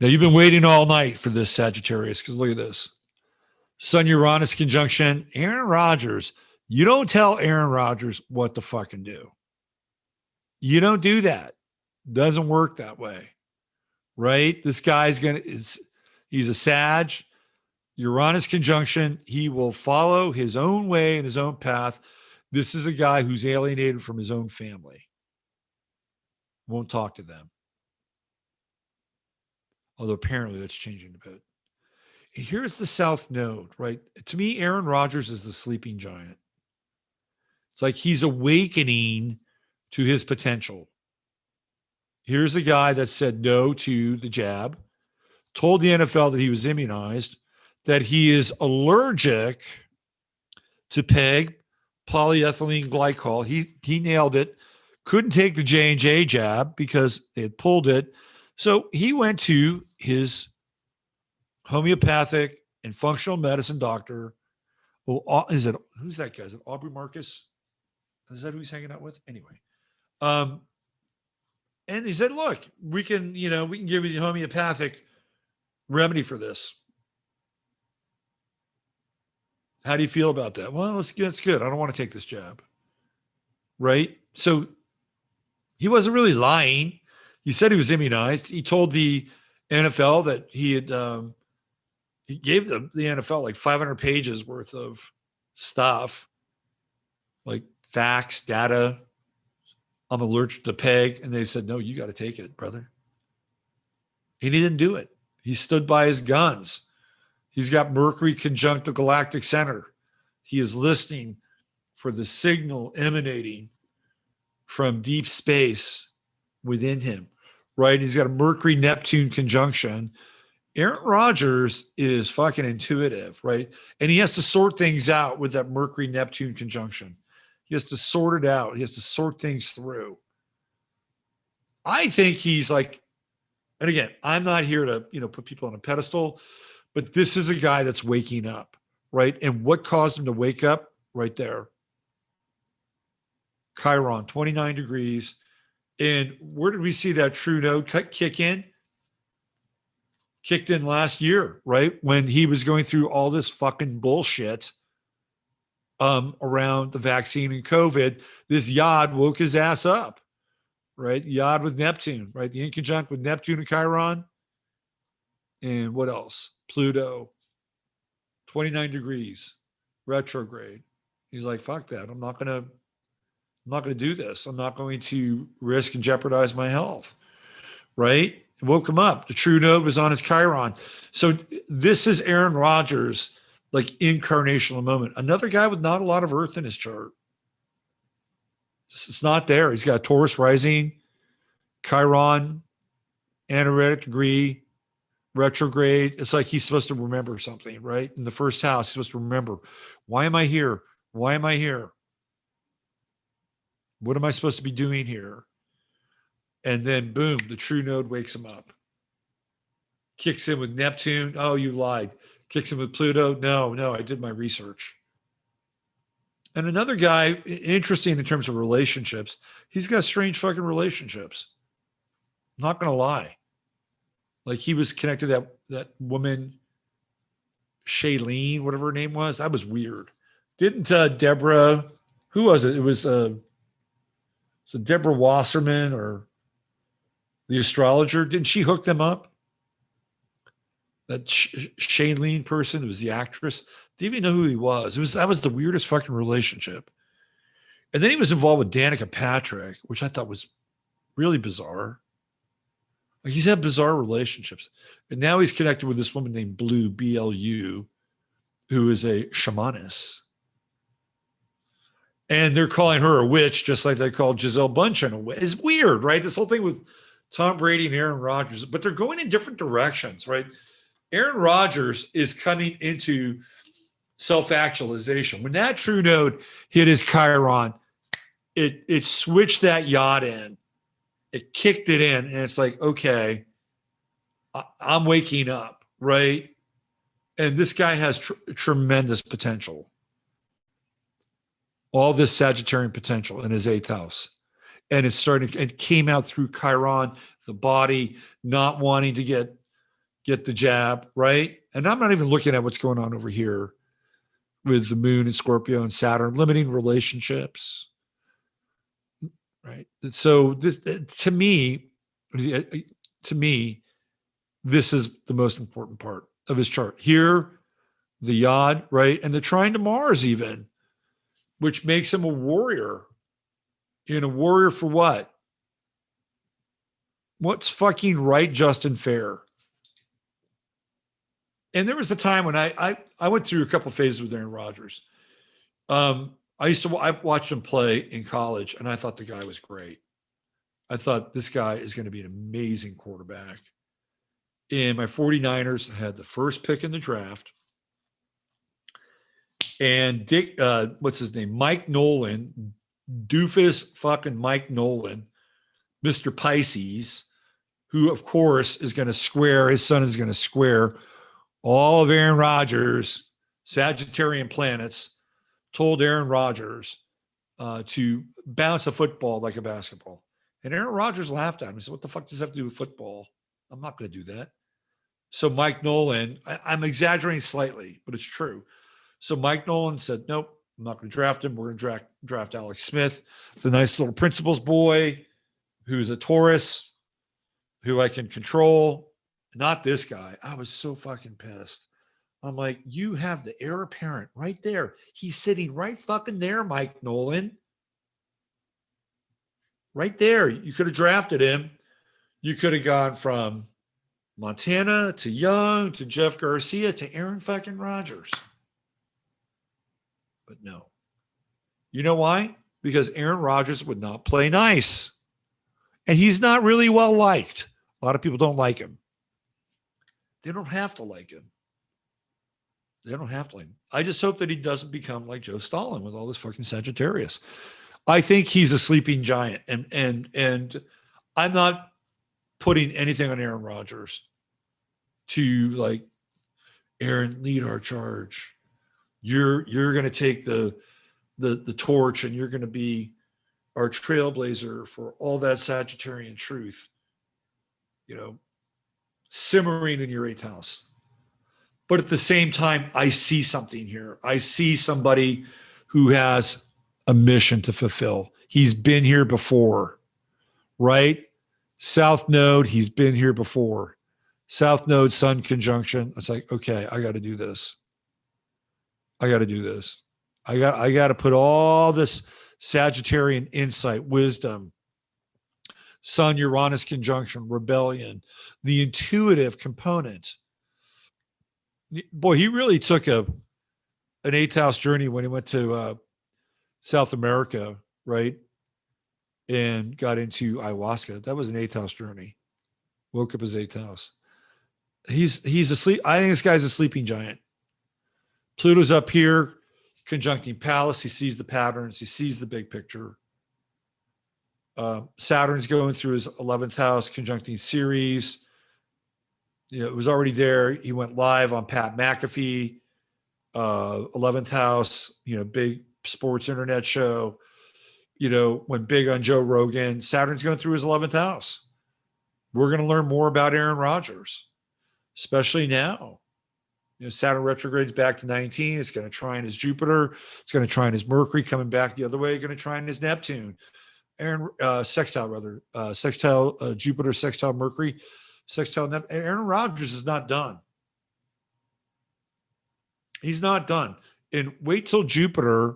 Now, you've been waiting all night for this, Sagittarius, because look at this. Sun-Uranus conjunction. Aaron Rodgers, you don't tell Aaron Rodgers what to fucking do. You don't do that. Doesn't work that way, right? This guy's he's a Sag. Uranus conjunction. He will follow his own way and his own path. This is a guy who's alienated from his own family. Won't talk to them. Although apparently that's changing a bit. And here's the South Node, right? To me, Aaron Rodgers is the sleeping giant. It's like he's awakening to his potential. Here's a guy that said no to the jab, told the NFL that he was immunized, that he is allergic to PEG, polyethylene glycol. He nailed it. Couldn't take the J&J jab because they had pulled it. So he went to his homeopathic and functional medicine doctor. Well, who's that guy? Is it Aubrey Marcus? Is that who he's hanging out with? Anyway. And he said, look, we can give you the homeopathic remedy for this. How do you feel about that? Well, that's good. I don't want to take this jab. Right? So he wasn't really lying. He said he was immunized. He told the NFL that he gave the NFL like 500 pages worth of stuff, like facts, data. I'm allergic to PEG. And they said, no, you got to take it, brother. And he didn't do it. He stood by his guns. He's got Mercury conjunct the galactic center. He is listening for the signal emanating from deep space within him, right? He's got a Mercury-Neptune conjunction. Aaron Rodgers is fucking intuitive, right? And he has to sort things out with that Mercury-Neptune conjunction. He has to sort it out. He has to sort things through. I think he's like, and again, I'm not here to, put people on a pedestal, but this is a guy that's waking up, right? And what caused him to wake up? Right there. Chiron, 29 degrees. And where did we see that true node kick in? Kicked in last year, right? When he was going through all this fucking bullshit around the vaccine and COVID. This Yod woke his ass up, right? Yod with Neptune, right? The inconjunct with Neptune and Chiron. And what else? Pluto, 29 degrees, retrograde. He's like, fuck that. I'm not going to do this. I'm not going to risk and jeopardize my health, right? It woke him up. The true node was on his Chiron. So this is Aaron Rodgers, like incarnational moment. Another guy with not a lot of earth in his chart. It's not there. He's got Taurus rising, Chiron, anaretic degree, retrograde. It's like he's supposed to remember something, right? In the first house, he's supposed to remember, why am I here? Why am I here? What am I supposed to be doing here? And then boom, the true node wakes him up. Kicks in with Neptune. Oh, you lied. Kicks in with Pluto. No, I did my research. And another guy, interesting in terms of relationships, he's got strange fucking relationships. Not going to lie. Like he was connected to that woman, Shailene, whatever her name was. That was weird. Didn't Deborah, who was it? It was Deborah Wasserman or the astrologer. Didn't she hook them up? That Shailene person who was the actress. Didn't even know who he was. That was the weirdest fucking relationship. And then he was involved with Danica Patrick, which I thought was really bizarre. Like he's had bizarre relationships. And now he's connected with this woman named Blue, B-L-U, who is a shamaness. And they're calling her a witch, just like they called Giselle Bundchen a witch. It's weird, right? This whole thing with Tom Brady and Aaron Rodgers, but they're going in different directions, right? Aaron Rodgers is coming into self-actualization. When that true node hit his Chiron, it switched that yacht in. It kicked it in, and it's like, okay, I'm waking up, right? And this guy has tremendous potential. All this Sagittarian potential in his 8th house. And it came out through Chiron, the body not wanting to get the jab, right? And I'm not even looking at what's going on over here with the moon and Scorpio and Saturn, limiting relationships, right? So this, to me, this is the most important part of his chart. Here, the Yod, right? And the trine to Mars even, which makes him a warrior. And a warrior for what? What's fucking right, just, and fair? And there was a time when I went through a couple of phases with Aaron Rodgers. I watched him play in college, and I thought the guy was great. I thought this guy is going to be an amazing quarterback. And my 49ers had the first pick in the draft. And what's his name? Mike Nolan, doofus fucking Mike Nolan, Mr. Pisces, who of course is going to square, his son is going to square all of Aaron Rodgers' Sagittarian planets, told Aaron Rodgers to bounce a football like a basketball. And Aaron Rodgers laughed at him. He said, what the fuck does that have to do with football? I'm not going to do that. So Mike Nolan, I'm exaggerating slightly, but it's true. So Mike Nolan said, nope, I'm not going to draft him. We're going to draft Alex Smith, the nice little principal's boy who's a Taurus, who I can control. Not this guy. I was so fucking pissed. I'm like, you have the heir apparent right there. He's sitting right fucking there, Mike Nolan. Right there. You could have drafted him. You could have gone from Montana to Young to Jeff Garcia to Aaron fucking Rodgers. But no. You know why? because Aaron Rodgers would not play nice. And he's not really well liked. A lot of people don't like him. They don't have to like him. They don't have to like him. I just hope that he doesn't become like Joe Stalin with all this fucking Sagittarius. I think he's a sleeping giant. And I'm not putting anything on Aaron Rodgers to like, Aaron, lead our charge. You're going to take the torch, and you're going to be our trailblazer for all that Sagittarian truth, simmering in your eighth house. But at the same time, I see something here. I see somebody who has a mission to fulfill. He's been here before, right? South Node, he's been here before. South Node, Sun conjunction. It's like, okay, I got to do this. I got to put all this Sagittarian insight, wisdom, Sun Uranus conjunction, rebellion, the intuitive component. Boy, he really took an eighth house journey when he went to South America, right? And got into ayahuasca. That was an eighth house journey. Woke up his eighth house. He's asleep. I think this guy's a sleeping giant. Pluto's up here, conjuncting Pallas. He sees the patterns. He sees the big picture. Saturn's going through his 11th house, conjuncting Ceres. It was already there. He went live on Pat McAfee, 11th house, big sports internet show, went big on Joe Rogan. Saturn's going through his 11th house. We're going to learn more about Aaron Rodgers, especially now. Saturn retrogrades back to 19. It's going to trine his Jupiter. It's going to trine his Mercury, coming back the other way, going to trine his Neptune. Sextile, Jupiter, sextile Mercury, sextile Neptune. Aaron Rodgers is not done. He's not done. And wait till Jupiter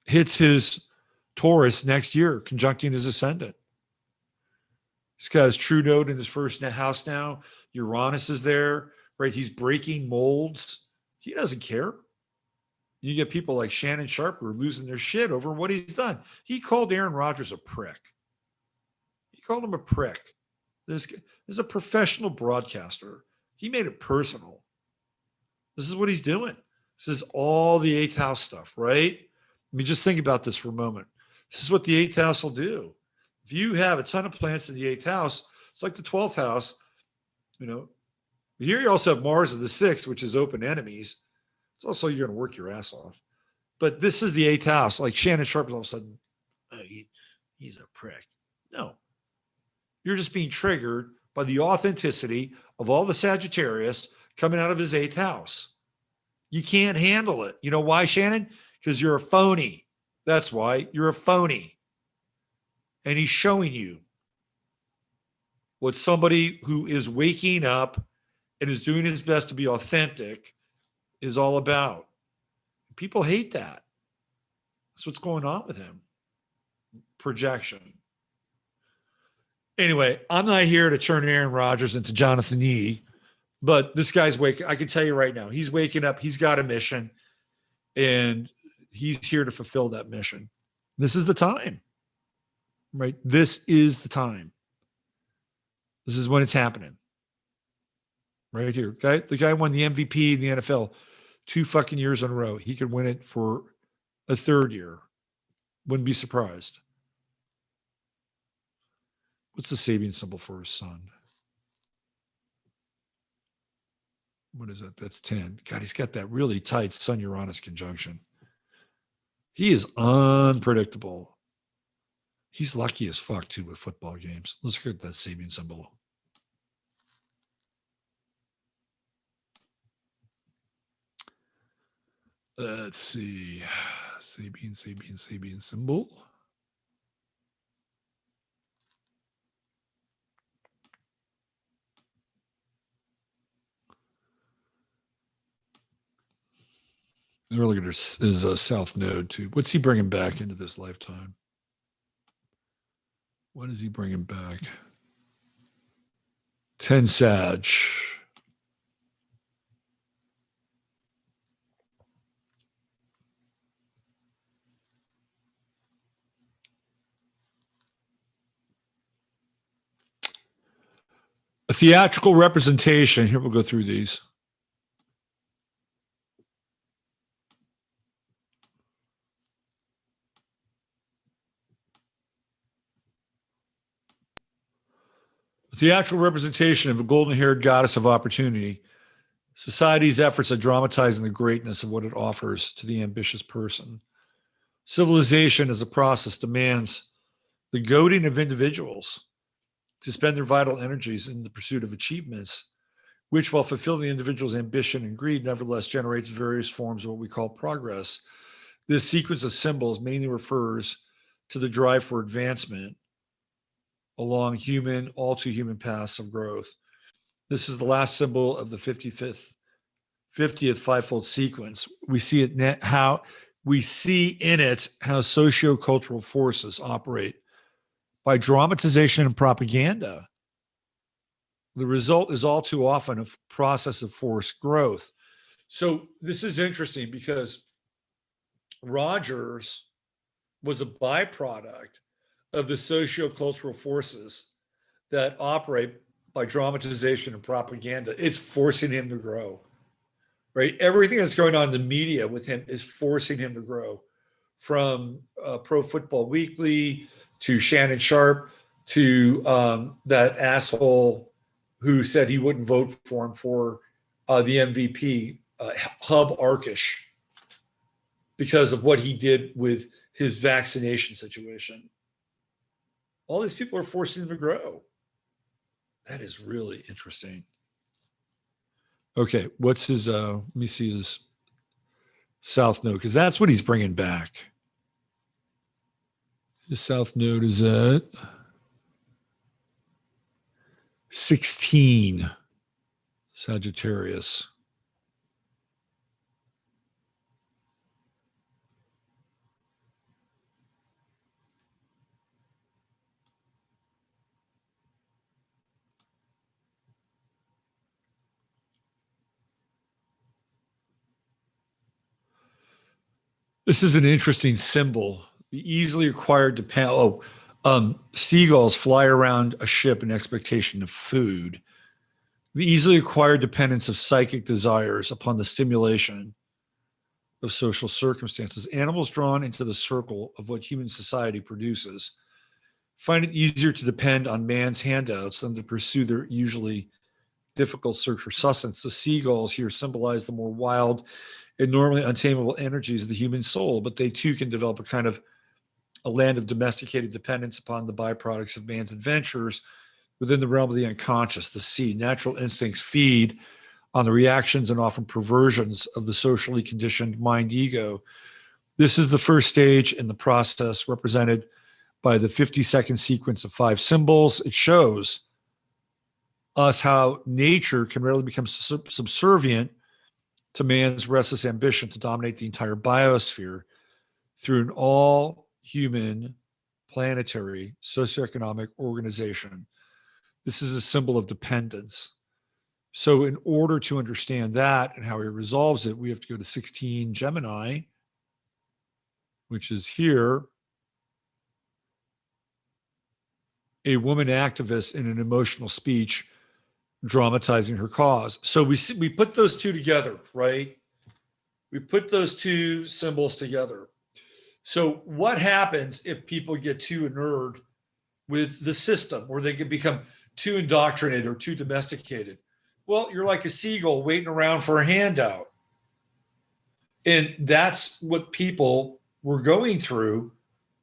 hits his Taurus next year, conjuncting his ascendant. He's got his true node in his first house now. Uranus is there, right? He's breaking molds. He doesn't care. You get people like Shannon Sharp who are losing their shit over what he's done. He called Aaron Rodgers a prick. He called him a prick. This is a professional broadcaster. He made it personal. This is what he's doing. This is all the eighth house stuff, right? I mean, just think about this for a moment. This is what the eighth house will do. If you have a ton of planets in the eighth house, it's like the 12th house. Here you also have Mars in the sixth, which is open enemies. It's also, you're going to work your ass off. But this is the eighth house. Like Shannon Sharp is all of a sudden, he's a prick. No. You're just being triggered by the authenticity of all the Sagittarius coming out of his eighth house. You can't handle it. You know why, Shannon? Because you're a phony. That's why. You're a phony. And he's showing you what somebody who is waking up and is doing his best to be authentic is all about. People hate that. That's what's going on with him. Projection. Anyway, I'm not here to turn Aaron Rodgers into Jonathan Yee, but this guy's waking. I can tell you right now, he's waking up. He's got a mission, and he's here to fulfill that mission. This is the time, right? This is the time. This is when it's happening. Right here. The guy won the MVP in the NFL 2 fucking years in a row. He could win it for a third year. Wouldn't be surprised. What's the Sabian symbol for his son? What is that? That's 10. God, he's got that really tight Sun-Uranus conjunction. He is unpredictable. He's lucky as fuck, too, with football games. Let's look at that Sabian symbol. Let's see. Sabian symbol. And we're looking at his South Node, too. What's he bringing back into this lifetime? What is he bringing back? 10 Sag. A theatrical representation. Here, we'll go through these. A theatrical representation of a golden-haired goddess of opportunity. Society's efforts at dramatizing the greatness of what it offers to the ambitious person. Civilization as a process demands the goading of individuals to spend their vital energies in the pursuit of achievements, which, while fulfilling the individual's ambition and greed, nevertheless generates various forms of what we call progress. This sequence of symbols mainly refers to the drive for advancement along human, all too human paths of growth. This is the last symbol of the 50th fivefold sequence. We see in it how socio-cultural forces operate by dramatization and propaganda. The result is all too often a process of forced growth. So this is interesting because Rodgers was a byproduct of the socio-cultural forces that operate by dramatization and propaganda. It's forcing him to grow, right? Everything that's going on in the media with him is forcing him to grow, from Pro Football Weekly to Shannon Sharp to that asshole who said he wouldn't vote for him for the MVP, Hub Arkish, because of what he did with his vaccination situation. All these people are forcing him to grow. That is really interesting. Okay, what's his, let me see his South Node, because that's what he's bringing back. His South Node is at 16, Sagittarius. This is an interesting symbol. The easily acquired seagulls fly around a ship in expectation of food. The easily acquired dependence of psychic desires upon the stimulation of social circumstances. Animals drawn into the circle of what human society produces find it easier to depend on man's handouts than to pursue their usually difficult search for sustenance. The seagulls here symbolize the more wild and normally untamable energies of the human soul, but they too can develop a kind of a land of domesticated dependence upon the byproducts of man's adventures within the realm of the unconscious, the sea. Natural instincts feed on the reactions and often perversions of the socially conditioned mind ego. This is the first stage in the process, represented by the 50-second sequence of 5 symbols. It shows us how nature can readily become subservient to man's restless ambition to dominate the entire biosphere through an all-human, planetary, socioeconomic organization. This is a symbol of dependence. So in order to understand that and how he resolves it, we have to go to 16 Gemini, which is here. A woman activist in an emotional speech dramatizing her cause. So we put those two together, right? We put those two symbols together. So what happens if people get too inured with the system, or they can become too indoctrinated or too domesticated? Well, you're like a seagull waiting around for a handout. And that's what people were going through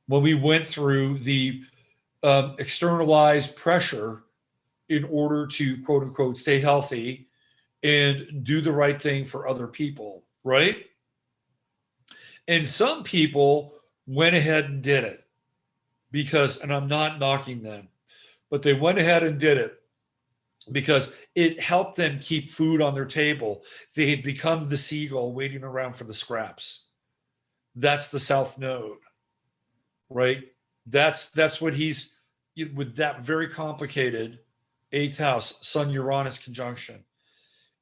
when we went through the externalized pressure in order to, quote unquote, stay healthy and do the right thing for other people, right? And some people went ahead and did it because, and I'm not knocking them, but they went ahead and did it because it helped them keep food on their table. They had become the seagull waiting around for the scraps. That's the South Node, right? That's what he's, with that very complicated 8th house, Sun Uranus conjunction.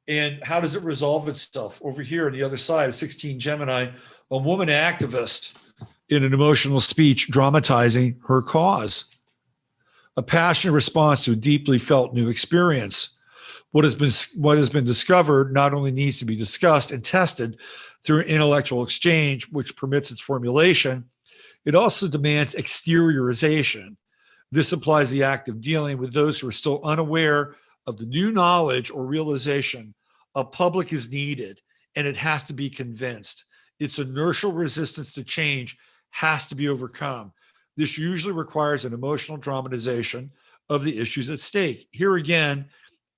And how does it resolve itself? Over here on the other side of 16 Gemini, a woman activist in an emotional speech dramatizing her cause. a passionate response to a deeply felt new experience. What has been discovered not only needs to be discussed and tested through an intellectual exchange, which permits its formulation, it also demands exteriorization. This implies the act of dealing with those who are still unaware of the new knowledge or realization. A public is needed, and it has to be convinced. Its inertial resistance to change has to be overcome. This usually requires an emotional dramatization of the issues at stake. Here again,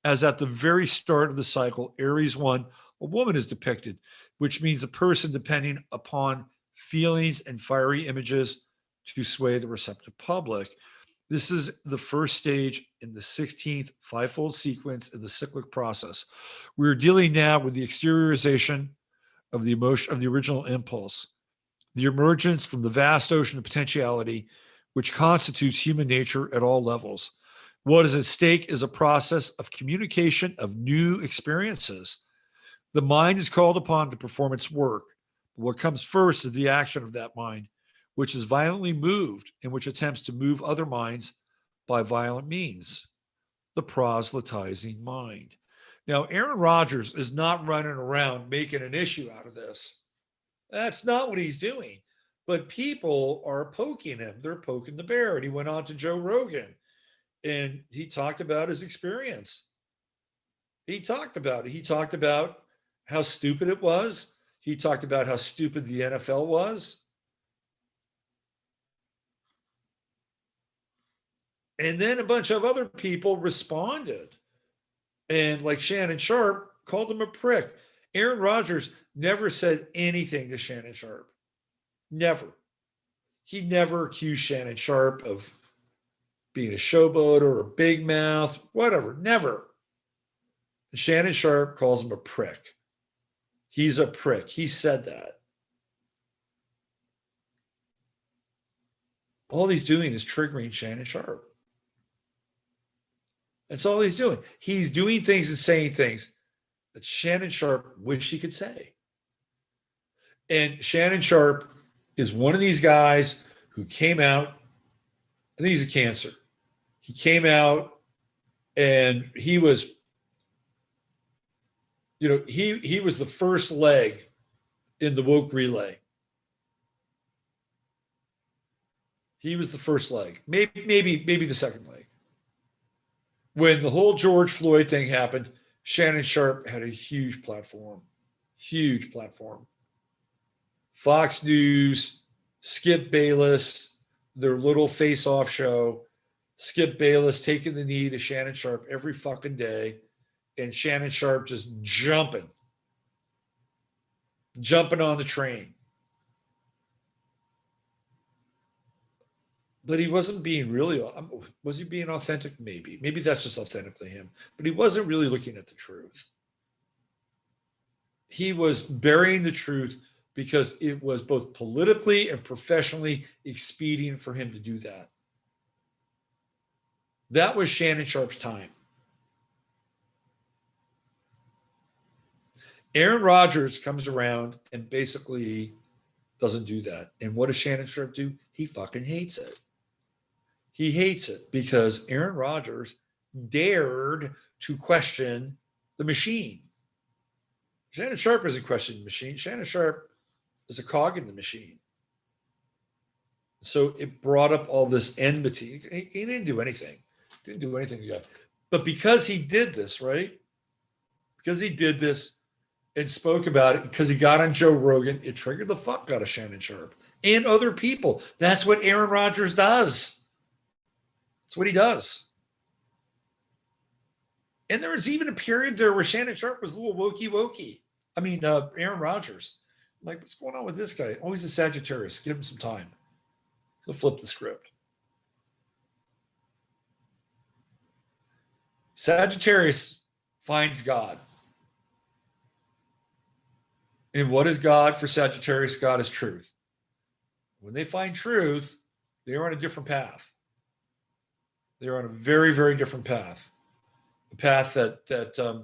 as at the very start of the cycle, Aries 1, a woman is depicted, which means a person depending upon feelings and fiery images to sway the receptive public. This is the first stage in the 16th fivefold sequence in the cyclic process. We're dealing now with the exteriorization of the emotion of the original impulse, the emergence from the vast ocean of potentiality, which constitutes human nature at all levels. What is at stake is a process of communication of new experiences. The mind is called upon to perform its work. What comes first is the action of that mind, which is violently moved and which attempts to move other minds by violent means, the proselytizing mind. Now, Aaron Rodgers is not running around making an issue out of this. That's not what he's doing. But people are poking him. They're poking the bear. And he went on to Joe Rogan and he talked about his experience. He talked about it. He talked about how stupid it was. He talked about how stupid the NFL was. And then a bunch of other people responded. And like Shannon Sharp called him a prick. Aaron Rodgers never said anything to Shannon Sharp. Never. He never accused Shannon Sharp of being a showboat or a big mouth, whatever. Never. Shannon Sharp calls him a prick. He's a prick. He said that. All he's doing is triggering Shannon Sharp. That's all he's doing. He's doing things and saying things that Shannon Sharp wished he could say. And Shannon Sharp is one of these guys who came out, I think he's a Cancer. He came out and he was, he was the first leg in the woke relay. He was the first leg, maybe the second leg. When the whole George Floyd thing happened, Shannon Sharp had a huge platform. Fox News, Skip Bayless, their little face-off show, Skip Bayless taking the knee to Shannon Sharp every fucking day, and Shannon Sharp just jumping on the train. But he wasn't being really, was he being authentic? Maybe that's just authentically him, but he wasn't really looking at the truth. He was burying the truth because it was both politically and professionally expedient for him to do that. That was Shannon Sharp's time. Aaron Rodgers comes around and basically doesn't do that. And what does Shannon Sharp do? He fucking hates it. He hates it because Aaron Rodgers dared to question the machine. Shannon Sharp isn't questioning the machine. Shannon Sharp is a cog in the machine. So it brought up all this enmity. He didn't do anything. Didn't do anything to God. But because he did this, right? Because he did this and spoke about it, because he got on Joe Rogan, it triggered the fuck out of Shannon Sharp and other people. That's what Aaron Rodgers does. That's what he does. And there was even a period there where Shannon Sharp was a little wokey. I mean, Aaron Rodgers. I'm like, what's going on with this guy? Oh, he's a Sagittarius. Give him some time. He'll flip the script. Sagittarius finds God. And what is God for Sagittarius? God is truth. When they find truth, they're on a different path. They're on a very, very different path. A path that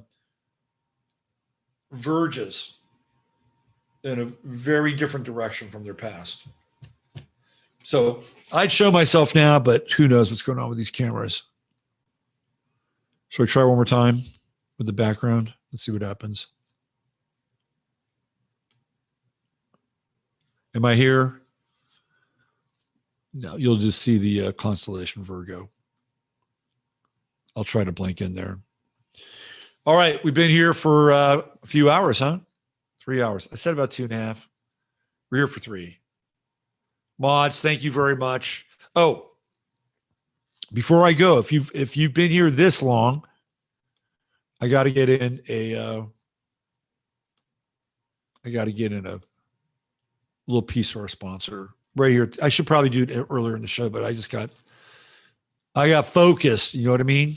verges in a very different direction from their past. So I'd show myself now, but who knows what's going on with these cameras. Should I try one more time with the background? Let's see what happens. Am I here? No, you'll just see the constellation Virgo. I'll try to blink in there. All right, we've been here for a few hours, huh? 3 hours. I said about 2.5. We're here for 3. Mods, thank you very much. Oh, before I go, if you've been here this long, I got to get in a little piece for our sponsor right here. I should probably do it earlier in the show, but I got focused. You know what I mean?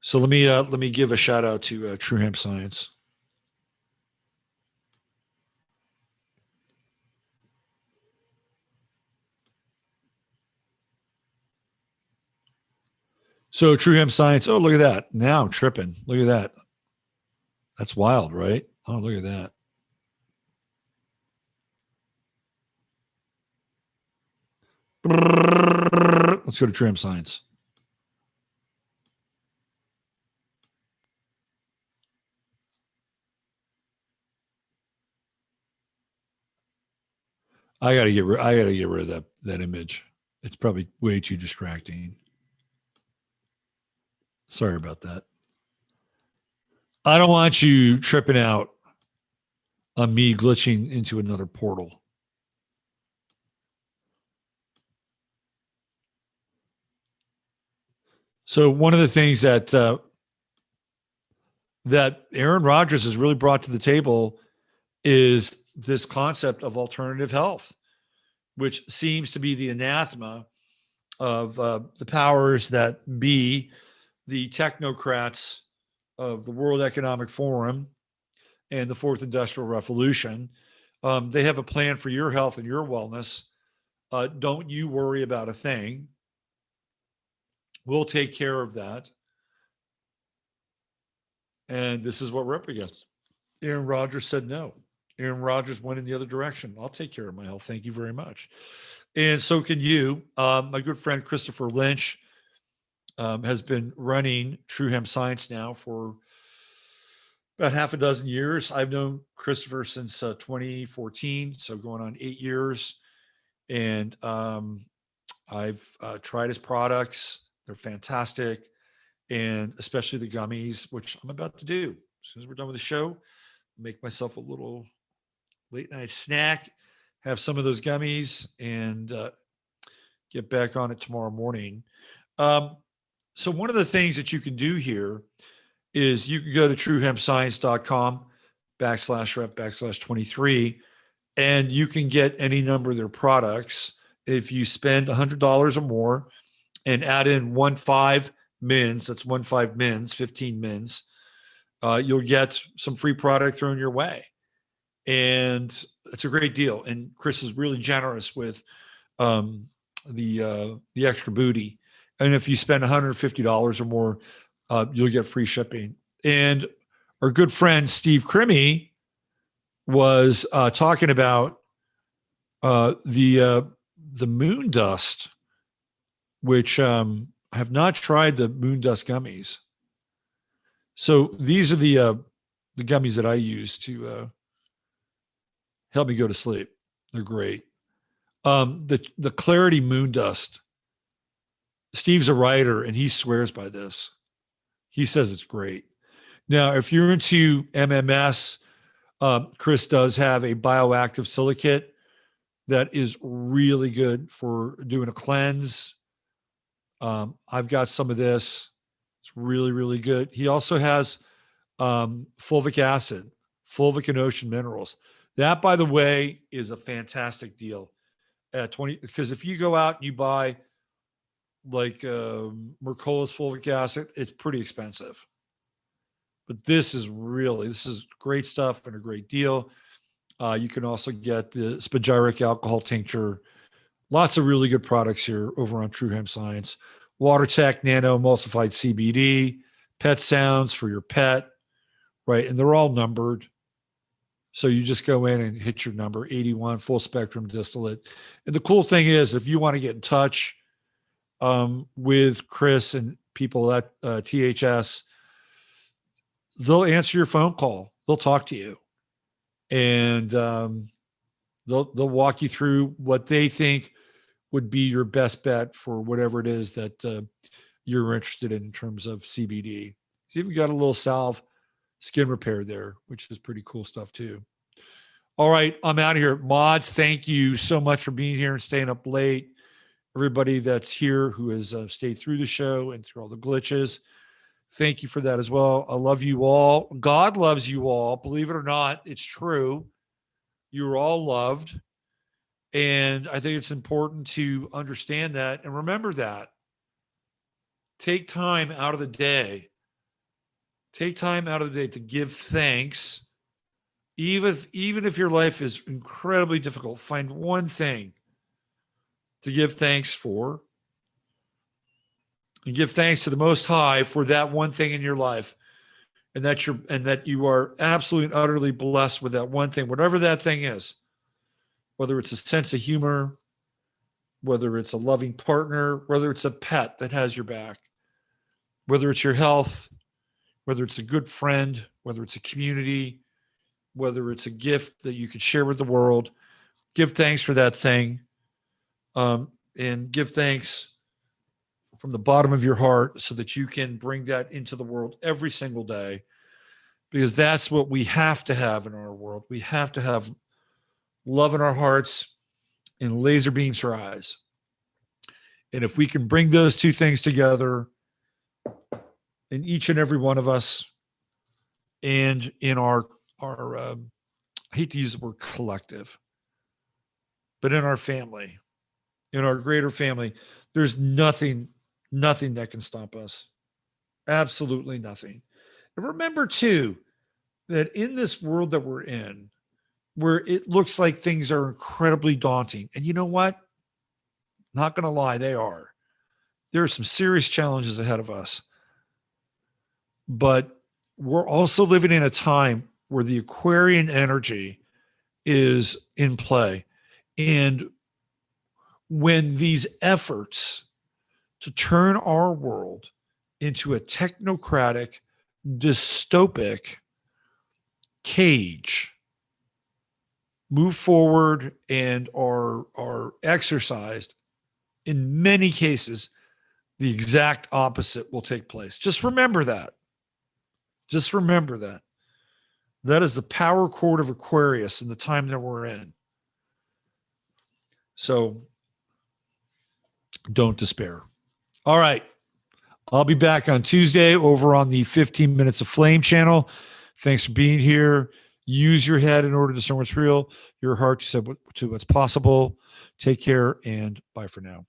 So let me give a shout out to True Hemp Science. So True Hemp Science. Oh, look at that. Now I'm tripping. Look at that. That's wild, right? Oh, look at that. Let's go to True Hemp Science. I gotta get rid of that image. It's probably way too distracting. Sorry about that. I don't want you tripping out on me glitching into another portal. So one of the things that Aaron Rodgers has really brought to the table is this concept of alternative health, which seems to be the anathema of the powers that be, the technocrats of the World Economic Forum and the Fourth Industrial Revolution. They have a plan for your health and your wellness. Don't you worry about a thing. We'll take care of that. And this is what we're up against. Aaron Rodgers said no. Aaron Rodgers went in the other direction. I'll take care of my health. Thank you very much. And so can you. My good friend Christopher Lynch has been running True Hemp Science now for about half a dozen years. I've known Christopher since 2014, so going on 8 years. And I've tried his products. They're fantastic. And especially the gummies, which I'm about to do. As soon as we're done with the show, make myself a little late night snack, have some of those gummies, and get back on it tomorrow morning. So one of the things that you can do here is you can go to truehempscience.com/rep/23, and you can get any number of their products. If you spend $100 or more and add in 15 mins, that's 15 mins, 15 mins, you'll get some free product thrown your way. And it's a great deal. And Chris is really generous with the extra booty. And if you spend $150 or more, you'll get free shipping. And our good friend Steve Crimmy was talking about the moon dust, which I have not tried the moon dust gummies. So these are the gummies that I use to help me go to sleep. They're great. The Clarity Moon Dust. Steve's a writer and he swears by this. He says it's great. Now, if you're into MMS, Chris does have a bioactive silicate that is really good for doing a cleanse. I've got some of this. It's really, really good. He also has fulvic acid, fulvic and ocean minerals. That, by the way, is a fantastic deal at 20, because if you go out and you buy like Mercola's fulvic acid, it's pretty expensive. But this is great stuff and a great deal. You can also get the spagyric alcohol tincture. Lots of really good products here over on True Hemp Science. WaterTech Nano Emulsified CBD, Pet Sounds for your pet, right? And they're all numbered. So you just go in and hit your number, 81, full spectrum distillate. And the cool thing is, if you want to get in touch with Chris and people at THS, they'll answer your phone call. They'll talk to you, and they'll walk you through what they think would be your best bet for whatever it is that you're interested in terms of CBD. See if you got a little salve skin repair there, which is pretty cool stuff too. All right, I'm out of here. Mods, thank you so much for being here and staying up late. Everybody that's here who has stayed through the show and through all the glitches, thank you for that as well. I love you all. God loves you all. Believe it or not, it's true. You're all loved. And I think it's important to understand that and remember that. Take time out of the day. Take time out of the day to give thanks. Even if your life is incredibly difficult, find one thing to give thanks for. And give thanks to the Most High for that one thing in your life. And that you are absolutely and utterly blessed with that one thing, whatever that thing is. Whether it's a sense of humor, whether it's a loving partner, whether it's a pet that has your back, whether it's your health, whether it's a good friend, whether it's a community, whether it's a gift that you could share with the world, give thanks for that thing, and give thanks from the bottom of your heart so that you can bring that into the world every single day, because that's what we have to have in our world. We have to have love in our hearts and laser beams for eyes. And if we can bring those two things together in each and every one of us, and in our I hate to use the word collective, but in our family, in our greater family, there's nothing that can stop us. Absolutely nothing. And remember too, that in this world that we're in, where it looks like things are incredibly daunting, and you know what? Not going to lie, they are. There are some serious challenges ahead of us. But we're also living in a time where the Aquarian energy is in play. And when these efforts to turn our world into a technocratic, dystopic cage move forward and are exercised, in many cases, the exact opposite will take place. Just remember that. Just remember that. That is the power chord of Aquarius in the time that we're in. So don't despair. All right. I'll be back on Tuesday over on the 15 Minutes of Flame channel. Thanks for being here. Use your head in order to discern what's real, your heart to what's possible. Take care and bye for now.